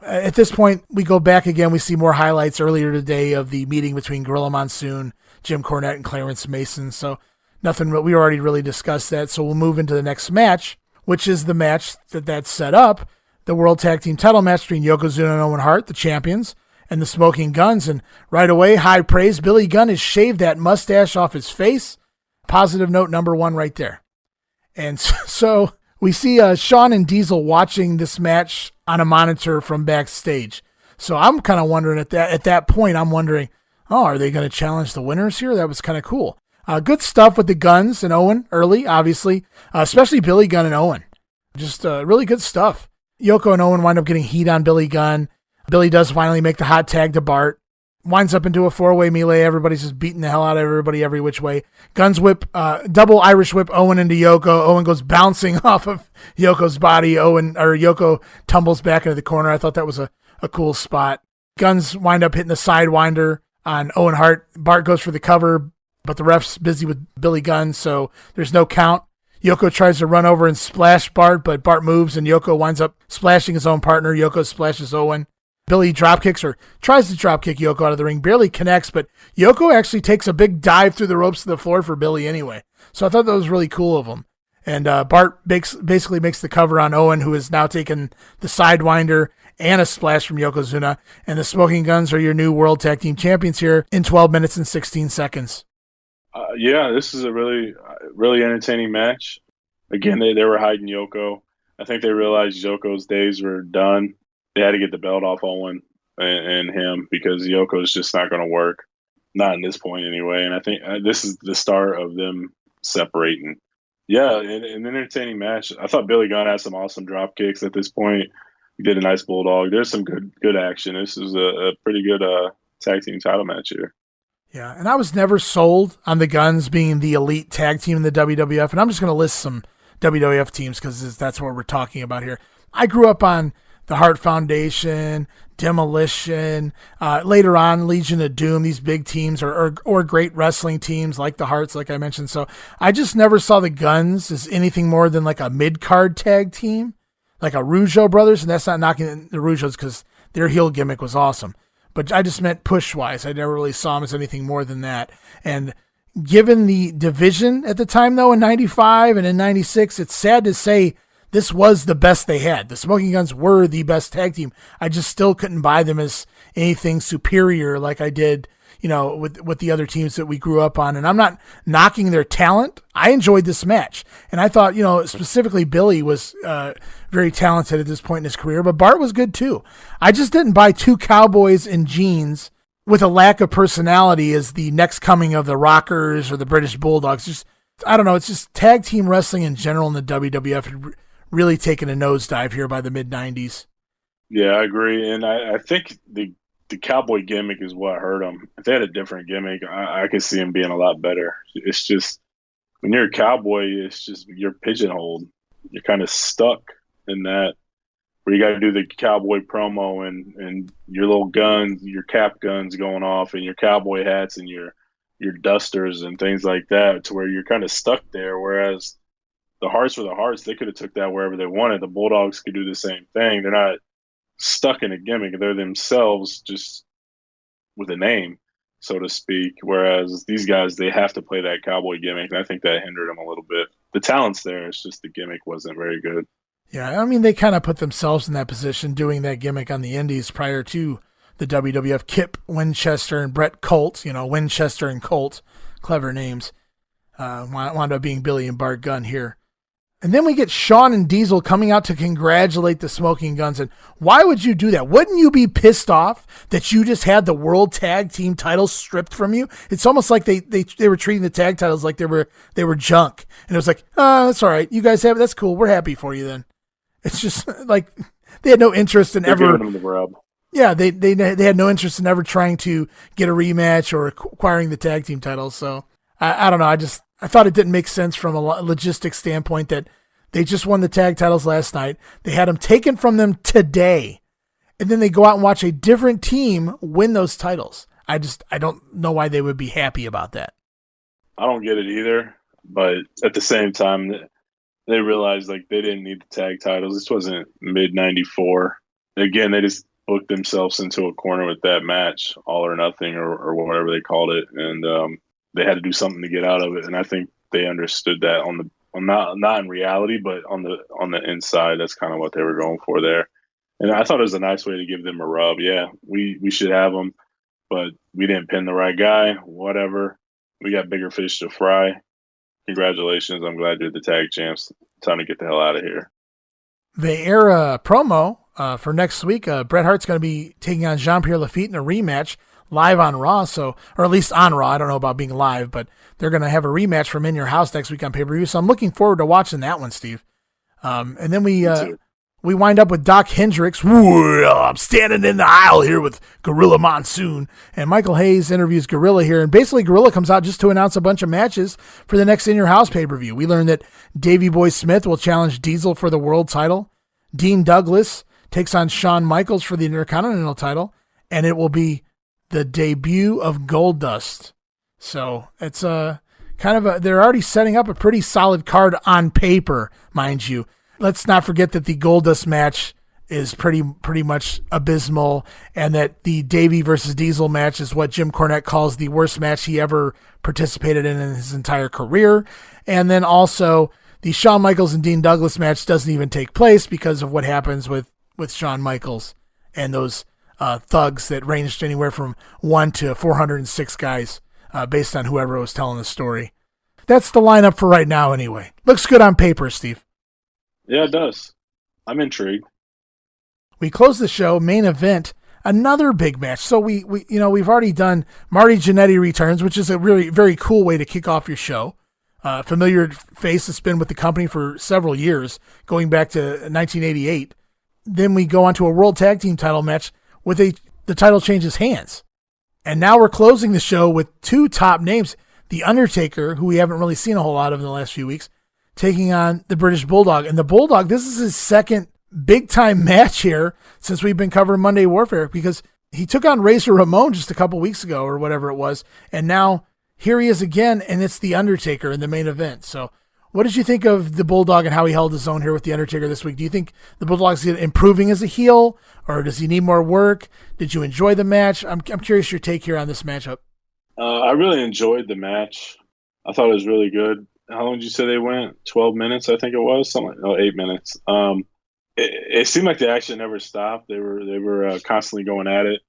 At this point, we go back again. We see more highlights earlier today of the meeting between Gorilla Monsoon, Jim Cornette, and Clarence Mason. So nothing, we already really discussed that. So we'll move into the next match, which is the match that's set up, the World Tag Team title match between Yokozuna and Owen Hart, the champions, and the Smoking Guns. And right away, high praise. Billy Gunn has shaved that mustache off his face. Positive note number one right there. And so we see Sean and Diesel watching this match on a monitor from backstage. So I'm kind of wondering at that point, I'm wondering, are they going to challenge the winners here? That was kind of cool. Good stuff with the Guns and Owen early, obviously, especially Billy Gunn and Owen. Just really good stuff. Yoko and Owen wind up getting heat on Billy Gunn. Billy does finally make the hot tag to Bart. Winds up into a four-way melee. Everybody's just beating the hell out of everybody every which way. Guns whip, double Irish whip Owen into Yoko. Owen goes bouncing off of Yoko's body. Yoko tumbles back into the corner. I thought that was a cool spot. Guns wind up hitting the sidewinder on Owen Hart. Bart goes for the cover, but the ref's busy with Billy Gunn, so there's no count. Yoko tries to run over and splash Bart, but Bart moves, and Yoko winds up splashing his own partner. Yoko splashes Owen. Billy dropkicks or tries to dropkick Yoko out of the ring, barely connects, but Yoko actually takes a big dive through the ropes to the floor for Billy anyway. So I thought that was really cool of him. And Bart basically makes the cover on Owen, who has now taken the Sidewinder and a splash from Yokozuna. And the Smoking Guns are your new World Tag Team Champions here in 12 minutes and 16 seconds. Yeah, this is a really, really entertaining match. Again, they were hiding Yoko. I think they realized Yoko's days were done. They had to get the belt off Owen and him because Yoko's just not going to work. Not in this point anyway. And I think this is the start of them separating. Yeah, an entertaining match. I thought Billy Gunn had some awesome drop kicks at this point. He did a nice bulldog. There's some good action. This is a pretty good tag team title match here. Yeah, and I was never sold on the Guns being the elite tag team in the WWF. And I'm just going to list some WWF teams because that's what we're talking about here. I grew up on the Hart Foundation, Demolition, later on Legion of Doom, these big teams or great wrestling teams like the Harts, like I mentioned. So I just never saw the Guns as anything more than like a mid-card tag team, like a Rougeau brothers. And that's not knocking the Rougeaus because their heel gimmick was awesome. But I just meant push-wise. I never really saw them as anything more than that. And given the division at the time, though, in 95 and in 96, it's sad to say this was the best they had. The Smoking Guns were the best tag team. I just still couldn't buy them as anything superior like I did, with the other teams that we grew up on. And I'm not knocking their talent. I enjoyed this match. And I thought, specifically Billy was very talented at this point in his career, but Bart was good too. I just didn't buy two cowboys in jeans with a lack of personality as the next coming of the Rockers or the British Bulldogs. I don't know. It's just tag team wrestling in general in the WWF really taken a nosedive here by the mid-90s. Yeah, I agree. And I think the cowboy gimmick is what hurt them. If they had a different gimmick, I could see them being a lot better. It's just when you're a cowboy, it's just you're pigeonholed. You're kind of stuck in that where you got to do the cowboy promo and your little guns, your cap guns going off, and your cowboy hats and your dusters and things like that, to where you're kind of stuck there. Whereas the Hearts were the Hearts, they could have took that wherever they wanted. The Bulldogs could do the same thing. They're not stuck in a gimmick. They're themselves, just with a name, so to speak. Whereas these guys, they have to play that cowboy gimmick, and I think that hindered them a little bit. The talent's there. It's just the gimmick wasn't very good. Yeah, I mean, they kind of put themselves in that position doing that gimmick on the indies prior to the WWF. Kip Winchester and Brett Colt, Winchester and Colt, clever names, wound up being Billy and Bart Gunn here. And then we get Shawn and Diesel coming out to congratulate the Smoking Guns. And why would you do that? Wouldn't you be pissed off that you just had the World Tag Team titles stripped from you? It's almost like they were treating the tag titles like they were junk. And it was like, oh, that's all right. You guys have it. That's cool. We're happy for you then. It's just like they had no interest in ever. Them the rub. Yeah, they had no interest in ever trying to get a rematch or acquiring the tag team titles. So I don't know. I thought it didn't make sense from a logistics standpoint that they just won the tag titles last night. They had them taken from them today, and then they go out and watch a different team win those titles. I don't know why they would be happy about that. I don't get it either, but at the same time, they realized like they didn't need the tag titles. This wasn't mid-94. Again, they just booked themselves into a corner with that match, All or Nothing or whatever they called it, and they had to do something to get out of it. And I think they understood that not in reality, but on the inside. That's kind of what they were going for there. And I thought it was a nice way to give them a rub. Yeah, we should have them, but we didn't pin the right guy. Whatever. We got bigger fish to fry. Congratulations. I'm glad you're the tag champs. Time to get the hell out of here. They air a promo for next week. Bret Hart's going to be taking on Jean-Pierre Lafitte in a rematch live on Raw, or at least on Raw. I don't know about being live, but they're going to have a rematch from In Your House next week on pay-per-view, so I'm looking forward to watching that one, Steve. And then we wind up with Doc Hendricks. I'm standing in the aisle here with Gorilla Monsoon. And Michael Hayes interviews Gorilla here. And basically Gorilla comes out just to announce a bunch of matches for the next In Your House pay-per-view. We learned that Davey Boy Smith will challenge Diesel for the world title. Dean Douglas takes on Shawn Michaels for the Intercontinental title. And it will be the debut of Goldust. So it's they're already setting up a pretty solid card on paper, mind you. Let's not forget that the Goldust match is pretty much abysmal, and that the Davey versus Diesel match is what Jim Cornette calls the worst match he ever participated in his entire career. And then also the Shawn Michaels and Dean Douglas match doesn't even take place because of what happens with Shawn Michaels and those thugs that ranged anywhere from 1 to 406 guys based on whoever was telling the story. That's the lineup for right now anyway. Looks good on paper, Steve. Yeah, it does. I'm intrigued. We close the show, main event, another big match. So we've already done Marty Jannetty returns, which is a really very cool way to kick off your show. Familiar face that's been with the company for several years, going back to 1988. Then we go on to a World Tag Team title match with the title changes hands. And now we're closing the show with two top names. The Undertaker, who we haven't really seen a whole lot of in the last few weeks, taking on the British Bulldog. And the Bulldog, this is his second big-time match here since we've been covering Monday Warfare, because he took on Razor Ramon just a couple weeks ago or whatever it was, and now here he is again, and it's the Undertaker in the main event. So what did you think of the Bulldog and how he held his own here with the Undertaker this week? Do you think the Bulldog's improving as a heel, or does he need more work? Did you enjoy the match? I'm curious your take here on this matchup. I really enjoyed the match. I thought it was really good. How long did you say they went? 12 minutes, I think it was. 8 minutes. It seemed like the action never stopped. They were constantly going at it.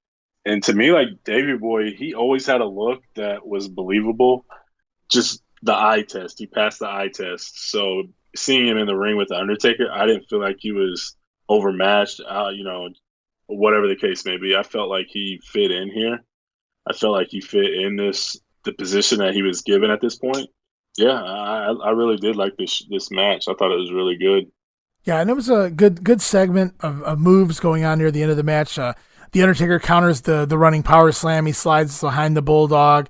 And to me, like Davey Boy, he always had a look that was believable. Just the eye test. He passed the eye test. So seeing him in the ring with the Undertaker, I didn't feel like he was overmatched. Whatever the case may be, I felt like he fit in here. I felt like he fit in the position that he was given at this point. Yeah, I really did like this match. I thought it was really good. Yeah, and it was a good segment of moves going on near the end of the match. The Undertaker counters the running power slam. He slides behind the Bulldog,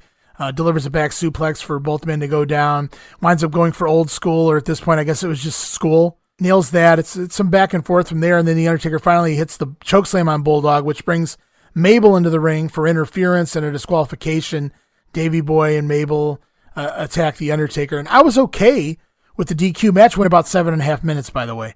delivers a back suplex for both men to go down. Winds up going for old school, or at this point, I guess it was just school. Nails that. It's some back and forth from there, and then the Undertaker finally hits the chokeslam on Bulldog, which brings Mabel into the ring for interference and a disqualification. Davey Boy and Mabel attack the Undertaker, and I was okay with the DQ match. Went about 7.5 minutes, by the way.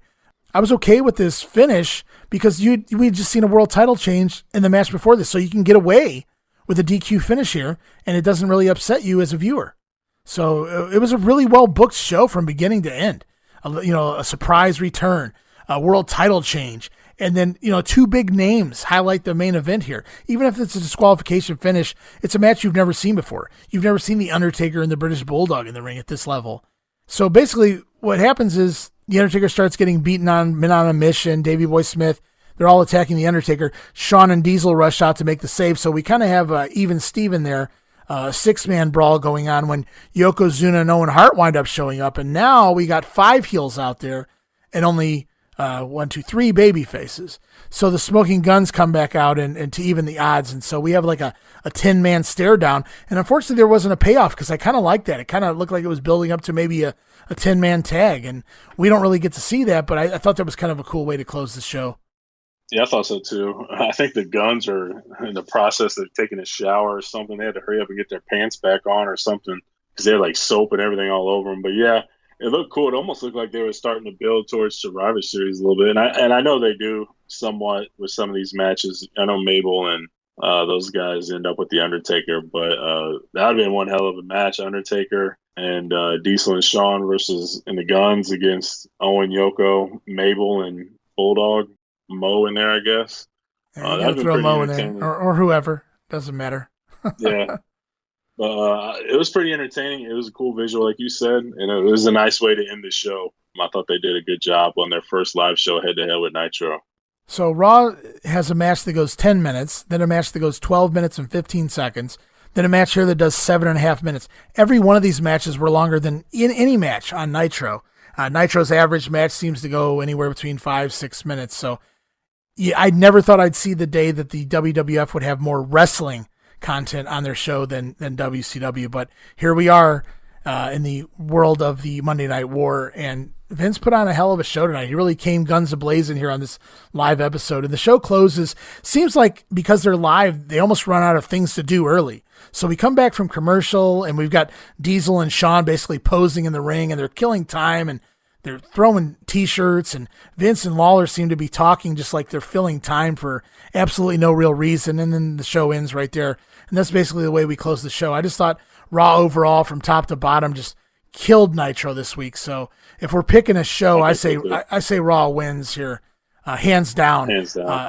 I was okay with this finish because we'd just seen a world title change in the match before this, so you can get away with a DQ finish here, and it doesn't really upset you as a viewer. So it was a really well-booked show from beginning to end. A surprise return, a world title change, and then, two big names highlight the main event here. Even if it's a disqualification finish, it's a match you've never seen before. You've never seen The Undertaker and the British Bulldog in the ring at this level. So basically what happens is The Undertaker starts getting beaten on, men on a mission. Davey Boy Smith, they're all attacking The Undertaker. Shawn and Diesel rush out to make the save. So we kind of have even Steven there, a 6-man brawl going on when Yokozuna and Owen Hart wind up showing up. And now we got 5 heels out there and only 3 baby faces. So the Smoking Guns come back out and to even the odds. And so we have like a 10-man stare down. And unfortunately there wasn't a payoff because I kind of liked that. It kind of looked like it was building up to maybe a 10-man tag. And we don't really get to see that, but I thought that was kind of a cool way to close the show. Yeah, I thought so too. I think the Guns are in the process of taking a shower or something. They had to hurry up and get their pants back on or something because they had like soap and everything all over them. But yeah, it looked cool. It almost looked like they were starting to build towards Survivor Series a little bit. And I know they do somewhat with some of these matches. I know Mabel and those guys end up with The Undertaker, but that would have been one hell of a match. Undertaker and Diesel and Shawn versus in the Guns against Owen, Yoko, Mabel, and Bulldog. Mo in there, I guess. Yeah, you gotta throw Mo in there, or whoever. Doesn't matter. Yeah. But it was pretty entertaining. It was a cool visual, like you said, and it was a nice way to end the show. I thought they did a good job on their first live show head-to-head with Nitro. So Raw has a match that goes 10 minutes, then a match that goes 12 minutes and 15 seconds, then a match here that does 7.5 minutes. Every one of these matches were longer than in any match on Nitro. Nitro's average match seems to go anywhere between 5-6 minutes, so yeah, I never thought I'd see the day that the WWF would have more wrestling content on their show than WCW. But here we are in the world of the Monday Night War, and Vince put on a hell of a show tonight. He really came guns a-blazing here on this live episode. And the show closes. Seems like because they're live, they almost run out of things to do early. So we come back from commercial, and we've got Diesel and Shawn basically posing in the ring, and they're killing time, and they're throwing T-shirts, and Vince and Lawler seem to be talking just like they're filling time for absolutely no real reason, and then the show ends right there. And that's basically the way we close the show. I just thought Raw overall from top to bottom just killed Nitro this week. So if we're picking a show, I say Raw wins here, hands down.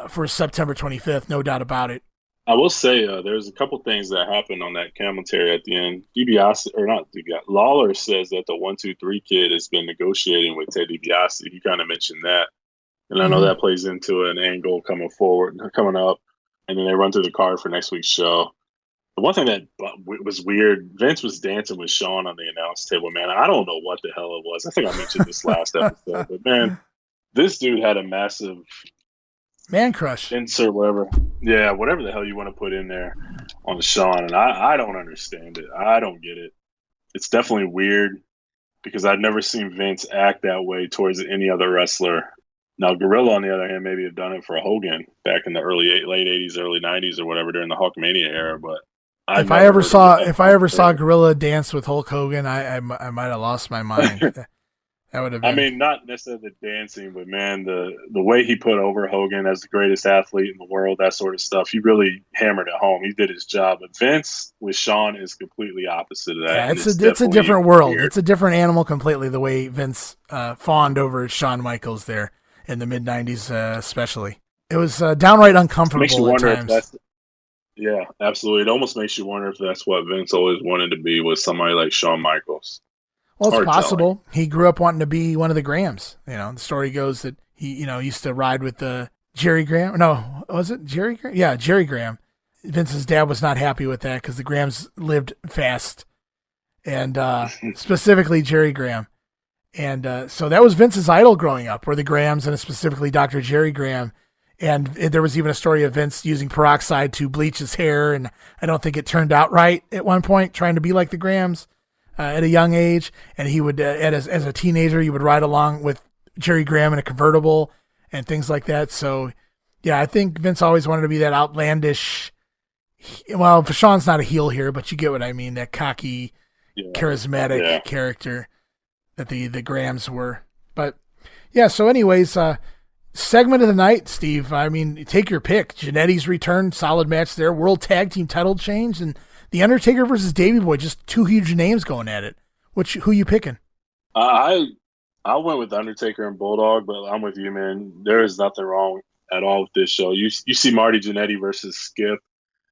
For September 25th, no doubt about it. I will say there's a couple things that happened on that commentary at the end. Lawler says that the 1-2-3 kid has been negotiating with Ted DiBiase. He kind of mentioned that. And I know that plays into an angle coming up. And then they run through the card for next week's show. The one thing that was weird, Vince was dancing with Shawn on the announce table, man. I don't know what the hell it was. I think I mentioned this last episode. But, man, this dude had a massive man crush. Insert whatever. Yeah, whatever the hell you want to put in there on Shawn. And I don't understand it. I don't get it. It's definitely weird because I've never seen Vince act that way towards any other wrestler. Now, Gorilla, on the other hand, maybe have done it for Hogan back in the late 80s, early 90s or whatever during the Hulkmania era. But if I ever saw Gorilla dance with Hulk Hogan, I might have lost my mind. That would have been... I mean, not necessarily the dancing, but man, the way he put over Hogan as the greatest athlete in the world, that sort of stuff, he really hammered it home. He did his job. But Vince with Shawn is completely opposite of that. Yeah, it's a different world. Weird. It's a different animal completely, the way Vince fawned over Shawn Michaels there in the mid-90s especially. It was downright uncomfortable at times. Yeah, absolutely. It almost makes you wonder if that's what Vince always wanted to be, was somebody like Shawn Michaels. Well, it's possible. He grew up wanting to be one of the Grahams. You know, the story goes that he, used to ride with Jerry Graham. No, was it Jerry Graham? Yeah, Jerry Graham. Vince's dad was not happy with that because the Grahams lived fast, and specifically Jerry Graham. And so that was Vince's idol growing up, were the Grahams, and specifically Dr. Jerry Graham. And there was even a story of Vince using peroxide to bleach his hair, and I don't think it turned out right at one point, trying to be like the Grahams at a young age. And he would, as a teenager, he would ride along with Jerry Graham in a convertible and things like that. So, yeah, I think Vince always wanted to be that outlandish. Well, Vachon's not a heel here, but you get what I mean, that cocky, charismatic character that the Grahams were. But, yeah, so anyways, segment of the night, Steve. I mean, take your pick. Jannetty's return, solid match there. World Tag Team title change, and The Undertaker versus Davey Boy, just two huge names going at it. Who you picking? I went with Undertaker and Bulldog, but I'm with you, man. There is nothing wrong at all with this show. You see Marty Jannetty versus Skip,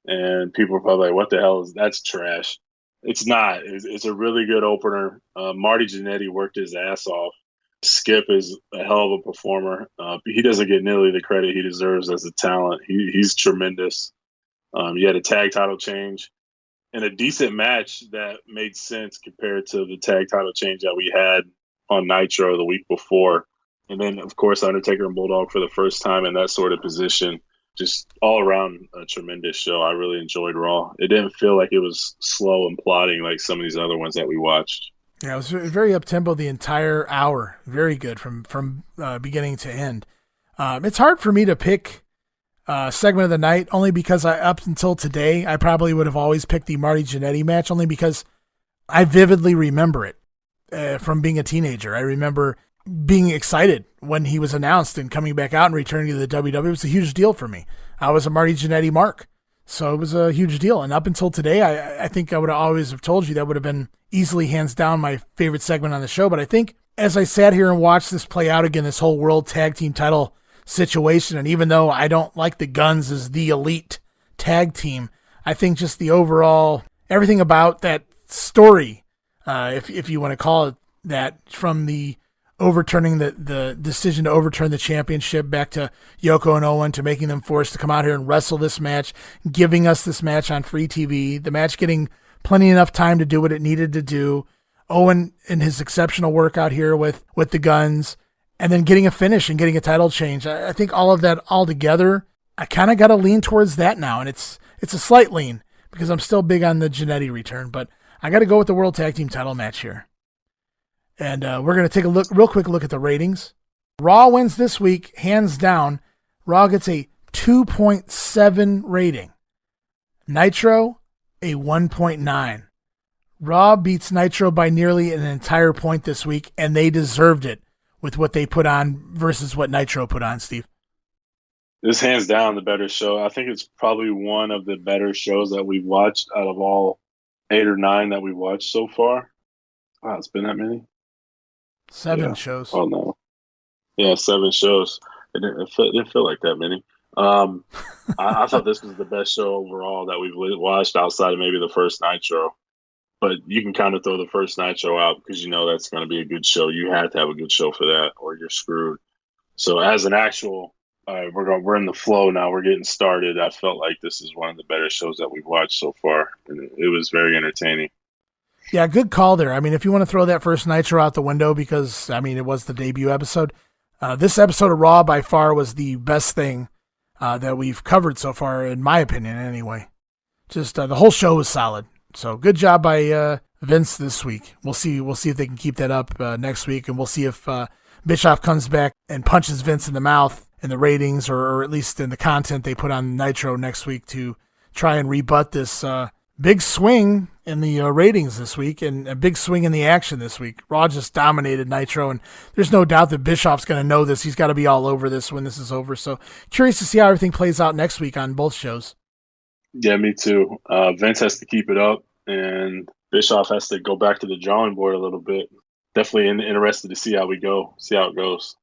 and people are probably like, what the hell that's trash. It's not. It's a really good opener. Marty Jannetty worked his ass off. Skip is a hell of a performer. He doesn't get nearly the credit he deserves as a talent. He's tremendous. You had a tag title change and a decent match that made sense compared to the tag title change that we had on Nitro the week before. And then, of course, Undertaker and Bulldog for the first time in that sort of position. Just all around a tremendous show. I really enjoyed Raw. It didn't feel like it was slow and plodding like some of these other ones that we watched. Yeah, it was very up-tempo the entire hour. Very good from beginning to end. It's hard for me to pick segment of the night, only because up until today, I probably would have always picked the Marty Jannetty match, only because I vividly remember it from being a teenager. I remember being excited when he was announced and coming back out and returning to the WWE. It was a huge deal for me. I was a Marty Jannetty mark. So it was a huge deal. And up until today, I think I would have always have told you that would have been easily hands down my favorite segment on the show. But I think as I sat here and watched this play out again, this whole world tag team title situation, and even though I don't like the Guns as the elite tag team, I think just the overall, everything about that story, if you want to call it that, from the overturning the decision to overturn the championship back to Yoko and Owen, to making them forced to come out here and wrestle this match, giving us this match on free TV, the match getting plenty enough time to do what it needed to do, Owen and his exceptional work out here with the Guns, and then getting a finish and getting a title change. I think all of that all together, I kind of got to lean towards that now, and it's a slight lean because I'm still big on the Jannetty return, but I got to go with the World Tag Team title match here. And we're going to take a real quick look at the ratings. Raw wins this week, hands down. Raw gets a 2.7 rating. Nitro, a 1.9. Raw beats Nitro by nearly an entire point this week, and they deserved it with what they put on versus what Nitro put on, Steve. This hands down the better show. I think it's probably one of the better shows that we've watched out of all 8 or 9 that we've watched so far. Wow, it's been that many? 7 shows. Oh, no. Yeah, 7 shows. It didn't feel like that many. I thought this was the best show overall that we've watched outside of maybe the first Nitro. But you can kind of throw the first Nitro out because you know that's going to be a good show. You have to have a good show for that or you're screwed. So as an actual, we're in the flow now. We're getting started. I felt like this is one of the better shows that we've watched so far. And it was very entertaining. Yeah, good call there. I mean, if you want to throw that first Nitro out the window because, I mean, it was the debut episode, this episode of Raw by far was the best thing that we've covered so far, in my opinion, anyway. Just the whole show was solid. So good job by Vince this week. We'll see if they can keep that up next week, and we'll see if Bischoff comes back and punches Vince in the mouth in the ratings, or at least in the content they put on Nitro next week to try and rebut this big swing in the ratings this week and a big swing in the action this week. Raw just dominated Nitro, and there's no doubt that Bischoff's going to know this. He's got to be all over this when this is over. So curious to see how everything plays out next week on both shows. Yeah, me too. Vince has to keep it up, and Bischoff has to go back to the drawing board a little bit. Definitely interested to see how it goes.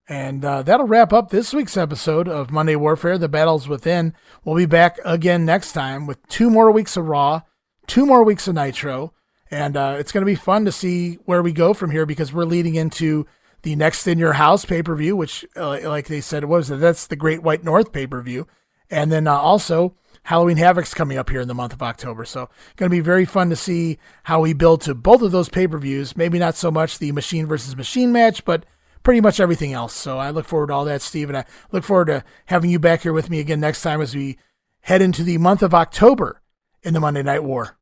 And that'll wrap up this week's episode of Monday Warfare, The Battles Within. We'll be back again next time with 2 more weeks of Raw, 2 more weeks of Nitro, and it's going to be fun to see where we go from here because we're leading into the next In Your House pay-per-view, which, like they said, that's the Great White North pay-per-view. And then also Halloween Havoc's coming up here in the month of October. So going to be very fun to see how we build to both of those pay-per-views. Maybe not so much the machine versus machine match, but pretty much everything else. So I look forward to all that, Steve, and I look forward to having you back here with me again next time as we head into the month of October in the Monday Night War.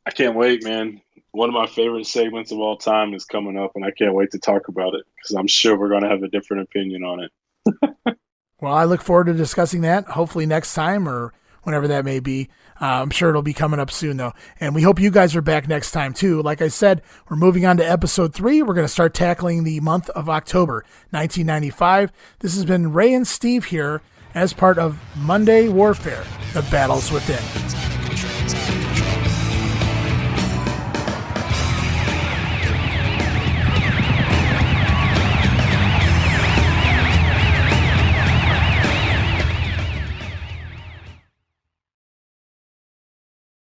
I can't wait, man. One of my favorite segments of all time is coming up, and I can't wait to talk about it because I'm sure we're going to have a different opinion on it. Well, I look forward to discussing that, hopefully next time or whenever that may be. I'm sure it'll be coming up soon, though. And we hope you guys are back next time, too. Like I said, we're moving on to episode 3. We're going to start tackling the month of October, 1995. This has been Ray and Steve here as part of Monday Warfare, The Battles Within.